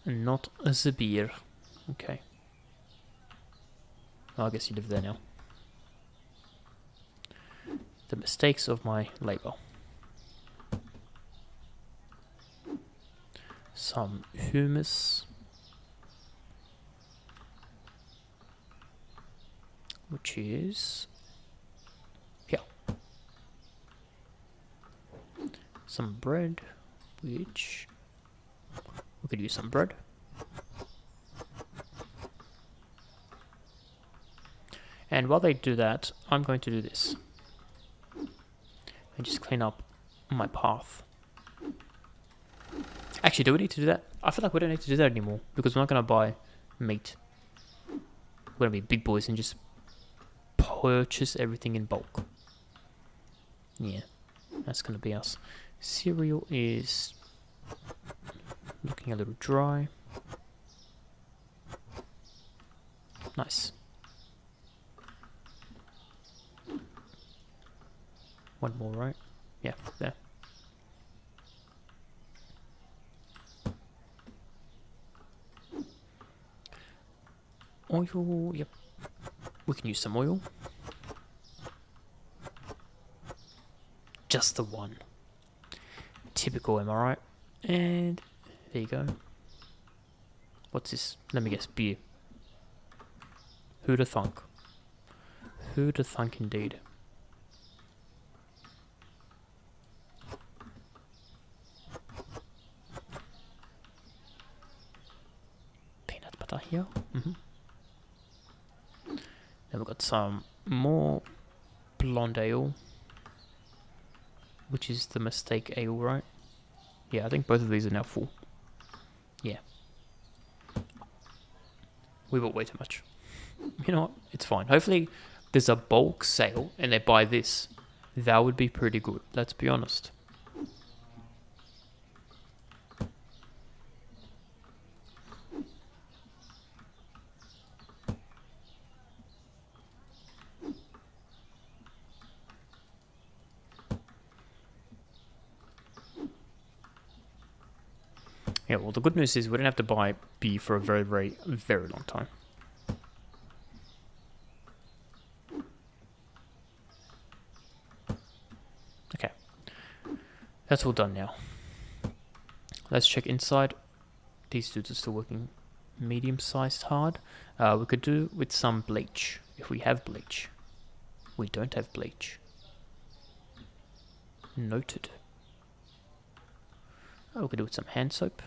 Not the beer. Okay. Well, I guess you live there now. The mistakes of my labor. Some humus. Which is here. Some bread, which we could use some bread. And while they do that, I'm going to do this. And just clean up my path. Actually, do we need to do that? I feel like we don't need to do that anymore because we're not going to buy meat. We're going to be big boys and just purchase everything in bulk. Yeah, that's going to be us. Cereal is looking a little dry. Nice. One more, right? Yeah, there. Oil, yep. We can use some oil. Just the one. Typical, am I right? And there you go. What's this? Let me guess, beer. Who'd have thunk? Who'd have thunk indeed? Peanut butter here. Then we've got some more blonde ale, which is the mistake ale, right? Yeah, I think both of these are now full. Yeah. We bought way too much. You know what? It's fine. Hopefully there's a bulk sale and they buy this. That would be pretty good, let's be honest. Yeah, well, the good news is we don't have to buy beer for a very, very, very long time. Okay. That's all done now. Let's check inside. These dudes are still working medium-sized hard. We could do with some bleach, if we have bleach. We don't have bleach. Noted. Oh, we could do with some hand soap.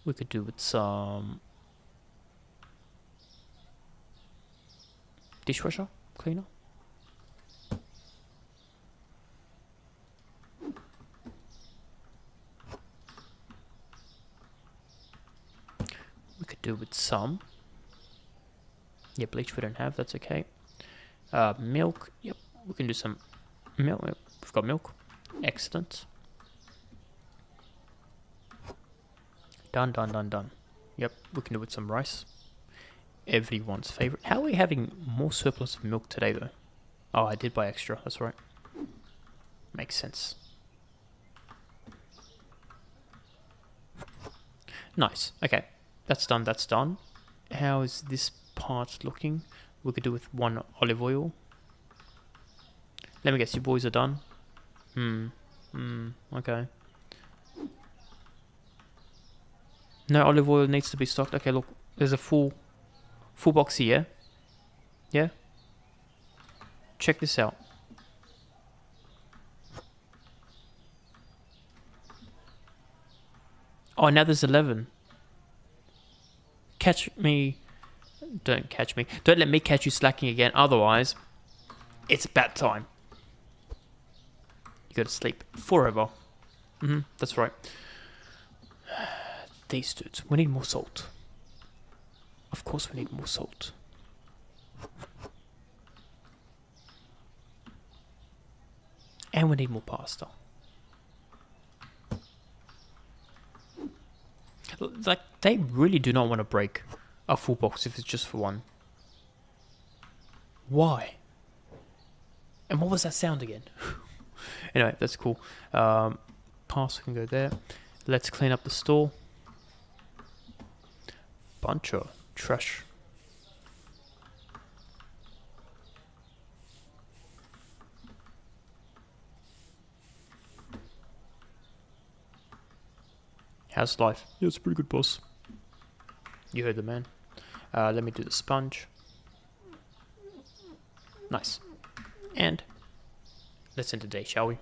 We could do with some dishwasher cleaner. We could do with some. Yeah, bleach we don't have, that's okay. Milk, yep, we can do some milk. Yep, we've got milk. Excellent. Done, done, done, done. Yep, we can do with some rice. Everyone's favorite. How are we having more surplus of milk today, though? Oh, I did buy extra, that's right. Makes sense. Nice, okay. That's done, that's done. How is this part looking? We could do with one olive oil. Let me guess, you boys are done? Okay. No olive oil needs to be stocked. Okay, look, there's a full box here. Yeah? Check this out. Oh, now there's 11. Catch me. Don't catch me. Don't let me catch you slacking again. Otherwise, it's bad time. You go to sleep forever. That's right. These dudes. We need more salt. Of course we need more salt. And we need more pasta. Like, they really do not want to break a full box if it's just for one. Why? And what was that sound again? Anyway, that's cool. Pasta can go there. Let's clean up the store. Bunch of trash. How's life? Yeah, it's pretty good, boss. You heard the man. Let me do the sponge. Nice. And let's end the day, shall we?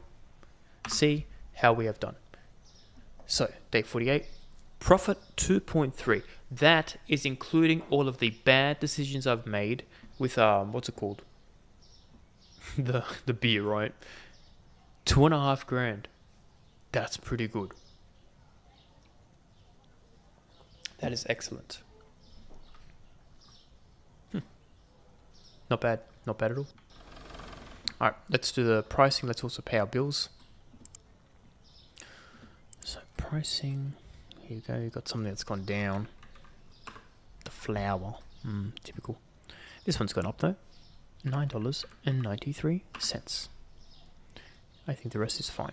See how we have done. So, day 48. Profit 2.3. That is including all of the bad decisions I've made with, what's it called? the beer, right? 2.5 grand. That's pretty good. That is excellent. Not bad. Not bad at all. Alright, let's do the pricing. Let's also pay our bills. So pricing. Here you go. You've got something that's gone down. The flour. Typical. This one's gone up though. $9.93. I think the rest is fine.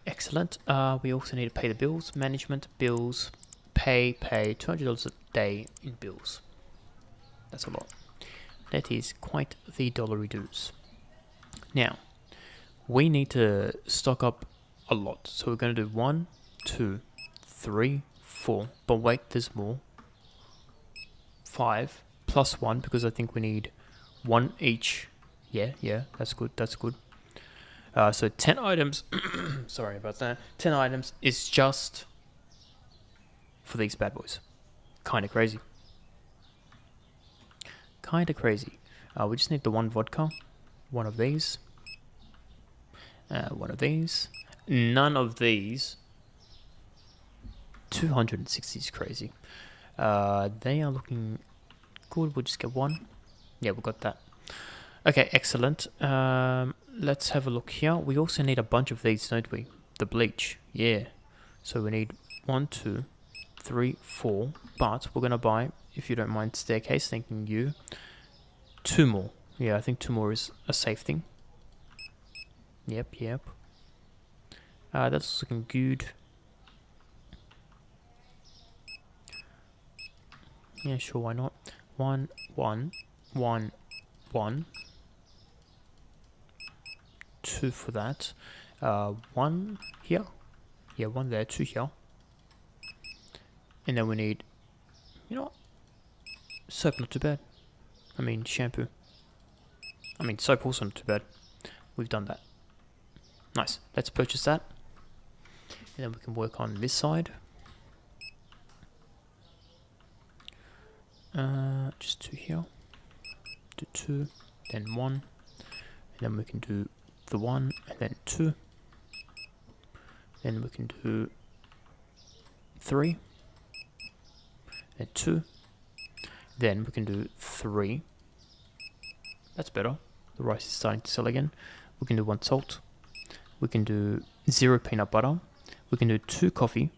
Excellent. We also need to pay the bills. Management, bills. Pay $200 a day in bills. That's a lot. That is quite the dollary dues. Now, we need to stock up a lot. So we're going to do 1, 2, 3, 4. But wait, there's more. 5 plus 1 because I think we need 1 each. Yeah, that's good. That's good. So 10 items. Sorry about that. 10 items is just for these bad boys. Kind of crazy. Kind of crazy. We just need the 1 vodka. One of these. One of these. None of these. 260 is crazy. They are looking good. We'll just get 1. Yeah, we got that. Okay, excellent. Let's have a look here. We also need a bunch of these, don't we? The bleach. Yeah. So we need 1, 2, 3, 4. But we're going to buy, if you don't mind, staircase. Thanking you. 2 more. Yeah, I think 2 more is a safe thing. Yep. That's looking good. Yeah, sure, why not? 1, 1, 1, 1. 2 for that. 1 here. Yeah, 1 there, 2 here. And then we need, you know what? Soap, not too bad. I mean, shampoo. I mean, soap also not too bad. We've done that. Nice. Let's purchase that. And then we can work on this side. Just 2 here. Do 2, then 1. And then we can do the 1, and then 2. Then we can do 3. Then 2. Then we can do 3. That's better. The rice is starting to sell again. We can do 1 salt. We can do 0 peanut butter. We can do 2 coffee.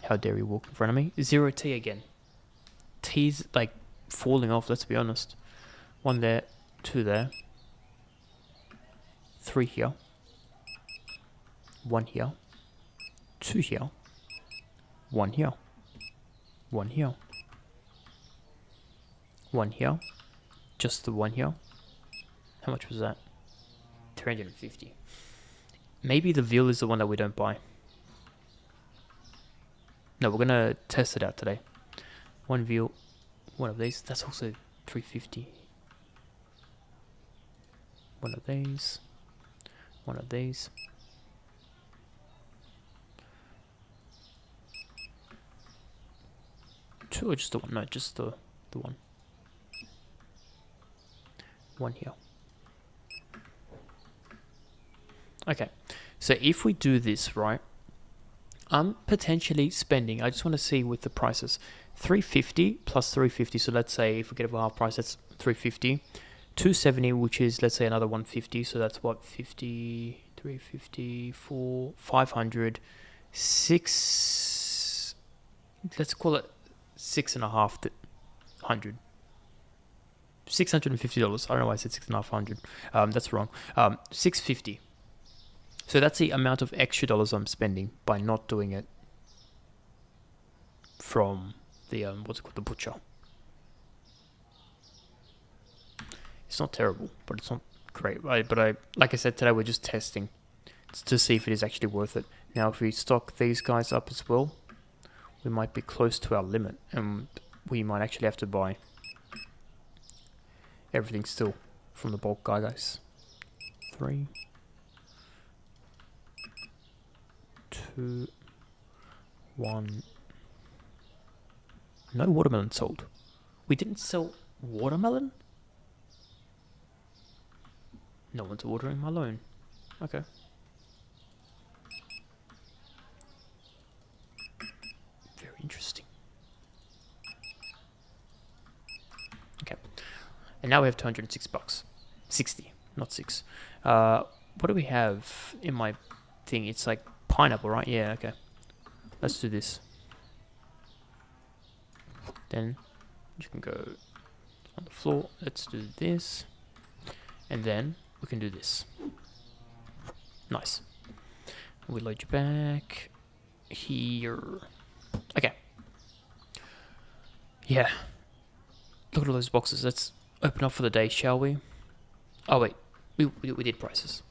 How dare you walk in front of me? 0 tea again. Tea's like falling off, let's be honest. 1 there, 2 there. 3 here. 1 here. 2 here. 1 here. 1 here. 1 here. Just the 1 here. How much was that? 350. Maybe the veal is the one that we don't buy. No, we're gonna test it out today. 1 veal, 1 of these. That's also 350. 1 of these. 1 of these. Two or just the 1? No, just the 1. 1 here. Okay, so if we do this, right, I'm potentially spending, I just want to see with the prices, 350 plus 350, so let's say if we get it for half price, that's 350, 270, which is, let's say, another 150. So that's what, 50, 350, 4, 500, 6. Let's call it 6,500. $650. I don't know why I said 6,500. That's wrong. 650. So that's the amount of extra dollars I'm spending by not doing it from the what's it called, the butcher. It's not terrible, but it's not great. But like I said, today we're just testing to see if it is actually worth it. Now, if we stock these guys up as well, we might be close to our limit, and we might actually have to buy everything still from the bulk guy, guys. 3, 2, 1. No watermelon sold. We didn't sell watermelon? No one's ordering my loan. Okay. Very interesting. Okay. And now we have 206 bucks. 60, not 6. What do we have in my thing? It's like pineapple, right? Yeah, okay. Let's do this. Then you can go on the floor. Let's do this. And then we can do this. Nice. We load you back here. Okay. Yeah. Look at all those boxes. Let's open up for the day, shall we? Oh, wait. We did prices.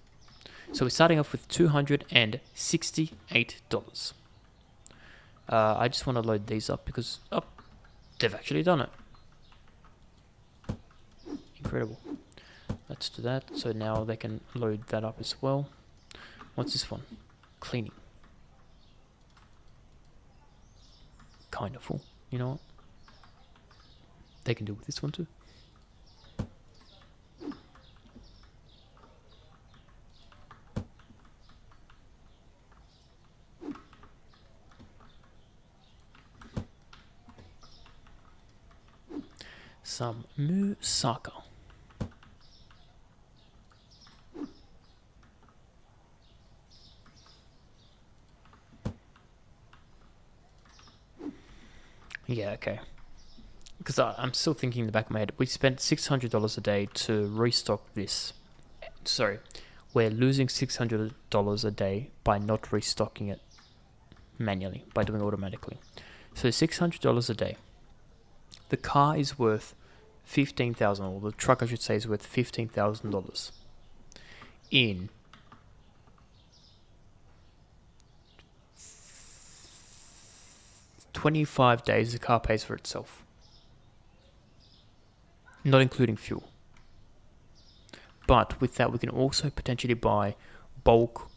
So we're starting off with $268. I just want to load these up because... Oh, they've actually done it. Incredible. Let's do that. So now they can load that up as well. What's this one? Cleaning. Kind of full. You know what? They can do with this one too. Some moussaka. Yeah, okay. Because I'm still thinking in the back of my head, we spent $600 a day to restock this. Sorry, we're losing $600 a day by not restocking it manually, by doing it automatically. So $600 a day. The car is worth $15,000, or the truck I should say is worth $15,000. In 25 days, the car pays for itself. Not including fuel. But with that, we can also potentially buy bulk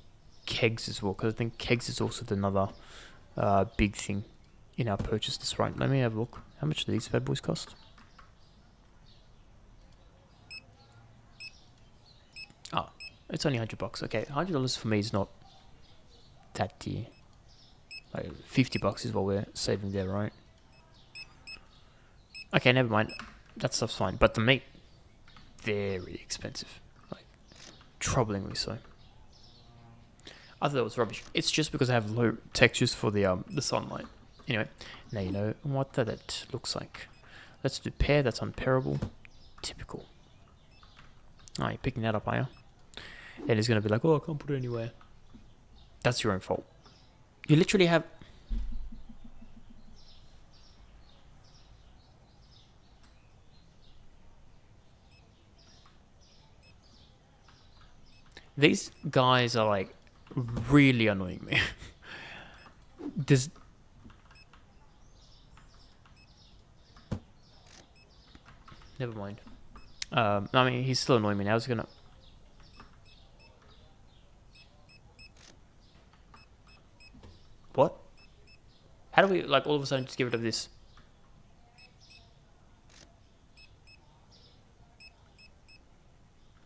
kegs as well, because I think kegs is also another big thing in our purchase list. Right, let me have a look. How much do these bad boys cost? Oh, it's only $100. Okay, $100 for me is not that dear. Like $50 is what we're saving there, right? Okay, never mind. That stuff's fine. But the meat, very expensive. Like, troublingly so. I thought it was rubbish. It's just because I have low textures for the sunlight. Anyway, now you know what that looks like. Let's do pear. That's unpairable. Typical. Oh, you're picking that up, are you? And he's going to be like, oh, I can't put it anywhere. That's your own fault. You literally have... These guys are like really annoying me. There's... Never mind. I mean, he's still annoying me now. I was gonna... What? How do we, like, all of a sudden just get rid of this?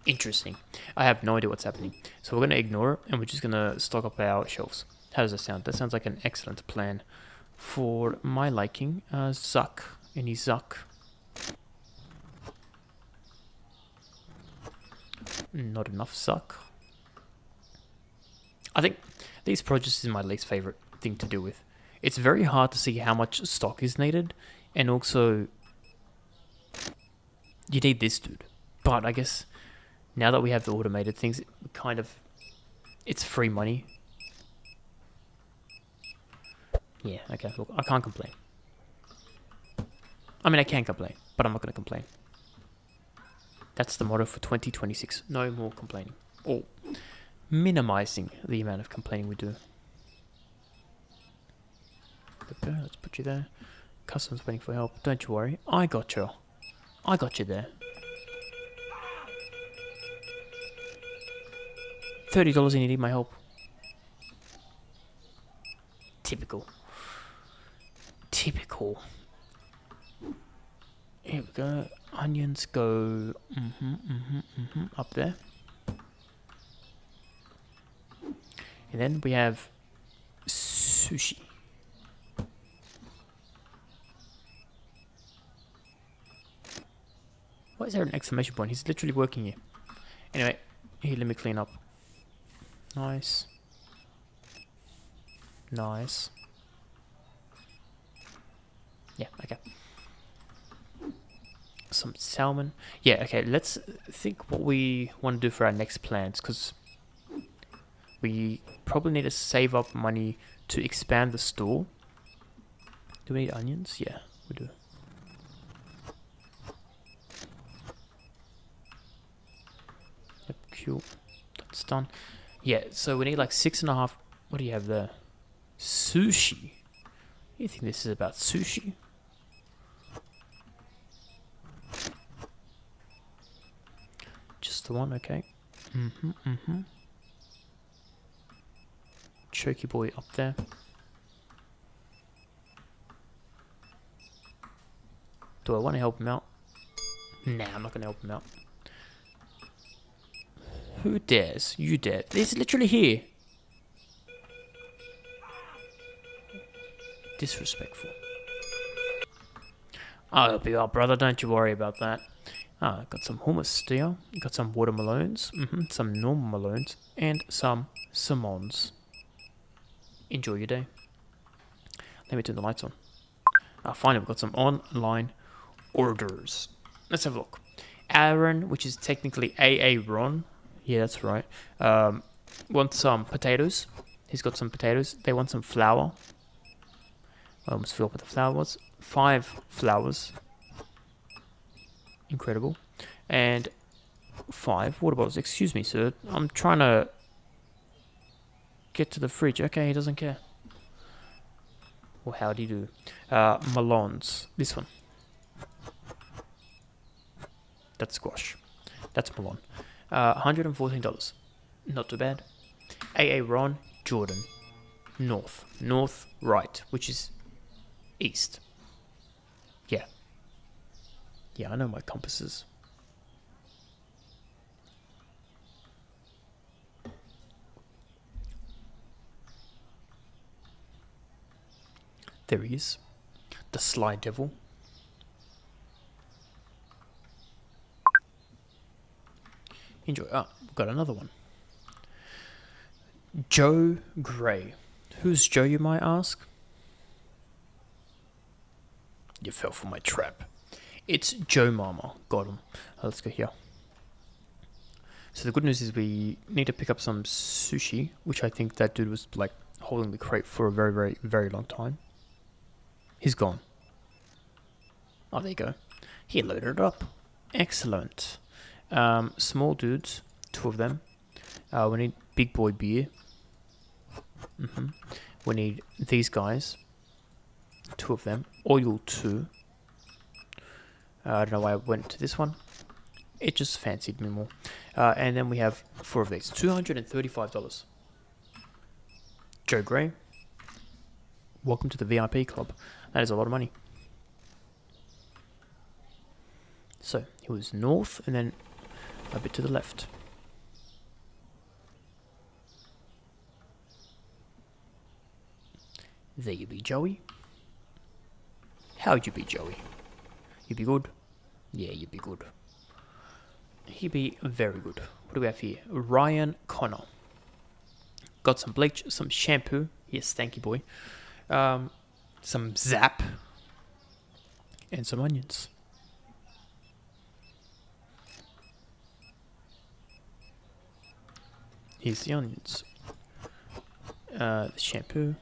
Interesting. I have no idea what's happening. So we're going to ignore it, and we're just going to stock up our shelves. How does that sound? That sounds like an excellent plan for my liking. Zuck. Any Zuck? Not enough suck. I think these produce is my least favorite thing to do with. It's very hard to see how much stock is needed, and also you need this dude. But I guess now that we have the automated things, it's free money. Yeah, okay, look, I can't complain. I mean, I can complain, but I'm not going to complain. That's the motto for 2026. No more complaining. Or minimizing the amount of complaining we do. Okay, let's put you there. Customs waiting for help. Don't you worry. I got you. I got you there. $30 and you need my help. Typical. Typical. Here we go. Onions go up there. And then we have sushi. Why is there an exclamation point? He's literally working here. Anyway, here, let me clean up. Nice. Nice. Yeah, okay. Some salmon. Yeah, okay, let's think what we want to do for our next plans, because we probably need to save up money to expand the store. Do we need onions? Yeah, we do. Yep, cool. That's done. Yeah, so we need like 6.5. What do you have there? Sushi. You think this is about sushi? Just the one, okay. Choky boy up there. Do I want to help him out? Nah, I'm not going to help him out. Who dares? You dare. He's literally here. Disrespectful. I'll help you out, brother. Don't you worry about that. Ah, got some hummus here. Got some watermelons. Some normal melons. And some salmons. Enjoy your day. Let me turn the lights on. Finally, we've got some online orders. Let's have a look. Aaron, which is technically Aaron. Yeah, that's right. Wants some potatoes. He's got some potatoes. They want some flour. I almost forgot what the flour was. 5 flowers. Incredible. And 5 water bottles. Excuse me, sir. I'm trying to get to the fridge. Okay, he doesn't care. Well, how do you do? Melons. This one. That's squash. That's melon. $114. Not too bad. AA Ron, Jordan. North. North, right. Which is east. Yeah. Yeah, I know my compasses. There he is. The sly devil. Enjoy. Ah, we've got another one. Joe Gray. Who's Joe, you might ask? You fell for my trap. It's Joe Mama. Got him. Let's go here. So the good news is we need to pick up some sushi, which I think that dude was like holding the crate for a very, very, very long time. He's gone. Oh, there you go. He loaded it up. Excellent. Small dudes, 2 of them. We need big boy beer. We need these guys, 2 of them. Oil 2. I don't know why I went to this one. It just fancied me more. And then we have 4 of these. $235. Joe Gray. Welcome to the VIP club. That is a lot of money. So, he was north and then a bit to the left. There you be, Joey. How'd you be, Joey? You be good? Yeah, you be good. He'd be very good. What do we have here? Ryan Connor. Got some bleach, some shampoo. Yes, thank you, boy. Some Zap. And some onions. Here's the onions. The shampoo.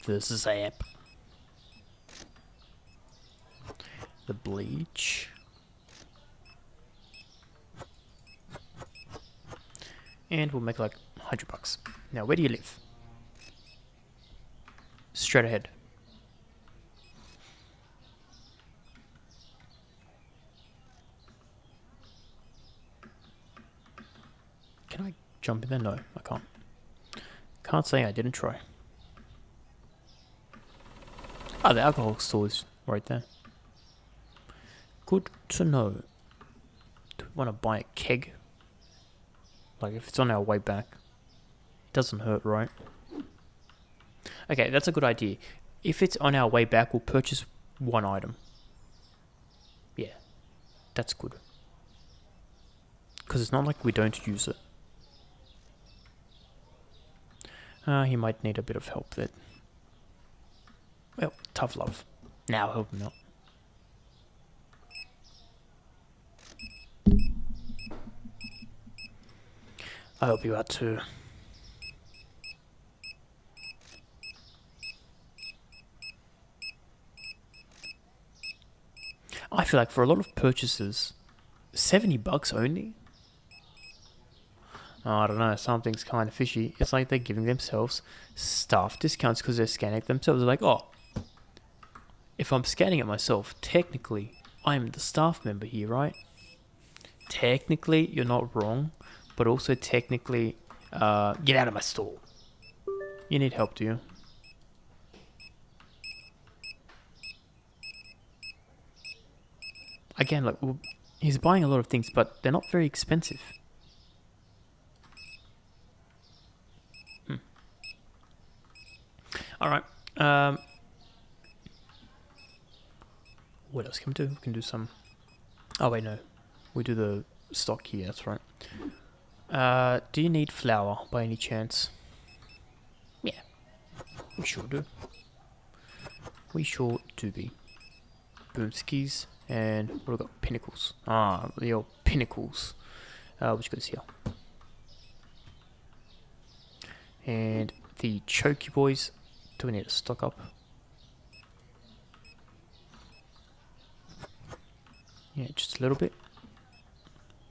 The Zap. The bleach. And we'll make like $100. Now, where do you live? Straight ahead. Can I jump in there? No, I can't. Can't say I didn't try. Ah, the alcohol store is right there. Good to know. Do we want to buy a keg? Like, if it's on our way back. It doesn't hurt, right? Okay, that's a good idea. If it's on our way back, we'll purchase one item. Yeah, that's good. Because it's not like we don't use it. He might need a bit of help there. Well, tough love. Now help him out. I help you out too. I feel like for a lot of purchases, $70 only? Oh, I don't know, something's kind of fishy. It's like they're giving themselves staff discounts because they're scanning it themselves. They're like, oh, if I'm scanning it myself, technically, I'm the staff member here, right? Technically, you're not wrong, but also technically, get out of my store. You need help, do you? Again, like, he's buying a lot of things, but they're not very expensive. Alright. What else can we do? We can do some... Oh, wait, no. We do the stock here, that's right. Do you need flour by any chance? Yeah. We sure do. We sure do be. Boomskis. And what have we got? Pinnacles. Ah, the old pinnacles. Which goes here. And the Chokey boys. Do we need to stock up? Yeah, just a little bit.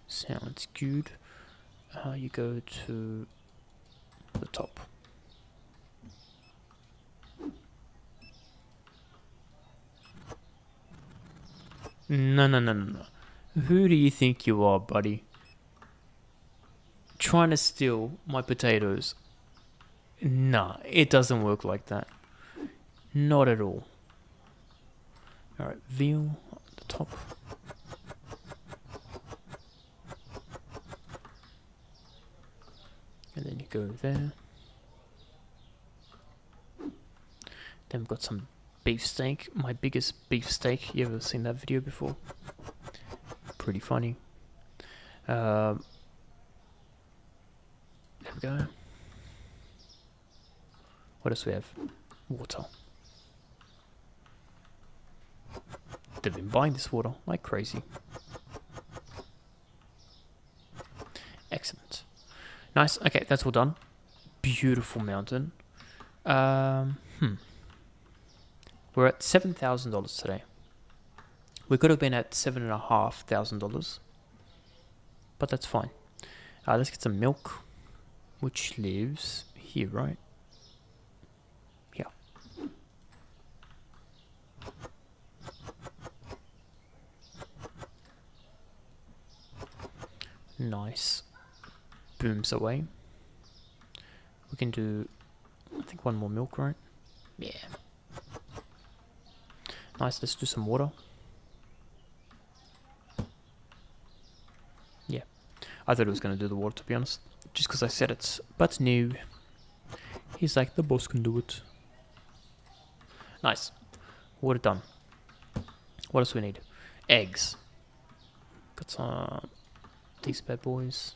Sounds good. You go to the top. No. Who do you think you are, buddy? Trying to steal my potatoes. Nah, it doesn't work like that. Not at all. Alright, veal at the top. And then you go there. Then we've got some beefsteak. My biggest beefsteak. You ever seen that video before? Pretty funny. There we go. What else we have? Water. They've been buying this water like crazy. Excellent. Nice. Okay, that's all done. Beautiful mountain. We're at $7,000 today. We could have been at $7,500, but that's fine. Let's get some milk, which lives here, right? Yeah. Nice. Booms away. We can do, I think, one more milk, right? Yeah. Nice, let's do some water. Yeah. I thought it was going to do the water, to be honest. Just because I said it. But no. He's like, the boss can do it. Nice. Water done. What else do we need? Eggs. Got some these bad boys.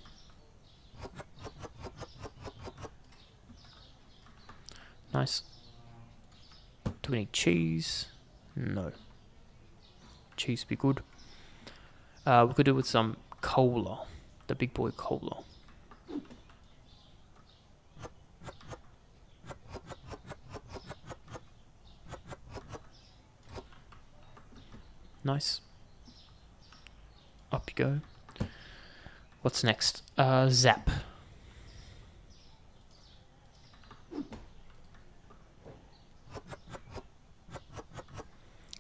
Nice. Do we need cheese? No. Cheese be good. We could do with some cola. The big boy cola. Nice. Up you go. What's next? Zap.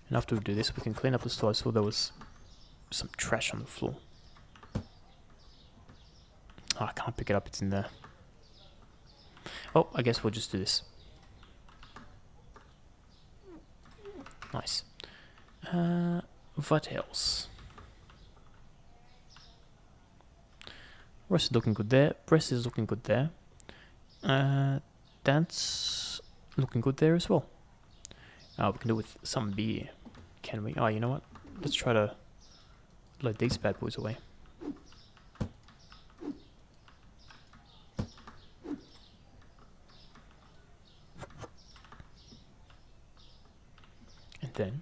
And after we do this, we can clean up the store. I saw there was some trash on the floor. Oh, I can't pick it up, it's in there. Oh, I guess we'll just do this. Nice. What else? Rest is looking good there. Breast is looking good there. That's looking good there as well. We can do with some beer. Can we? Oh, you know what? Let's try to load these bad boys away. And then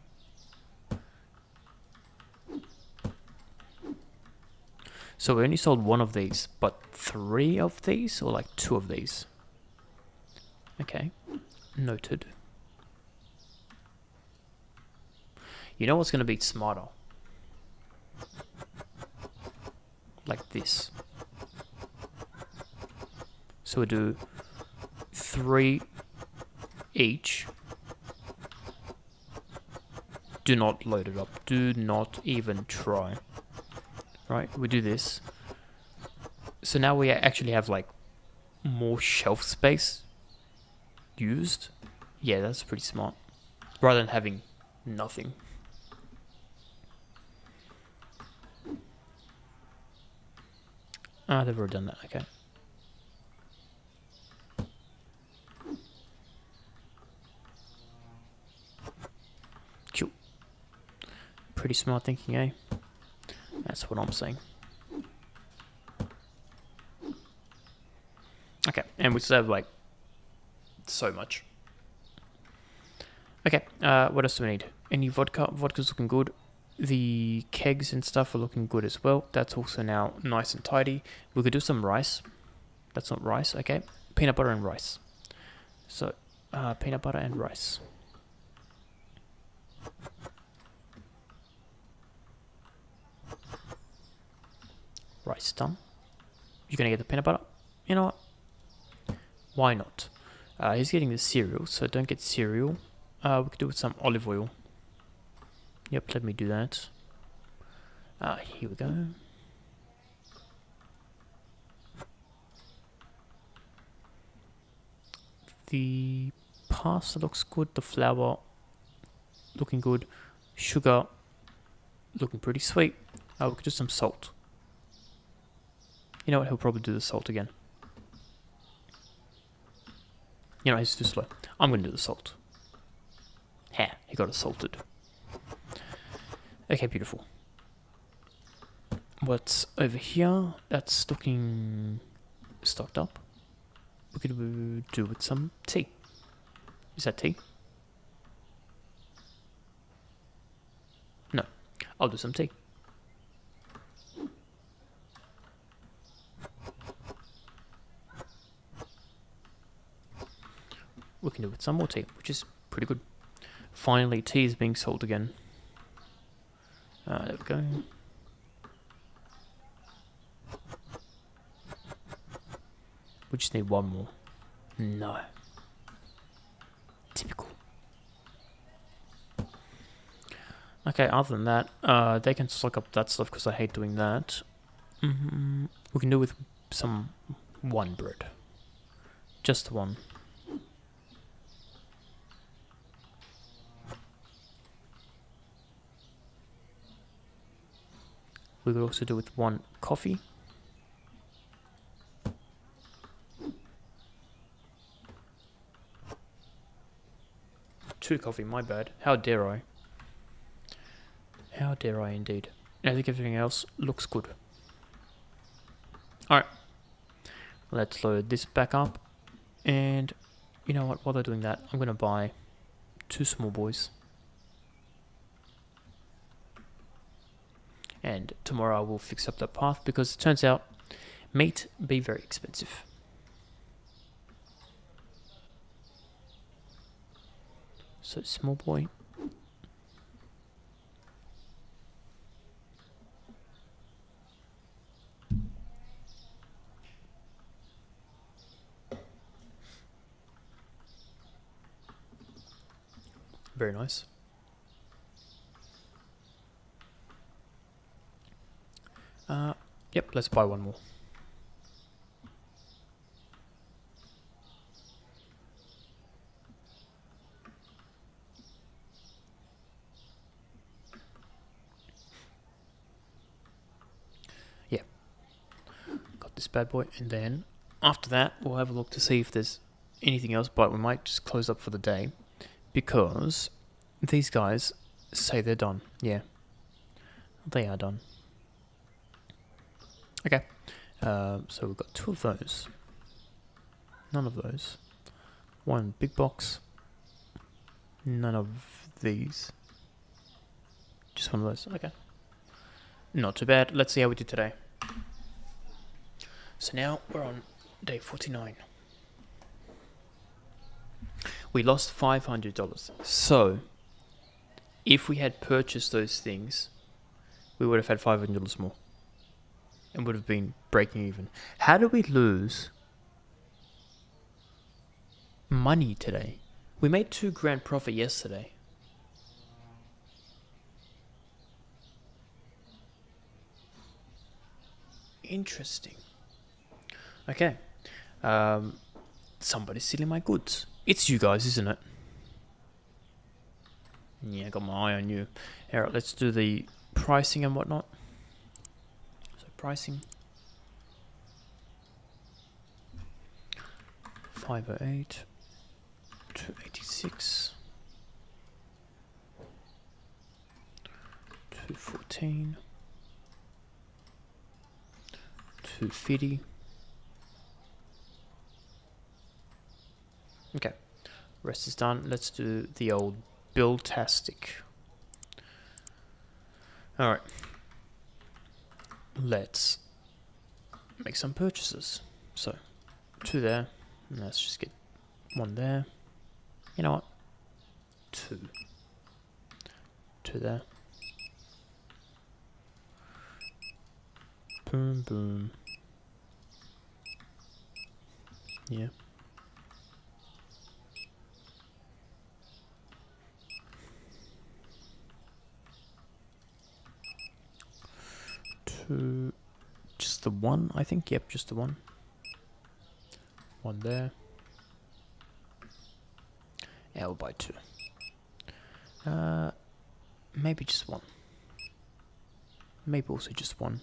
so we only sold one of these, but 3 of these, or like 2 of these. Okay, noted. You know what's going to be smarter? Like this. So we do 3 each. Do not load it up. Do not even try. Right, we do this. So now we actually have like more shelf space used. Yeah, that's pretty smart. Rather than having nothing. Ah, they've already done that, okay. Cool. Pretty smart thinking, eh? That's what I'm saying. Okay, and we still have like so much. Okay, what else do we need? Any vodka? Vodka's looking good. The kegs and stuff are looking good as well. That's also now nice and tidy. We could do some rice. That's not rice, okay. Peanut butter and rice. So, peanut butter and rice. Rice done. You're gonna get the peanut butter? You know what? Why not? He's getting the cereal, so don't get cereal. We could do with some olive oil. Yep, let me do that. Here we go. The pasta looks good. The flour looking good. Sugar looking pretty sweet. We could do some salt. You know what? He'll probably do the salt again. You know, he's too slow. I'm going to do the salt. Ha, he got assaulted. Okay, beautiful. What's over here? That's looking stocked up. We could do with some tea. Is that tea? No. I'll do some tea. We can do with some more tea, which is pretty good. Finally, tea is being sold again. There we go. We just need one more. No. Typical. Okay, other than that, they can stock up that stuff because I hate doing that. We can do with some one bread. Just one. We could also do with one coffee. Two coffee, my bad. How dare I? How dare I indeed. I think everything else looks good. Alright, let's load this back up. And you know what, while they're doing that, I'm going to buy 2 small boys. And tomorrow I will fix up that path because it turns out meat be very expensive. So small boy. Very nice. Yep, let's buy one more. Yeah. Got this bad boy. And then after that, we'll have a look to see if there's anything else, but we might just close up for the day because these guys say they're done. Yeah. They are done. Okay. So we've got 2 of those. None of those. 1 big box. None of these. Just one of those. Okay. Not too bad. Let's see how we did today. So now we're on day 49. We lost $500. So if we had purchased those things, we would have had $500 more. And would have been breaking even. How did we lose money today? We made $2,000 profit yesterday. Interesting. Okay. Somebody's stealing my goods. It's you guys, isn't it? Yeah, I got my eye on you. Alright, let's do the pricing and whatnot. Pricing 508, 286, 214, 250. Okay, rest is done. Let's do the old build-tastic. All right. Let's make some purchases. So 2 there. And let's just get 1 there. You know what? 2. 2 there. Boom, boom. Yeah. Just the 1, I think. Yep, just the 1. 1 there. Yeah, we'll buy 2. Maybe just 1. Maybe also just 1.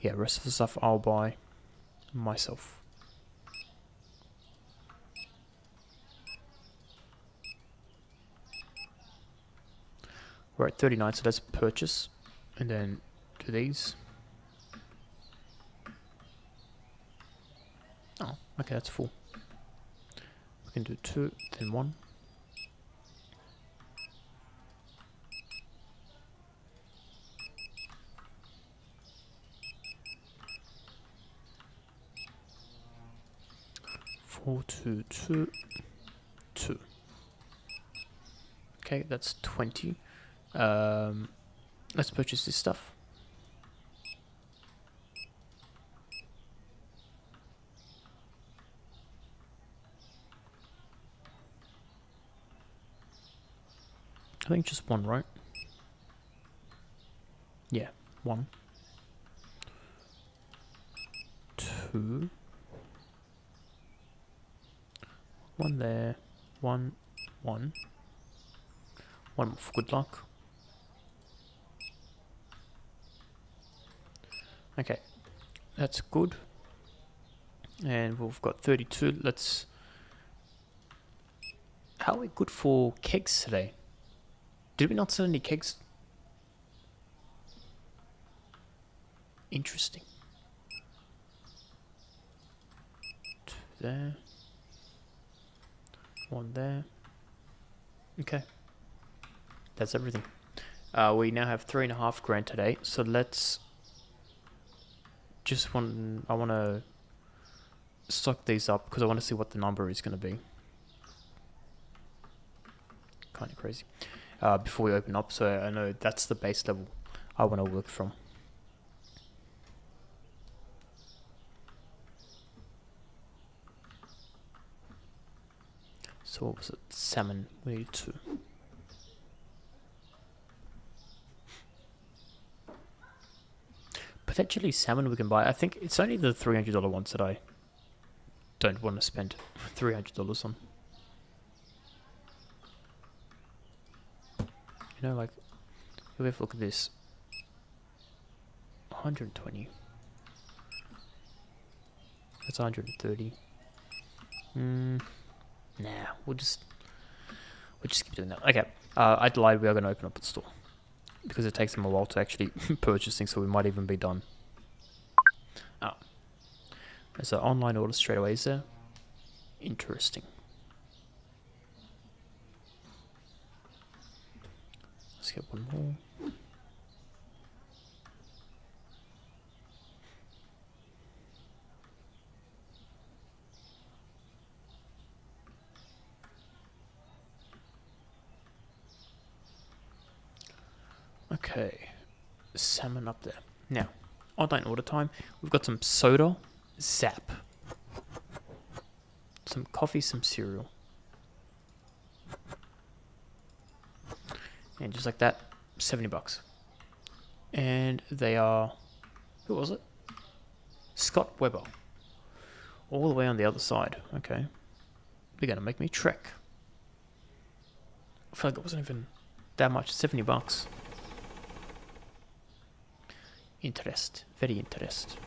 Yeah, rest of the stuff I'll buy myself. We're at 39, so let's purchase and then do these. Oh, okay, that's full. We can do 2, then 1. Four, 2, 2, 2. Okay, that's 20. Let's purchase this stuff. I think just 1, right? Yeah, 1. 2. 1 there. 1, 1. 1 for good luck. Okay, that's good. And we've got 32. Let's how are we good for kegs today? Did we not sell any kegs? Interesting. Two there. One there. Okay. That's everything. We now have 3.5 grand today, so let's I want to stock these up because I want to see what the number is going to be. Kind of crazy. Before we open up, so I know that's the base level I want to work from. So what was it? Salmon. We need 2. Potentially salmon we can buy. I think it's only the $300 ones that I don't want to spend $300 on. You know, like, if we have a look at this. 120. That's 130. Nah, we'll just keep doing that. Okay, I lied. We are going to open up the store because it takes them a while to actually purchase things, so we might even be done. Oh, there's an online order straight away. Is there? Interesting. Let's get one more. Okay, salmon up there. Now, online order time. We've got some soda, Zap, some coffee, some cereal. And just like that, $70. And they are, who was it? Scott Weber. All the way on the other side. Okay. They're going to make me trek. I feel like it wasn't even that much. $70. Interest. Very interest.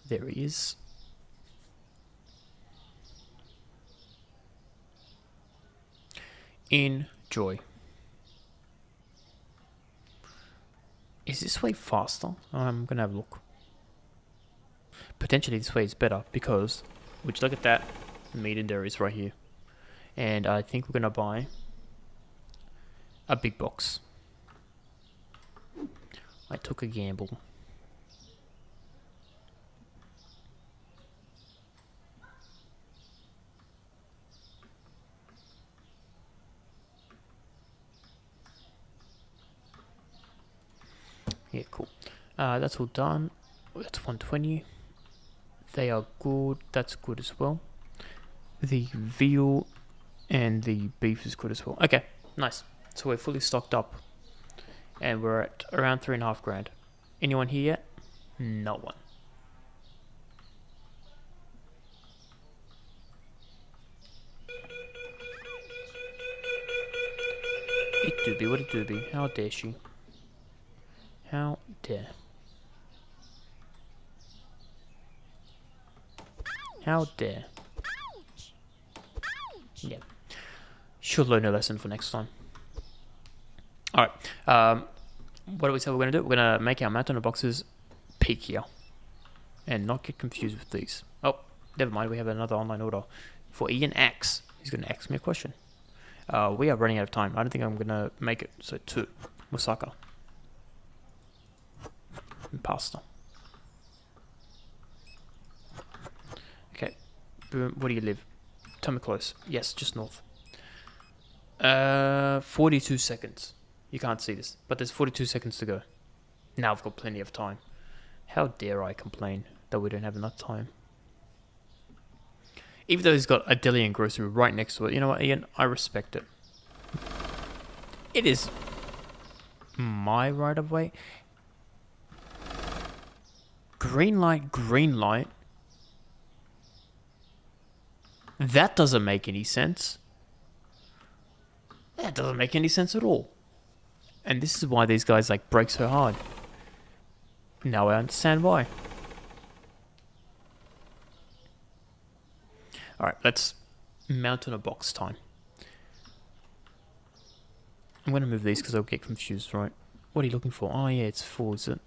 There he is. Enjoy. Is this way faster? I'm gonna have a look. Potentially this way is better because, would you look at that? Meat and dairy is right here. And I think we're gonna buy a big box. I took a gamble. Yeah, cool. That's all done. That's 120. They are good. That's good as well. The veal and the beef is good as well. Okay, nice. So we're fully stocked up. And we're at around 3.5 grand. Anyone here yet? No one. It do be what it do be. How dare she? How dare. How dare. Yeah. Should learn a lesson for next time. Alright. What do we say we're going to do? We're going to make our mountain of boxes peakier. And not get confused with these. Oh, never mind. We have another online order for Ian X. He's going to ask me a question. We are running out of time. I don't think I'm going to make it. So 2. Moussaka. And pasta. Okay. Boom. Where do you live? Tell me close. Yes, just north. 42 seconds. You can't see this, but there's 42 seconds to go. Now I've got plenty of time. How dare I complain that we don't have enough time? Even though he's got a deli and grocery right next to it. You know what, Ian? I respect it. It is my right of way. Green light, green light. That doesn't make any sense. That doesn't make any sense at all. And this is why these guys like break so hard. Now I understand why. Alright, let's mount on a box time. I'm going to move these because I'll get confused, right? What are you looking for? Oh yeah, it's 4, is it?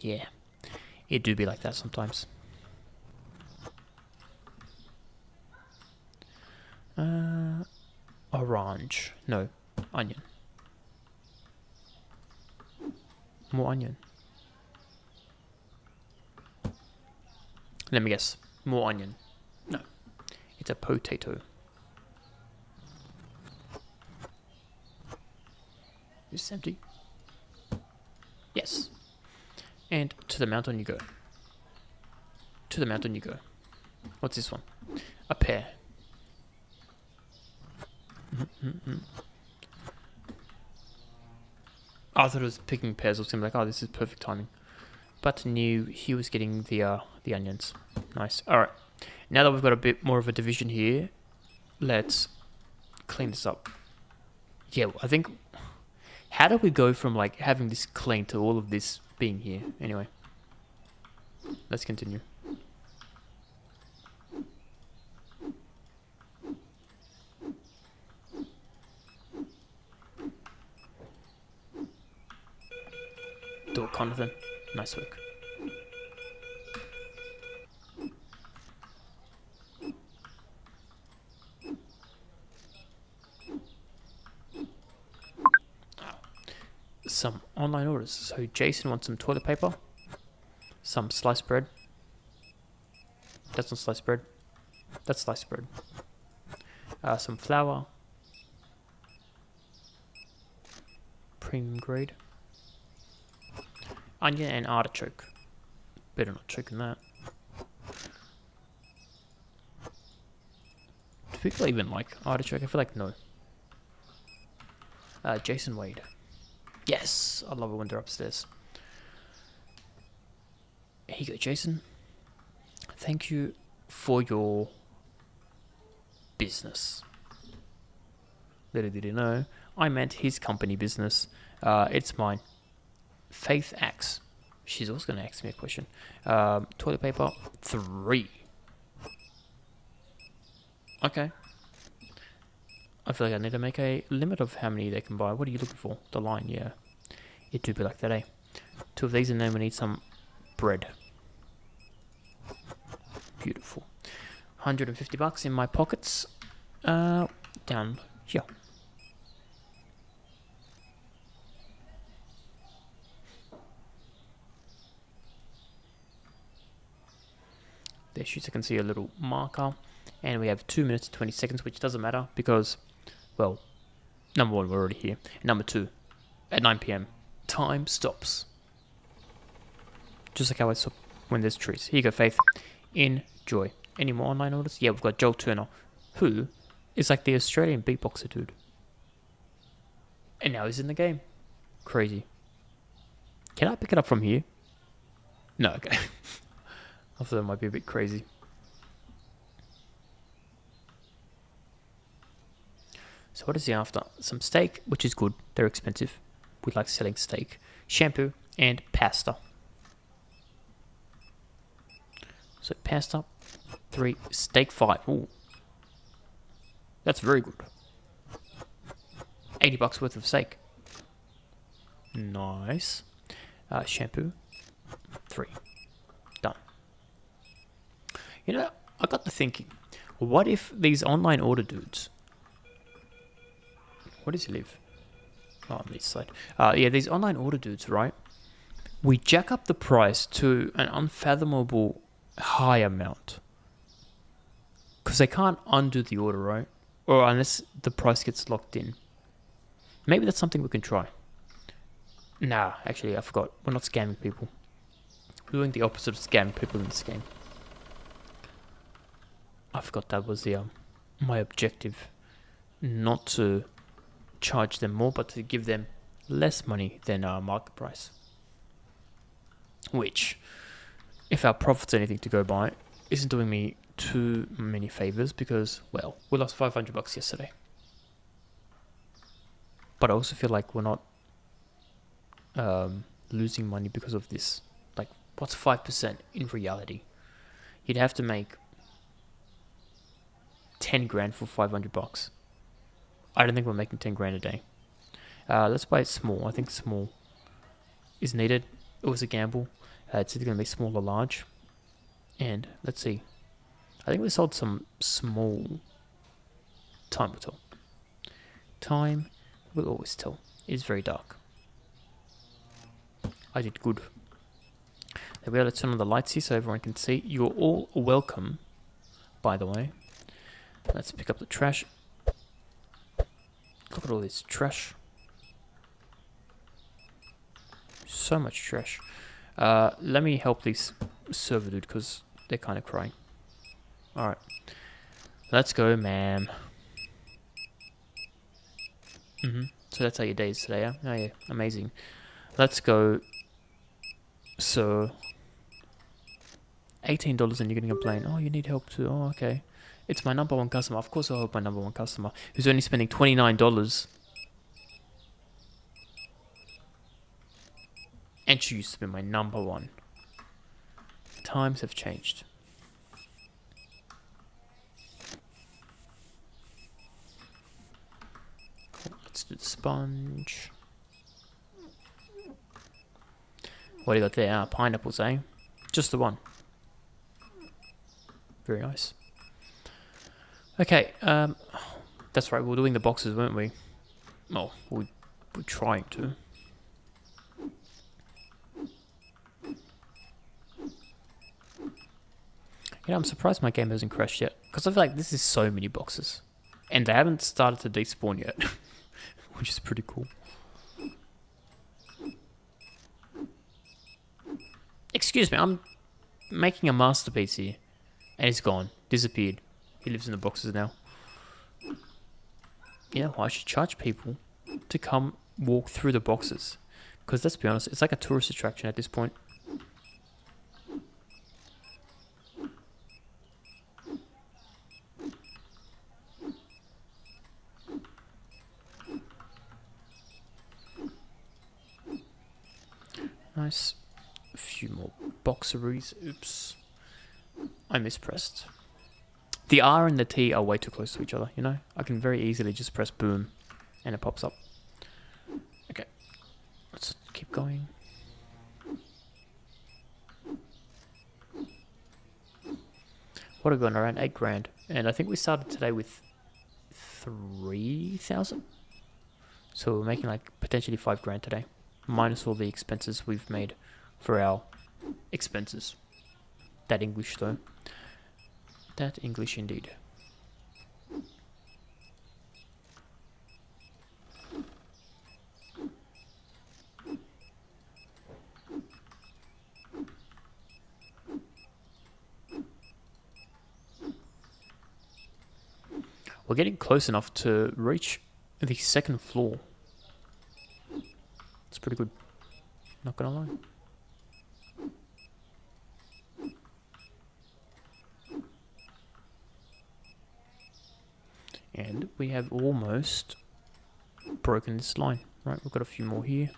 Yeah. It do be like that sometimes. Orange. No. Onion. More onion. Let me guess. More onion. No. It's a potato. Is this empty? Yes. And to the mountain you go. To the mountain you go. What's this one? A pear. I thought it was picking pears. I was going to be like, oh, this is perfect timing. But knew he was getting the onions. Nice. Alright. Now that we've got a bit more of a division here, let's clean this up. Yeah, I think... How do we go from like having this clean to all of this being here? Anyway. Let's continue. Do it, Conathan. Nice work. Some online orders. So Jason wants some toilet paper, some sliced bread. That's not sliced bread. That's sliced bread. Some flour. Premium grade. Onion and artichoke. Better not choking that. Do people even like artichoke? I feel like no. Jason Wade. Yes, I love it when they're upstairs. Here you go, Jason. Thank you for your business. Little did he know, I meant his company business. It's mine. Faith Axe. She's also going to ask me a question. Toilet paper, 3. Okay. I feel like I need to make a limit of how many they can buy. What are you looking for? The line, yeah. It do be like that, eh? 2 of these, and then we need some bread. Beautiful. 150 bucks in my pockets. Down here. There shoots, I can see a little marker. And we have 2 minutes and 20 seconds, which doesn't matter because, well, number 1, we're already here. And number 2, at 9 PM, time stops. Just like how I stop when there's trees. Here you go, Faith. Enjoy. Any more online orders? Yeah, we've got Joel Turner, who is like the Australian beatboxer dude. And now he's in the game. Crazy. Can I pick it up from here? No, okay. I thought that might be a bit crazy. So what is he after? Some steak, which is good. They're expensive. We like selling steak. Shampoo and pasta. So pasta, 3, steak 5. Ooh. That's very good. 80 bucks worth of steak. Nice. Shampoo, 3. Done. You know, I got to thinking, what if these online order dudes... Where does he live? Oh, on this side. Yeah, these online order dudes, right? We jack up the price to an unfathomable high amount. Because they can't undo the order, right? Or unless the price gets locked in. Maybe that's something we can try. Nah, actually, I forgot. We're not scamming people. We're doing the opposite of scamming people in this game. I forgot that was the my objective. Not to charge them more, but to give them less money than our market price. Which, if our profit's anything to go by, isn't doing me too many favors because, well, we lost 500 bucks yesterday. But I also feel like we're not losing money because of this. Like, what's 5% in reality? You'd have to make 10 grand for 500 bucks. I don't think we're making 10 grand a day. Let's buy it small. I think small is needed. It was a gamble. It's either going to be small or large. And let's see. I think we sold some small. Time will tell. Time will always tell. It is very dark. I did good. There we go. Let's turn on the lights here so everyone can see. You're all welcome, by the way. Let's pick up the trash. Look at all this trash. So much trash. Let me help these server dude because they're kind of crying. Alright. Let's go, ma'am. So that's how your day is today, yeah? Oh yeah, amazing. Let's go. So, $18 and you're gonna complain. Oh, you need help too. Oh, okay. It's my number one customer. Of course I'll help my number one customer who's only spending $29. And she used to be my number one. Times have changed. Cool. Let's do the sponge. What do you got there? Ah, pineapples, eh? Just the one. Very nice. Okay, that's right, we were doing the boxes, weren't we? Oh, we're trying to. You know, I'm surprised my game hasn't crashed yet. Because I feel like this is so many boxes. And they haven't started to despawn yet. Which is pretty cool. Excuse me, I'm making a masterpiece here. And it's gone. Disappeared. He lives in the boxes now. You know, I should charge people to come walk through the boxes. Because let's be honest, it's like a tourist attraction at this point. Nice. A few more boxeries. Oops. I mispressed. The R and the T are way too close to each other, you know? I can very easily just press boom and it pops up. Okay. Let's keep going. What are we going around? 8 grand. And I think we started today with 3,000. So we're making like potentially 5 grand today. Minus all the expenses we've made for our expenses. That English though. That English indeed. We're getting close enough to reach the second floor. It's pretty good. Not gonna lie. And we have almost broken this line. Right, we've got a few more here.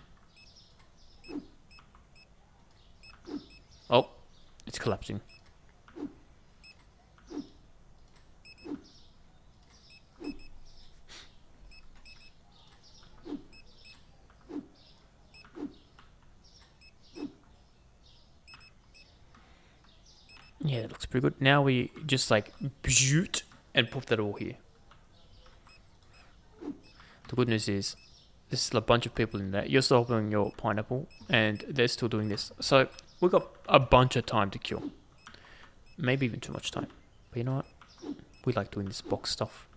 Oh, it's collapsing. Yeah, it looks pretty good. Now we just like shoot and put that all here. The good news is, there's a bunch of people in there. You're still opening your pineapple, and they're still doing this. So, we've got a bunch of time to kill. Maybe even too much time. But you know what? We like doing this box stuff.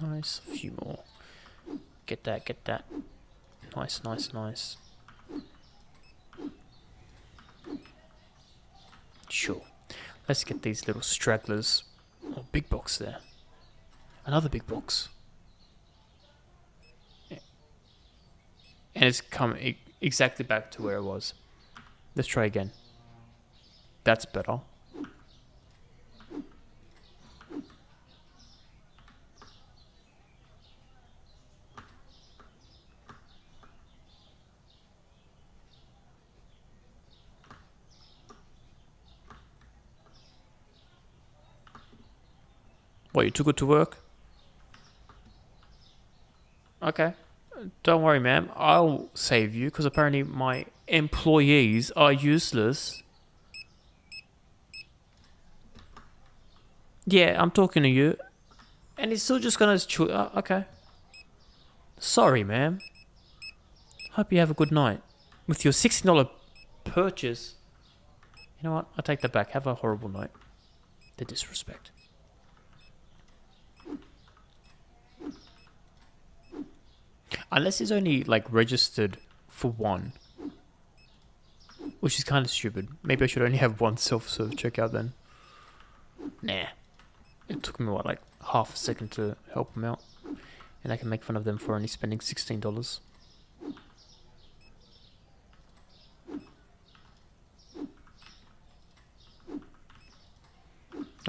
Nice, a few more. Get that, get that. Nice, nice, nice. Sure. Let's get these little stragglers. Oh, big box there. Another big box. And it's exactly back to where it was. Let's try again. That's better. What, you took it to work? Okay. Don't worry, ma'am. I'll save you because apparently my employees are useless. Yeah, I'm talking to you. And he's still just gonna okay. Sorry, ma'am. Hope you have a good night. With your $16 purchase. You know what? I'll take that back. Have a horrible night. The disrespect. Unless he's only, like, registered for one. Which is kind of stupid. Maybe I should only have one self-serve checkout then. Nah. It took me, what, like half a second to help him out. And I can make fun of them for only spending $16.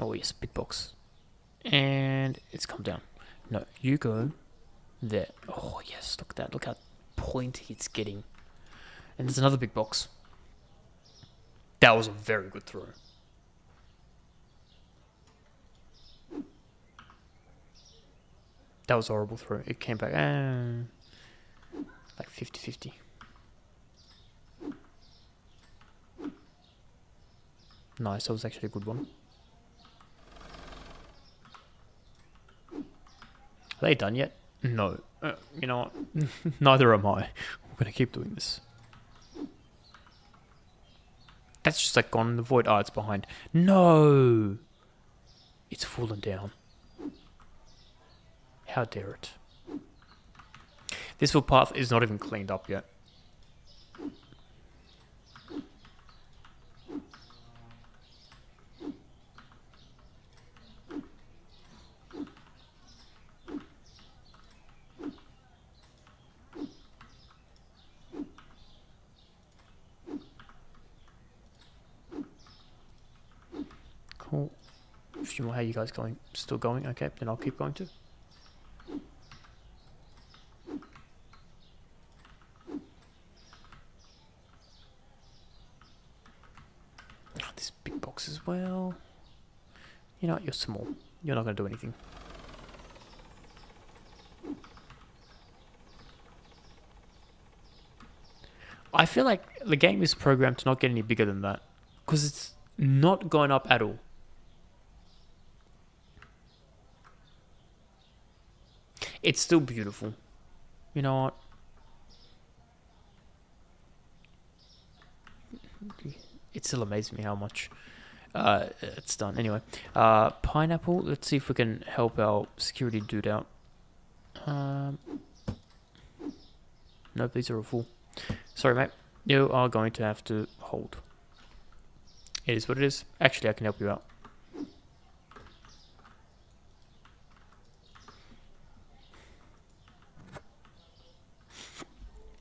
Oh yes, big box. And it's come down. No, you go there. Oh yes, look at that. Look how pointy it's getting. And there's another big box. That was a very good throw. That was a horrible throw. It came back like 50-50. Nice, that was actually a good one. Are they done yet? No. You know what? Neither am I. We're going to keep doing this. That's just like gone in the void. Oh, it's behind. No! It's fallen down. How dare it? This footpath is not even cleaned up yet. Cool. A few more. How are you guys going? Still going? Okay, then I'll keep going too. Oh, this big box as well. You know what? You're small. You're not going to do anything. I feel like the game is programmed to not get any bigger than that. Because it's not going up at all. It's still beautiful. You know what? It still amazes me how much it's done. Anyway, pineapple. Let's see if we can help our security dude out. Nope, these are all full. Sorry, mate. You are going to have to hold. It is what it is. Actually, I can help you out.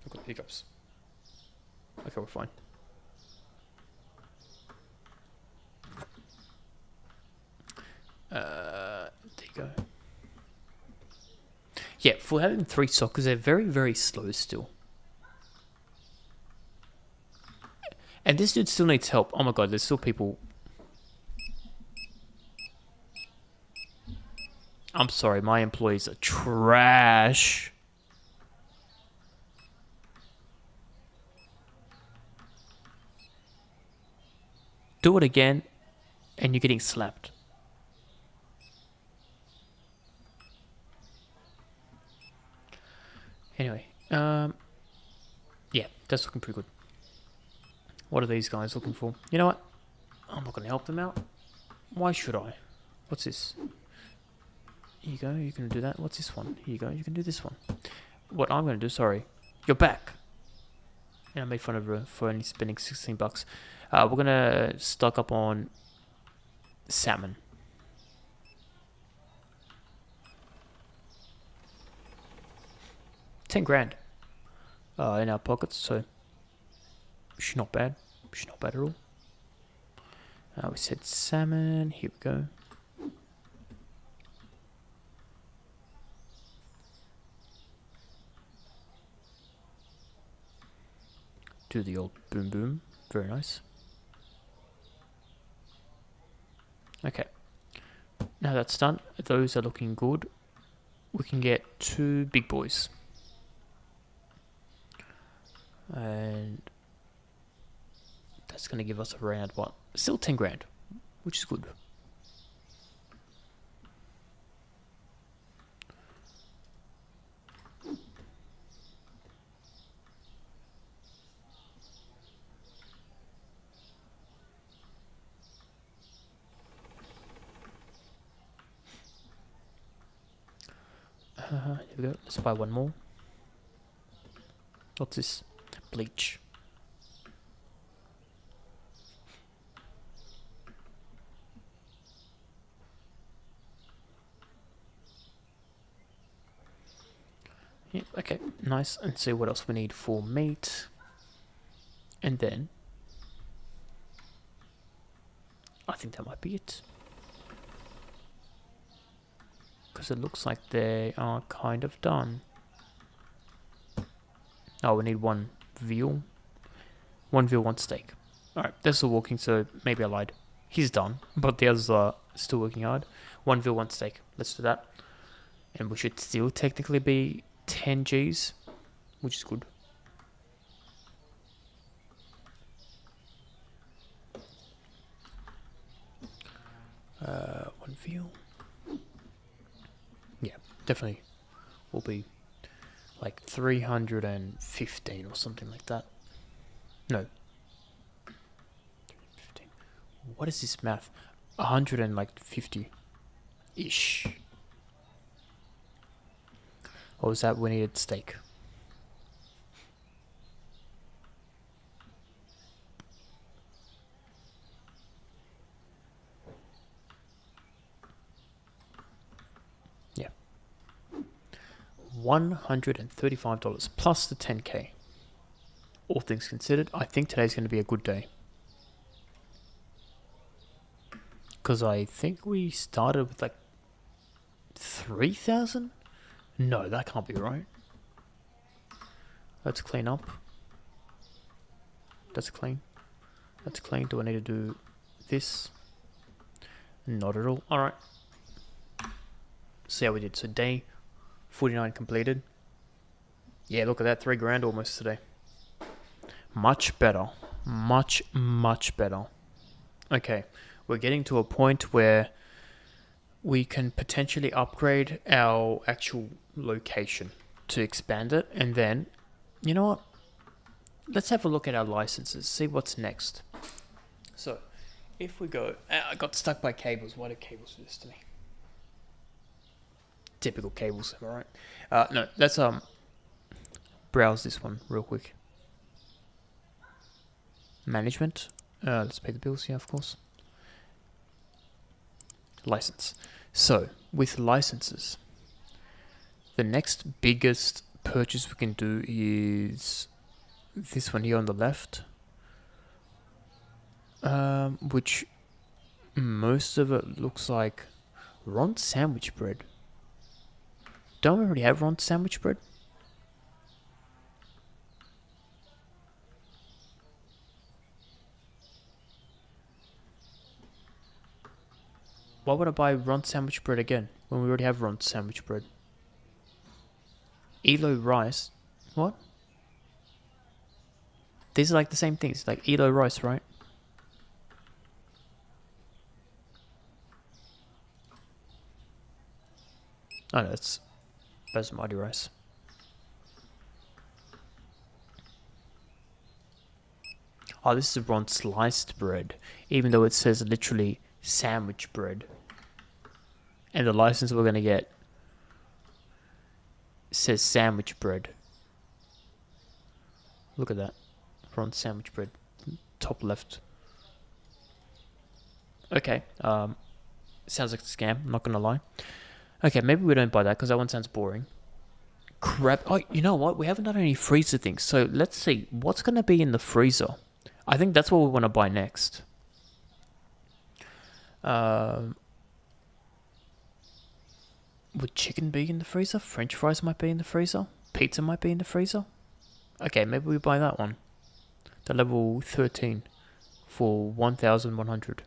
I've got hiccups. Okay, we're fine. There you go. Yeah, for having 3 sockers, they're very, very slow still. And this dude still needs help. Oh my god, there's still people. I'm sorry, my employees are trash. Do it again, and you're getting slapped. Anyway, yeah, that's looking pretty good. What are these guys looking for? You know what? I'm not going to help them out. Why should I? What's this? Here you go, you can do that. What's this one? Here you go, you can do this one. What I'm going to do, sorry. You're back. And I made fun of her for only spending $16. We're going to stock up on salmon. $10 grand in our pockets, so which is not bad. Which is not bad at all. We said salmon. Here we go. Do the old boom boom. Very nice. Okay. Now that's done. Those are looking good. We can get 2 big boys. And that's going to give us around what? Still 10 grand, which is good. Here we go. Let's buy one more. What's this? Bleach. Yeah, okay, nice. And see what else we need for meat. And then I think that might be it. Because it looks like they are kind of done. Oh, we need 1 veal. 1 veal, 1 steak. Alright, they're still walking, so maybe I lied. He's done, but the others are still working hard. 1 veal, 1 steak. Let's do that. And we should still technically be 10 Gs, which is good. One veal. Yeah, definitely will be like 315 or something like that. No. 315. What is this math? 150-ish. What was that? We needed steak. Yeah. $135 plus the 10k. All things considered, I think today's going to be a good day. Because I think we started with like 3,000? No, that can't be right. Let's clean up. That's clean. That's clean. Do I need to do this? Not at all. Alright. See how we did. So day 49 completed. Yeah, look at that. 3 grand almost today. Much better. Much, much better. Okay. We're getting to a point where we can potentially upgrade our actual location to expand it. And then, you know what? Let's have a look at our licenses. See what's next. So, if we go... I got stuck by cables. Why do cables do this to me? Typical cables, am I right? No, let's browse this one real quick. Management. Let's pay the bills, yeah, of course. License. So, with licenses, the next biggest purchase we can do is this one here on the left, which most of it looks like Ron's sandwich bread. Don't we already have Ron's sandwich bread? Why would I buy Ron's sandwich bread again when we already have Ron's sandwich bread? Elo rice. What? These are like the same things, like Elo rice, right? Oh no, that's basmati rice. Oh, this is Ron's sliced bread, even though it says literally sandwich bread. And the license we're going to get says sandwich bread. Look at that. Ron's sandwich bread. Top left. Okay. Sounds like a scam. I'm not going to lie. Okay, maybe we don't buy that because that one sounds boring. Crap. Oh, you know what? We haven't done any freezer things. So let's see. What's going to be in the freezer? I think that's what we want to buy next. Would chicken be in the freezer? French fries might be in the freezer. Pizza might be in the freezer. Okay, maybe we buy that one. The level 13 for 1,100.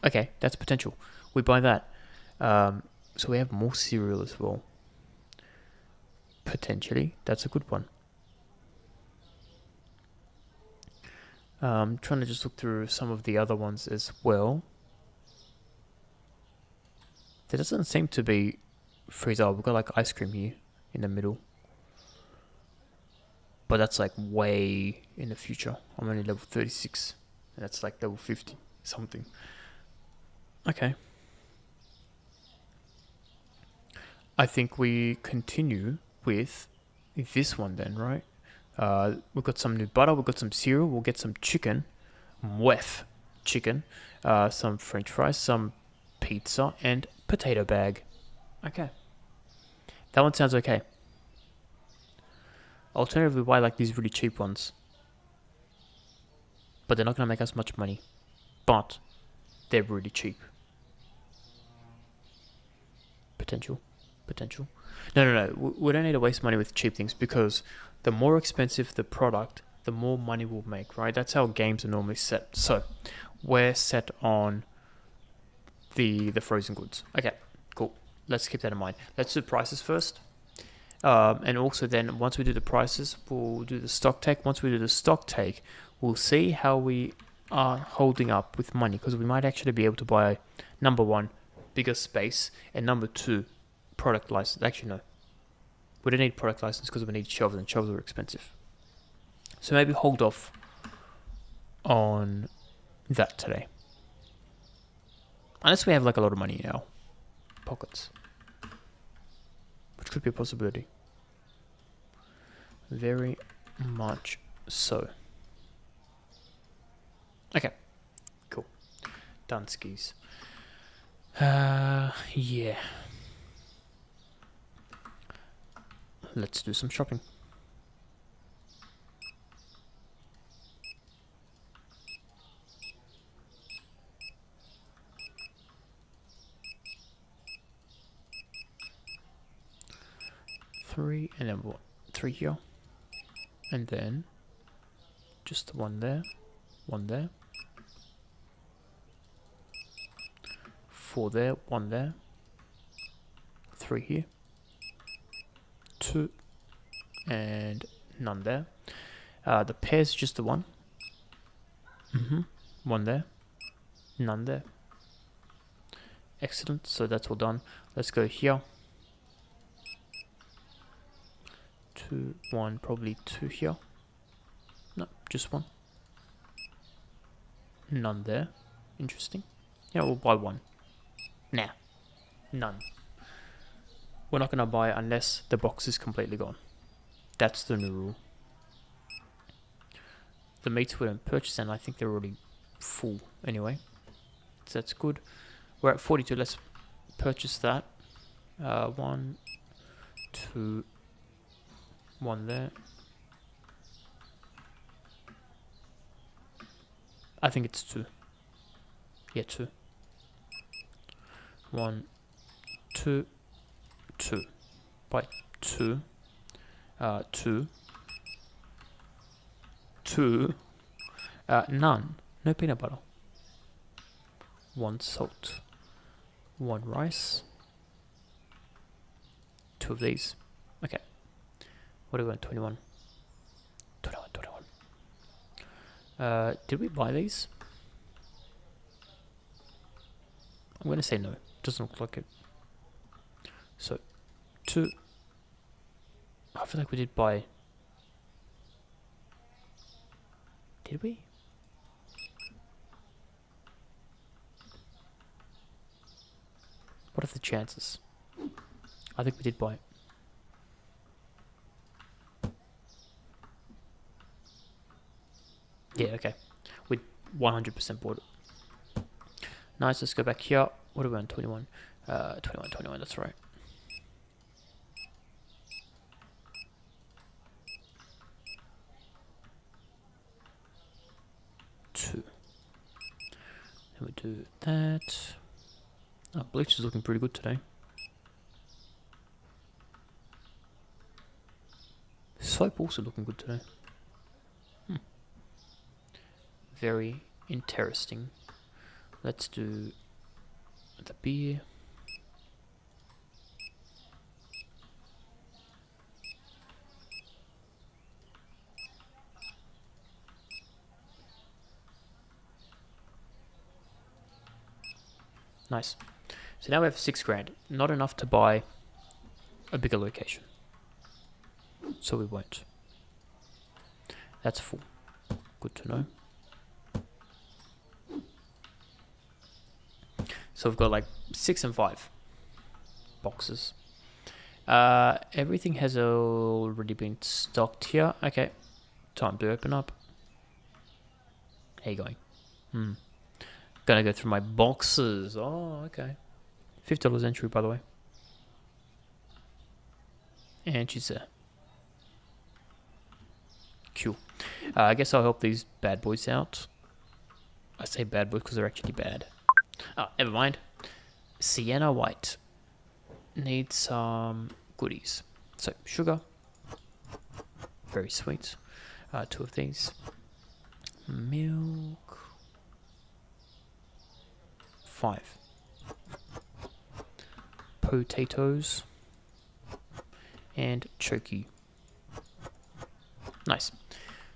Okay, that's potential. We buy that. So we have more cereal as well. Potentially, that's a good one. Trying to just look through some of the other ones as well. There doesn't seem to be freezer. We've got like ice cream here in the middle. But that's like way in the future. I'm only level 36. And that's like level 50 something. Okay. I think we continue with this one then, right? We've got some new butter. We've got some cereal. We'll get some chicken. Mwef chicken. Some french fries. Some pizza. And potato bag. Okay. That one sounds okay. Alternatively, buy like these really cheap ones. But they're not going to make us much money. But they're really cheap. Potential. No. We don't need to waste money with cheap things because the more expensive the product, the more money we'll make, right? That's how games are normally set. So we're set on the frozen goods. Okay, cool. Let's keep that in mind. Let's do prices first. And also then once we do the prices, we'll do the stock take. Once we do the stock take, we'll see how we are holding up with money because we might actually be able to buy number one, bigger space, and number two, product license. Actually, no. We don't need product license because we need shelves and shelves are expensive. So maybe hold off on that today. Unless we have like a lot of money in our pockets. Which could be a possibility. Very much so. Okay. Cool. Done skis. Yeah. Let's do some shopping. Three, and then what? 3 here. And then just one there. 4 there, 1 there. 3 here. 2 and none there. The pair's just the one. 1 there. None there. Excellent. So that's all done. Let's go here. 2, 1, probably 2 here. No, just 1. None there. Interesting. Yeah, we'll buy 1. Nah. None. We're not going to buy unless the box is completely gone. That's the new rule. The meats we don't purchase, and I think they're already full anyway. So that's good. We're at 42. Let's purchase that. 1, 2, 1 there. I think it's 2. Yeah, 2. 1, 2, 2. By 2. 2. 2. None. No peanut butter. 1 salt. 1 rice. 2 of these. Okay. What do we want? 21. 21. Did we buy these? I'm going to say no. Doesn't look like it. So, 2. I feel like we did buy... Did we? What are the chances? I think we did buy it. Yeah, okay. We 100% bought it. Nice, let's go back here. What are we on? 21. 21, that's right. do that. Oh, bleach is looking pretty good today. Soap also looking good today. Very interesting. Let's do the beer. Nice. So now we have 6 grand. Not enough to buy a bigger location. So we won't. That's full. Good to know. So we've got like 6 and 5 boxes. Everything has already been stocked here. Okay. Time to open up. How you going? Gonna go through my boxes. Oh, okay. $50 entry, by the way. And she's there. Cool. I guess I'll help these bad boys out. I say bad boys because they're actually bad. Oh, never mind. Sienna White. Needs some goodies. So, sugar. Very sweet. 2 of these. Milk. 5. Potatoes. And Choki. Nice.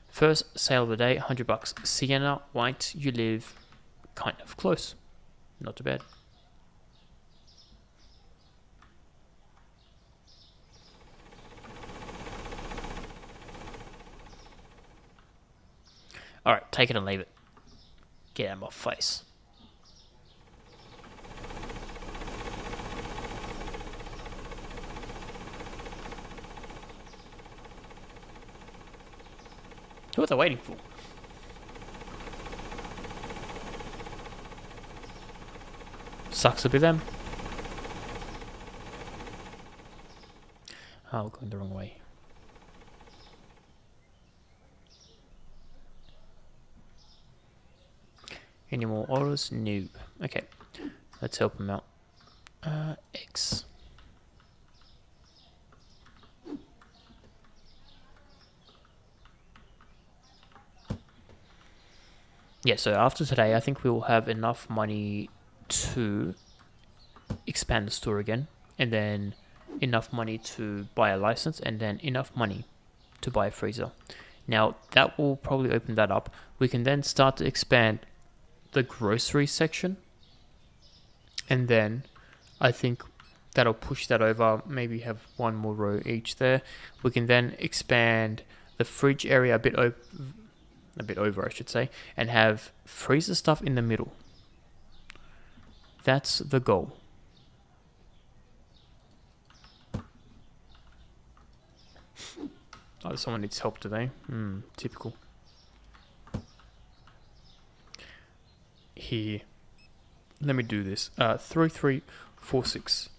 First sale of the day, $100. Sienna White, you live kind of close. Not too bad. Alright, take it and leave it. Get out of my face. Who are they waiting for? Sucks to be them. Oh, we're going the wrong way. Any more orders? No. Okay. Let's help them out. X. Yeah, so after today, I think we will have enough money to expand the store again, and then enough money to buy a license, and then enough money to buy a freezer. Now, that will probably open that up. We can then start to expand the grocery section, and then I think that'll push that over, maybe have 1 more row each there. We can then expand the fridge area a bit over, I should say, and have freezer stuff in the middle. That's the goal. Oh, someone needs help today. Typical. Here. Let me do this. 3346.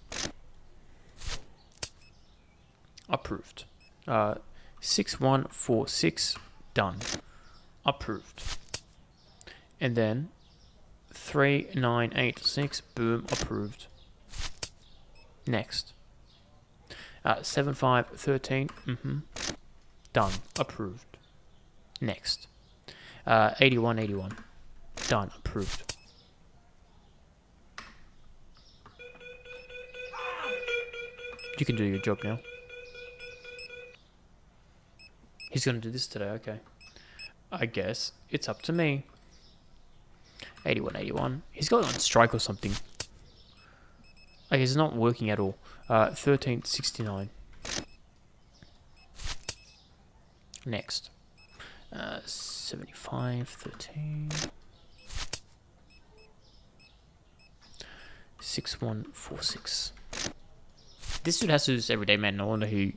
Approved. 6146. Done. Approved. And then 3986. Boom. Approved. Next. 7513. Done. Approved. Next. 8181. Done. Approved. You can do your job now. He's gonna do this today, okay. I guess it's up to me. 8181. He's going on strike or something. Okay, he's not working at all. 1369. Next. 7513. 6146. This dude has to do this every day, man. No wonder he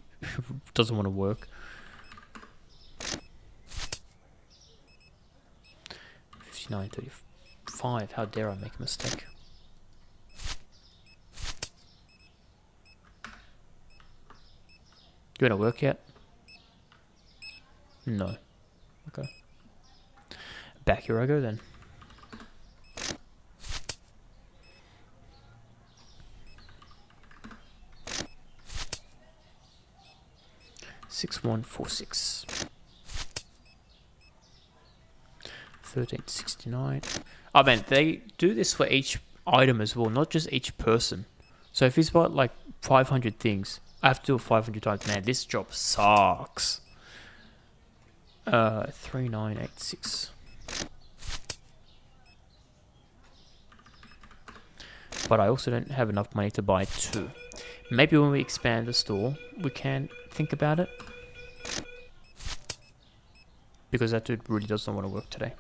doesn't want to work. 5935. How dare I make a mistake? You want to work yet? No. Okay. Back here I go then. 6146. 1369. Oh man, they do this for each item as well, not just each person. So if he's bought like 500 things, I have to do it 500 times. Man, this job sucks. 3986. But I also don't have enough money to buy two. Maybe when we expand the store, we can think about it. Because that dude really doesn't want to work today.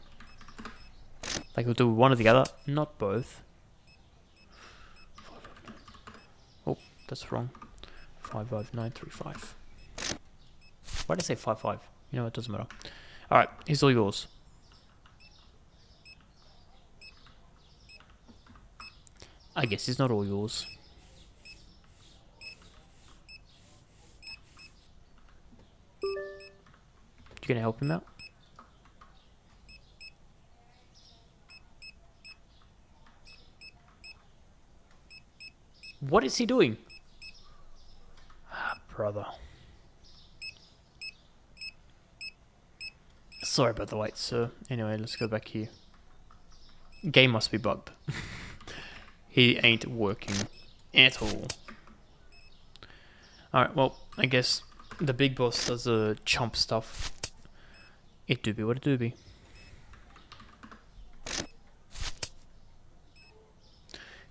Like, we'll do one or the other, not both. Oh, that's wrong. 55935. Why did I say 55? You know, it doesn't matter. Alright, here's all yours. I guess it's not all yours. You gonna help him out? What is he doing? Ah, brother. Sorry about the wait, sir. Anyway, let's go back here. Game must be bugged. He ain't working at all. Alright, well, I guess the big boss does the chump stuff. It do be what it do be.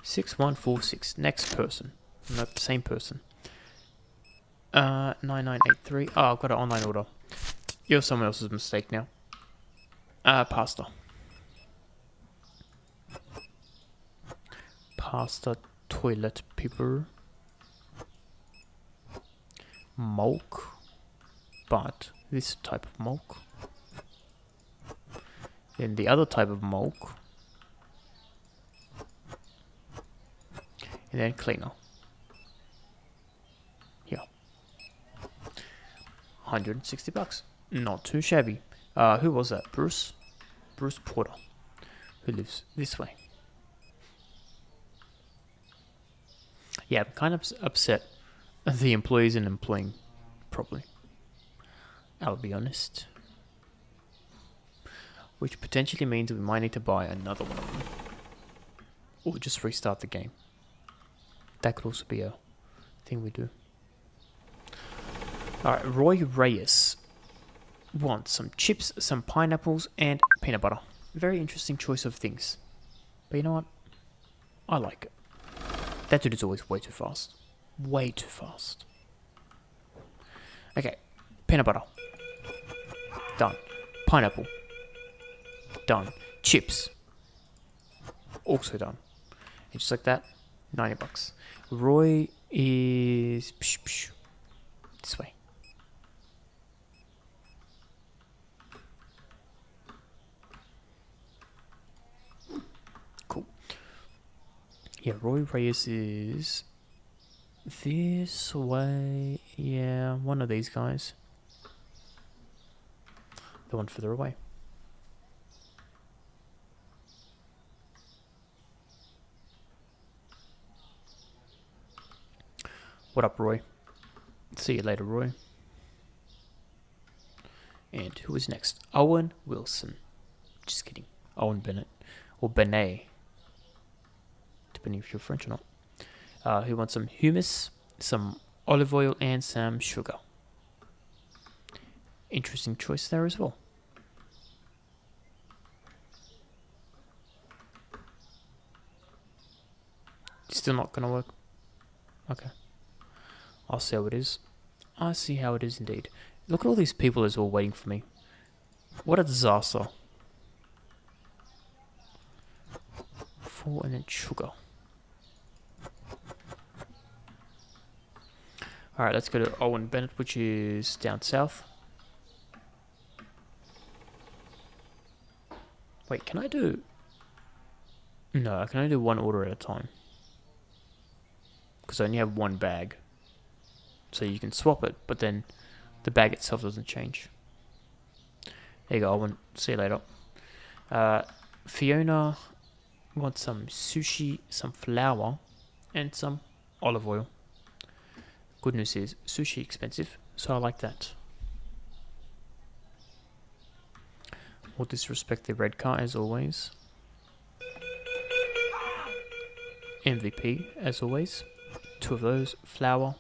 Six 146. Next person. Nope, same person. 9983. Oh, I've got an online order. You're someone else's mistake now. Pasta. Pasta, toilet paper, milk, but this type of milk. Then the other type of milk. And then cleaner. Yeah. 160 bucks. Not too shabby. Who was that? Bruce? Bruce Porter. Who lives this way. Yeah, I'm kind of upset the employees isn't employing properly. I'll be honest. Which potentially means we might need to buy another one of them. Or just restart the game. That could also be a thing we do. Alright, Roy Reyes wants some chips, some pineapples, and peanut butter. Very interesting choice of things. But you know what? I like it. That dude is always way too fast. Way too fast. Okay. Peanut butter. Done. Pineapple. Done. Chips. Also done. And just like that, 90 bucks. Roy is... this way. Cool. Yeah, Roy Reyes is this way. Yeah, one of these guys. The one further away. What up, Roy? See you later, Roy. And who is next? Owen Wilson. Just kidding. Owen Bennett. Or Benet. Depending if you're French or not. Who wants some hummus, some olive oil, and some sugar. Interesting choice there as well. Still not gonna work? Okay. I'll see how it is. I see how it is indeed. Look at all these people as well waiting for me. What a disaster. 4 and then sugar. Alright, let's go to Owen Bennett, which is down south. Wait, can I do... No, I can only do one order at a time. Because I only have one bag. So you can swap it, but then the bag itself doesn't change. There you go, Owen. See you later. Fiona wants some sushi, some flour, and some olive oil. Good news is, sushi expensive, so I like that. We'll disrespect the red car as always. MVP as always. 2 of those. Flour.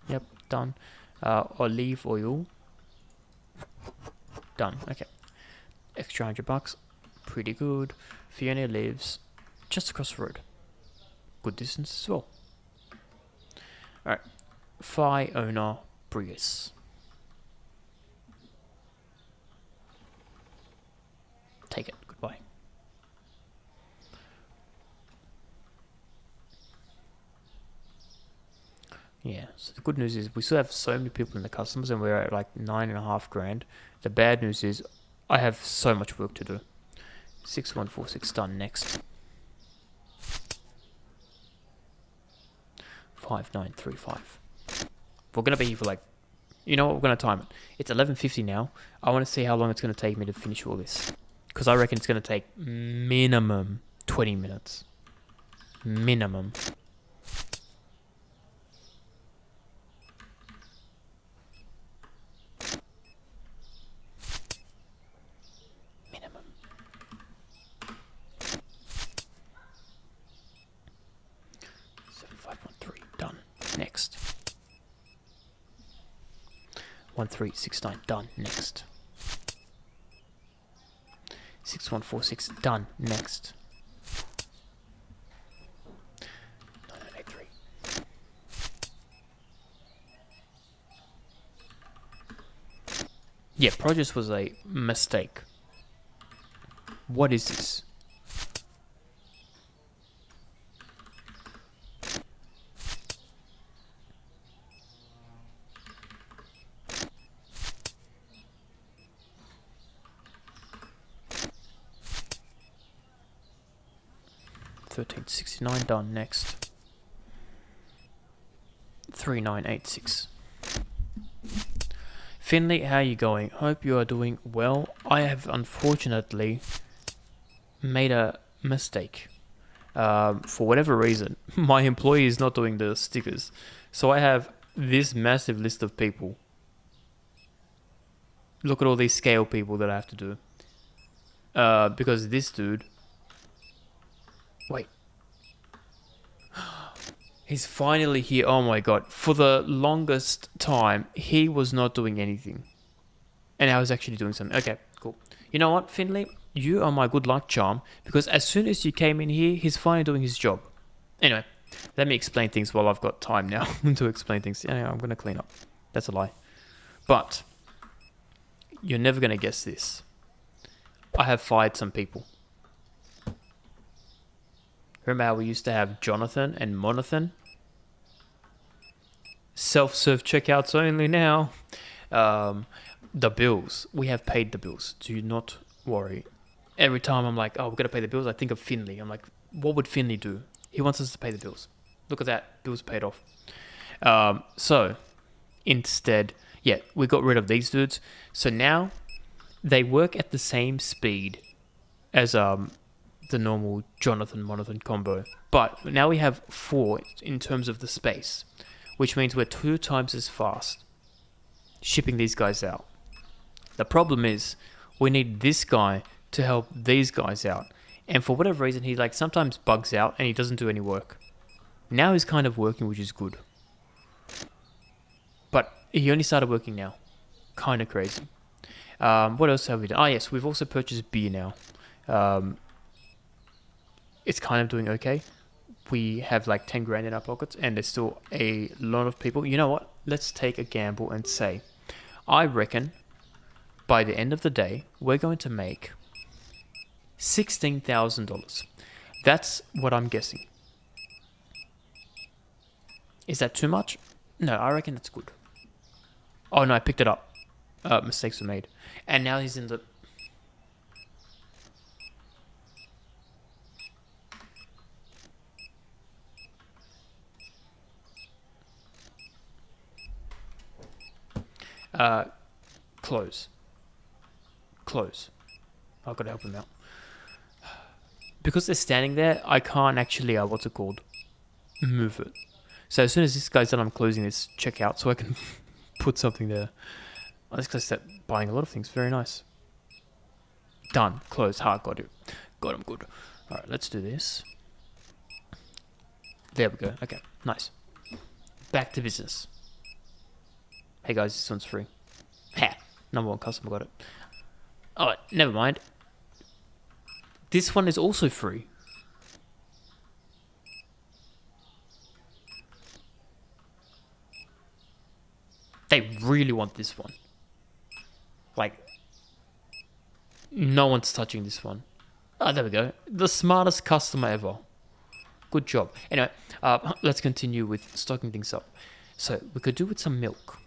Yep, done. Olive oil. Done. Okay. Extra $100. Pretty good. Fiona lives just across the road. Good distance as well. Alright. Fiona Brius. Take it. Goodbye. Yeah, so the good news is we still have so many people in the customers and we're at like 9.5 grand. The bad news is I have so much work to do. 6146 done next. 5935. We're going to be here for like, you know what, we're going to time it. It's 11:50 now. I want to see how long it's going to take me to finish all this. Because I reckon it's going to take minimum 20 minutes. Minimum. Minimum. 7513 done. Next. 1369 done. Next. 6146 done. Next. 9983. Yeah, produce was a mistake. What is this? $13.69 done. Next. 3986. Finley, how are you going? Hope you are doing well. I have unfortunately made a mistake. For whatever reason, my employee is not doing the stickers. So I have this massive list of people. Look at all these scale people that I have to do. Because this dude... Wait. He's finally here. Oh my god. For the longest time, he was not doing anything. And I was actually doing something. Okay, cool. You know what, Finley? You are my good luck charm. Because as soon as you came in here, he's finally doing his job. Anyway, let me explain things while I've got time now to explain things. Anyway, I'm going to clean up. That's a lie. But, you're never going to guess this. I have fired some people. Remember how we used to have Jonathan and Monathan? Self-serve checkouts only now. The bills. We have paid the bills. Do not worry. Every time I'm like, oh, we've got to pay the bills, I think of Finley. I'm like, what would Finley do? He wants us to pay the bills. Look at that. Bills paid off. So, instead, yeah, we got rid of these dudes. So now, they work at the same speed as the normal Jonathan-Monathan combo. But now we have 4 in terms of the space, which means we're 2 times as fast shipping these guys out. The problem is we need this guy to help these guys out. And for whatever reason, he like sometimes bugs out and he doesn't do any work. Now he's kind of working, which is good. But he only started working now. Kind of crazy. What else have we done? Ah, yes, we've also purchased beer now. It's kind of doing okay. We have like 10 grand in our pockets and there's still a lot of people. You know what? Let's take a gamble and say, I reckon by the end of the day, we're going to make $16,000. That's what I'm guessing. Is that too much? No, I reckon that's good. Oh no, I picked it up. Mistakes were made. And now he's in the... Close. I've got to help him out. Because they're standing there, I can't actually, what's it called? Move it. So as soon as this guy's done, I'm closing this checkout so I can put something there. Oh, this guy's buying a lot of things. Very nice. Done. Close. Hard. Got it. Got him. Good. Alright, let's do this. There we go. Okay. Nice. Back to business. Hey guys, this one's free. Ha! Number one customer got it. Alright, never mind. This one is also free. They really want this one. Like, no one's touching this one. Oh, there we go. The smartest customer ever. Good job. Anyway, let's continue with stocking things up. So, we could do with some milk.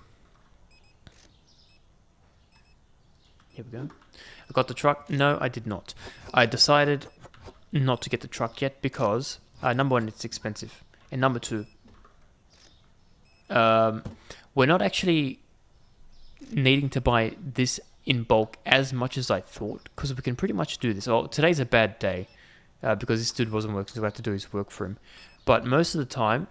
Here we go. I got the truck. No, I did not. I decided not to get the truck yet because, number one, it's expensive. And number two, we're not actually needing to buy this in bulk as much as I thought, because we can pretty much do this. Well, today's a bad day because this dude wasn't working, so we have to do his work for him. But most of the time,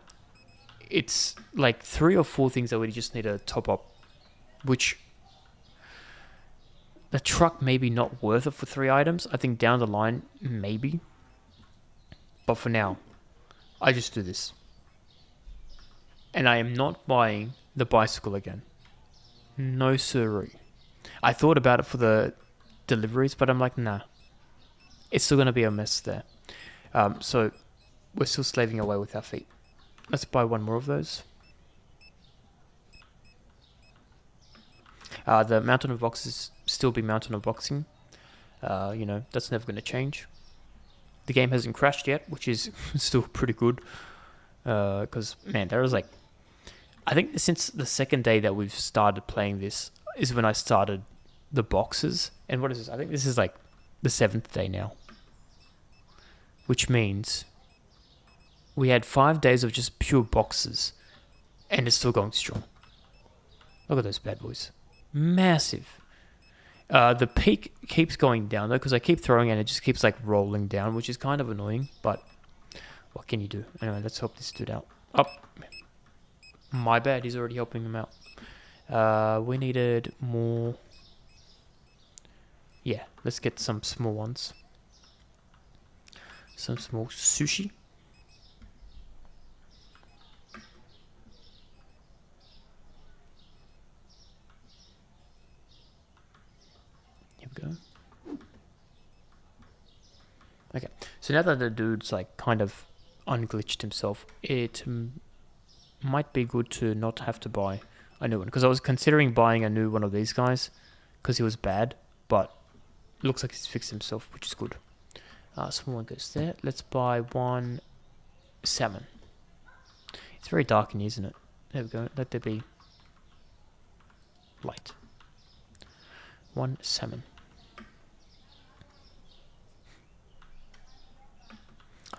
it's like 3 or 4 things that we just need to top up, which the truck maybe not worth it for 3 items. I think down the line, maybe. But for now, I just do this. And I am not buying the bicycle again. No siree. I thought about it for the deliveries, but I'm like, nah. It's still going to be a mess there. So we're still slaving away with our feet. Let's buy 1 more of those. The mountain of boxes still be mountain of boxing. You know, that's never going to change. The game hasn't crashed yet, which is still pretty good. Because, man, there was like... I think since the second day that we've started playing this is when I started the boxes. And what is this? I think this is like the 7th day now. Which means we had 5 days of just pure boxes. And it's still going strong. Look at those bad boys. Massive. The peak keeps going down though, because I keep throwing and it just keeps like rolling down, which is kind of annoying, but what can you do? Anyway, let's help this dude out. Oh, my bad, he's already helping him out. We needed more. Yeah, let's get some small ones. Some small sushi. Here we go. Okay, so now that the dude's like kind of unglitched himself, it might be good to not have to buy a new one, because I was considering buying a new one of these guys because he was bad, but it looks like he's fixed himself, which is good. Small one goes there. Let's buy 1 salmon. It's very dark in here, isn't it? There we go. Let there be light. 1 salmon.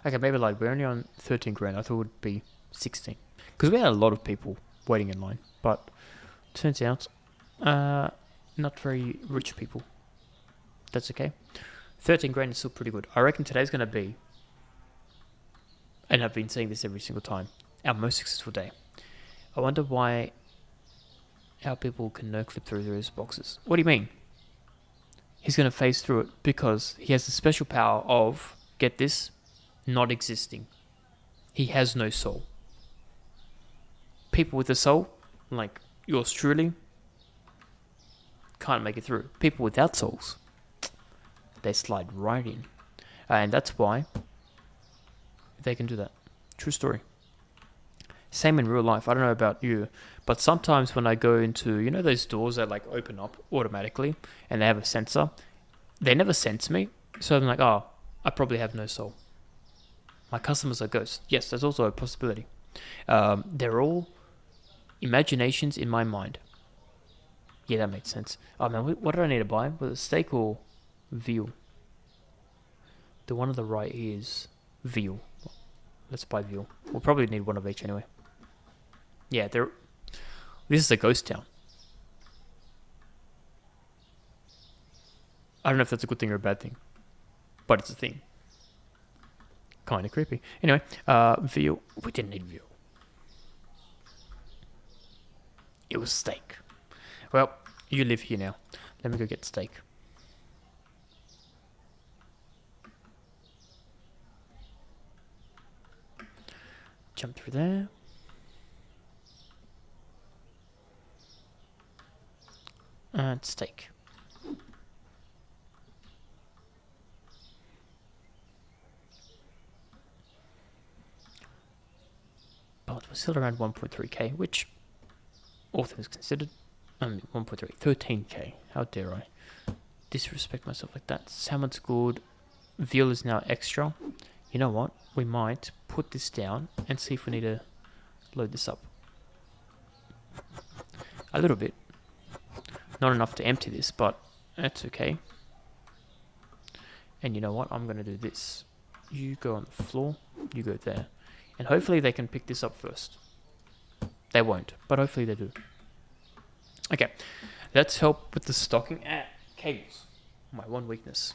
Okay, maybe like we're only on 13 grand. I thought it would be 16. Because we had a lot of people waiting in line. But turns out, not very rich people. That's okay. 13 grand is still pretty good. I reckon today's going to be, and I've been saying this every single time, our most successful day. I wonder why our people can no clip through those boxes. What do you mean? He's going to phase through it because he has the special power of, get this, not existing. He has no soul. People with a soul, like yours truly, can't make it through. People without souls, they slide right in. And that's why they can do that. True story. Same in real life. I don't know about you, but sometimes when I go into, you know, those doors that like open up automatically and they have a sensor, they never sense me. So I'm like, oh, I probably have no soul. My customers are ghosts. Yes, there's also a possibility. They're all imaginations in my mind. Yeah, that makes sense. Oh man, what did I need to buy? Was it steak or veal? The one on the right is veal. Let's buy veal. We'll probably need one of each anyway. Yeah, this is a ghost town. I don't know if that's a good thing or a bad thing, but it's a thing. Kind of creepy. Anyway, veal. We didn't need veal. It was steak. Well, You live here now. Let me go get steak. Jump through there. And steak. But we're still around 1.3k, which, all things considered, 1.3, 13k. How dare I disrespect myself like that? Salmon's good. Veal is now extra. You know what? We might put this down and see if we need to load this up. A little bit. Not enough to empty this, but that's okay. And you know what? I'm going to do this. You go on the floor. You go there. And hopefully they can pick this up first. They won't, but hopefully they do. Okay. Let's help with the stocking. Cables. My one weakness.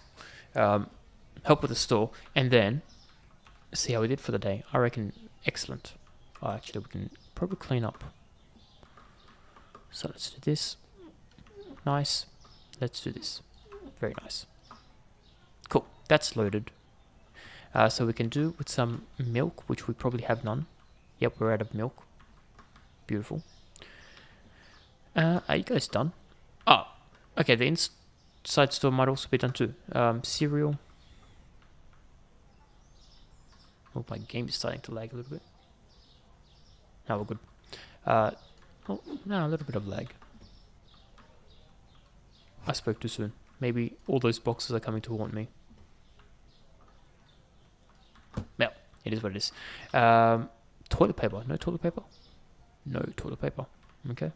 Help with the store. And then see how we did for the day. I reckon excellent. Oh, actually, we can probably clean up. So let's do this. Nice. Let's do this. Very nice. Cool. That's loaded. So we can do with some milk, which we probably have none. Yep, we're out of milk. Beautiful. Are you guys done? Oh, okay. The inside store might also be done too. Cereal. Oh, my game is starting to lag a little bit. No, we're good. Oh, no, a little bit of lag. I spoke too soon. Maybe all those boxes are coming to haunt me. Well, it is what it is. Toilet paper. No toilet paper? No toilet paper. Okay.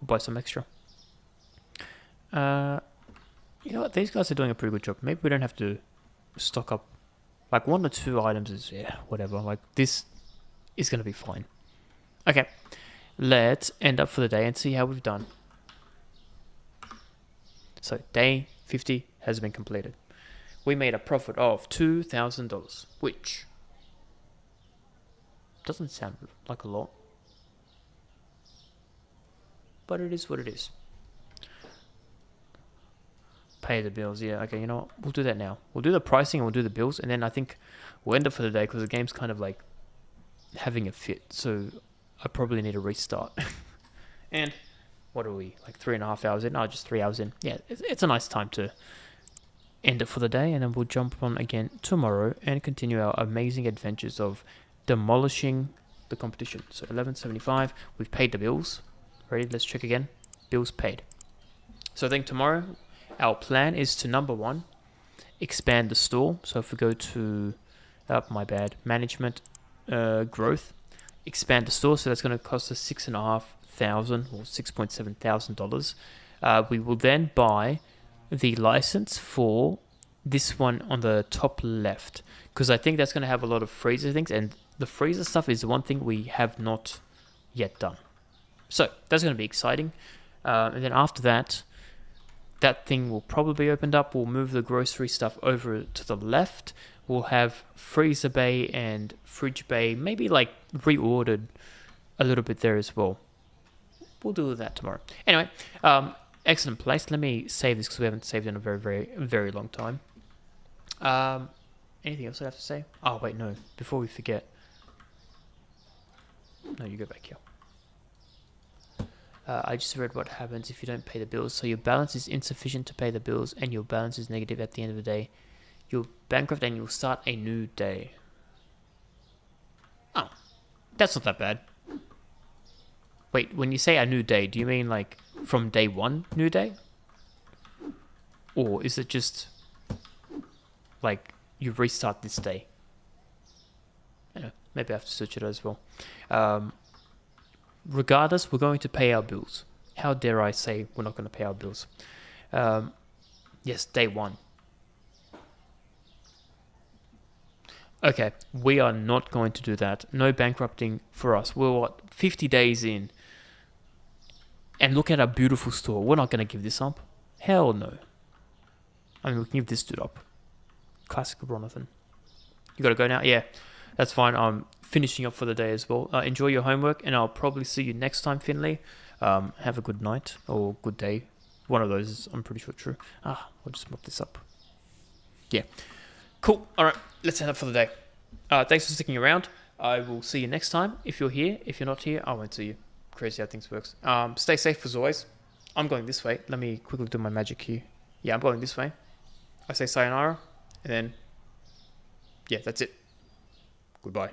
We'll buy some extra. You know what? These guys are doing a pretty good job. Maybe we don't have to stock up. Like 1 or 2 items is, yeah, whatever. Like this is going to be fine. Okay. Let's end up for the day and see how we've done. So day 50 has been completed. We made a profit of $2,000, which doesn't sound like a lot, but it is what it is. Pay the bills, yeah. Okay, you know what? We'll do that now. We'll do the pricing and we'll do the bills, and then I think we'll end up for the day because the game's kind of like having a fit. So I probably need a restart. And what are we, like 3.5 hours in? No, just 3 hours in. Yeah, it's a nice time to end it for the day, and then we'll jump on again tomorrow and continue our amazing adventures of demolishing the competition. So 11.75, we've paid the bills. Ready? Let's check again. Bills paid. So I think tomorrow our plan is to, number 1, expand the store. So if we go to, management, growth, expand the store. So that's going to cost us $6,500 or $6,700. We will then buy the license for this one on the top left, because I think that's going to have a lot of freezer things, and the freezer stuff is the one thing we have not yet done. So that's going to be exciting. And then after that, that thing will probably be opened up. We'll move the grocery stuff over to the left. We'll have freezer bay and fridge bay, maybe like reordered a little bit there as well. We'll do that tomorrow. Anyway, excellent place. Let me save this because we haven't saved in a very, very, very long time. Anything else I have to say? Oh, wait, no. Before we forget. No, you go back here. I just read what happens if you don't pay the bills. So your balance is insufficient to pay the bills and your balance is negative at the end of the day. You'll bankrupt and you'll start a new day. Oh, that's not that bad. Wait, when you say a new day, do you mean like from day 1, new day? Or is it just like you restart this day? Yeah, maybe I have to search it as well. Regardless, we're going to pay our bills. How dare I say we're not going to pay our bills? Yes, day 1. Okay, we are not going to do that. No bankrupting for us. We're, what, 50 days in? And look at our beautiful store. We're not going to give this up. Hell no. I mean, we can give this dude up. Classic Ronathan. You got to go now? Yeah, that's fine. I'm finishing up for the day as well. Enjoy your homework, and I'll probably see you next time, Finley. Have a good night or good day. One of those is, I'm pretty sure, true. I'll just mop this up. Yeah. Cool. All right. Let's end up for the day. Thanks for sticking around. I will see you next time. If you're here. If you're not here, I won't see you. Crazy how things works. Stay safe as always. I'm going this way. Let me quickly do my magic here. Yeah, I'm going this way. I say sayonara. And then, yeah, that's it. Goodbye.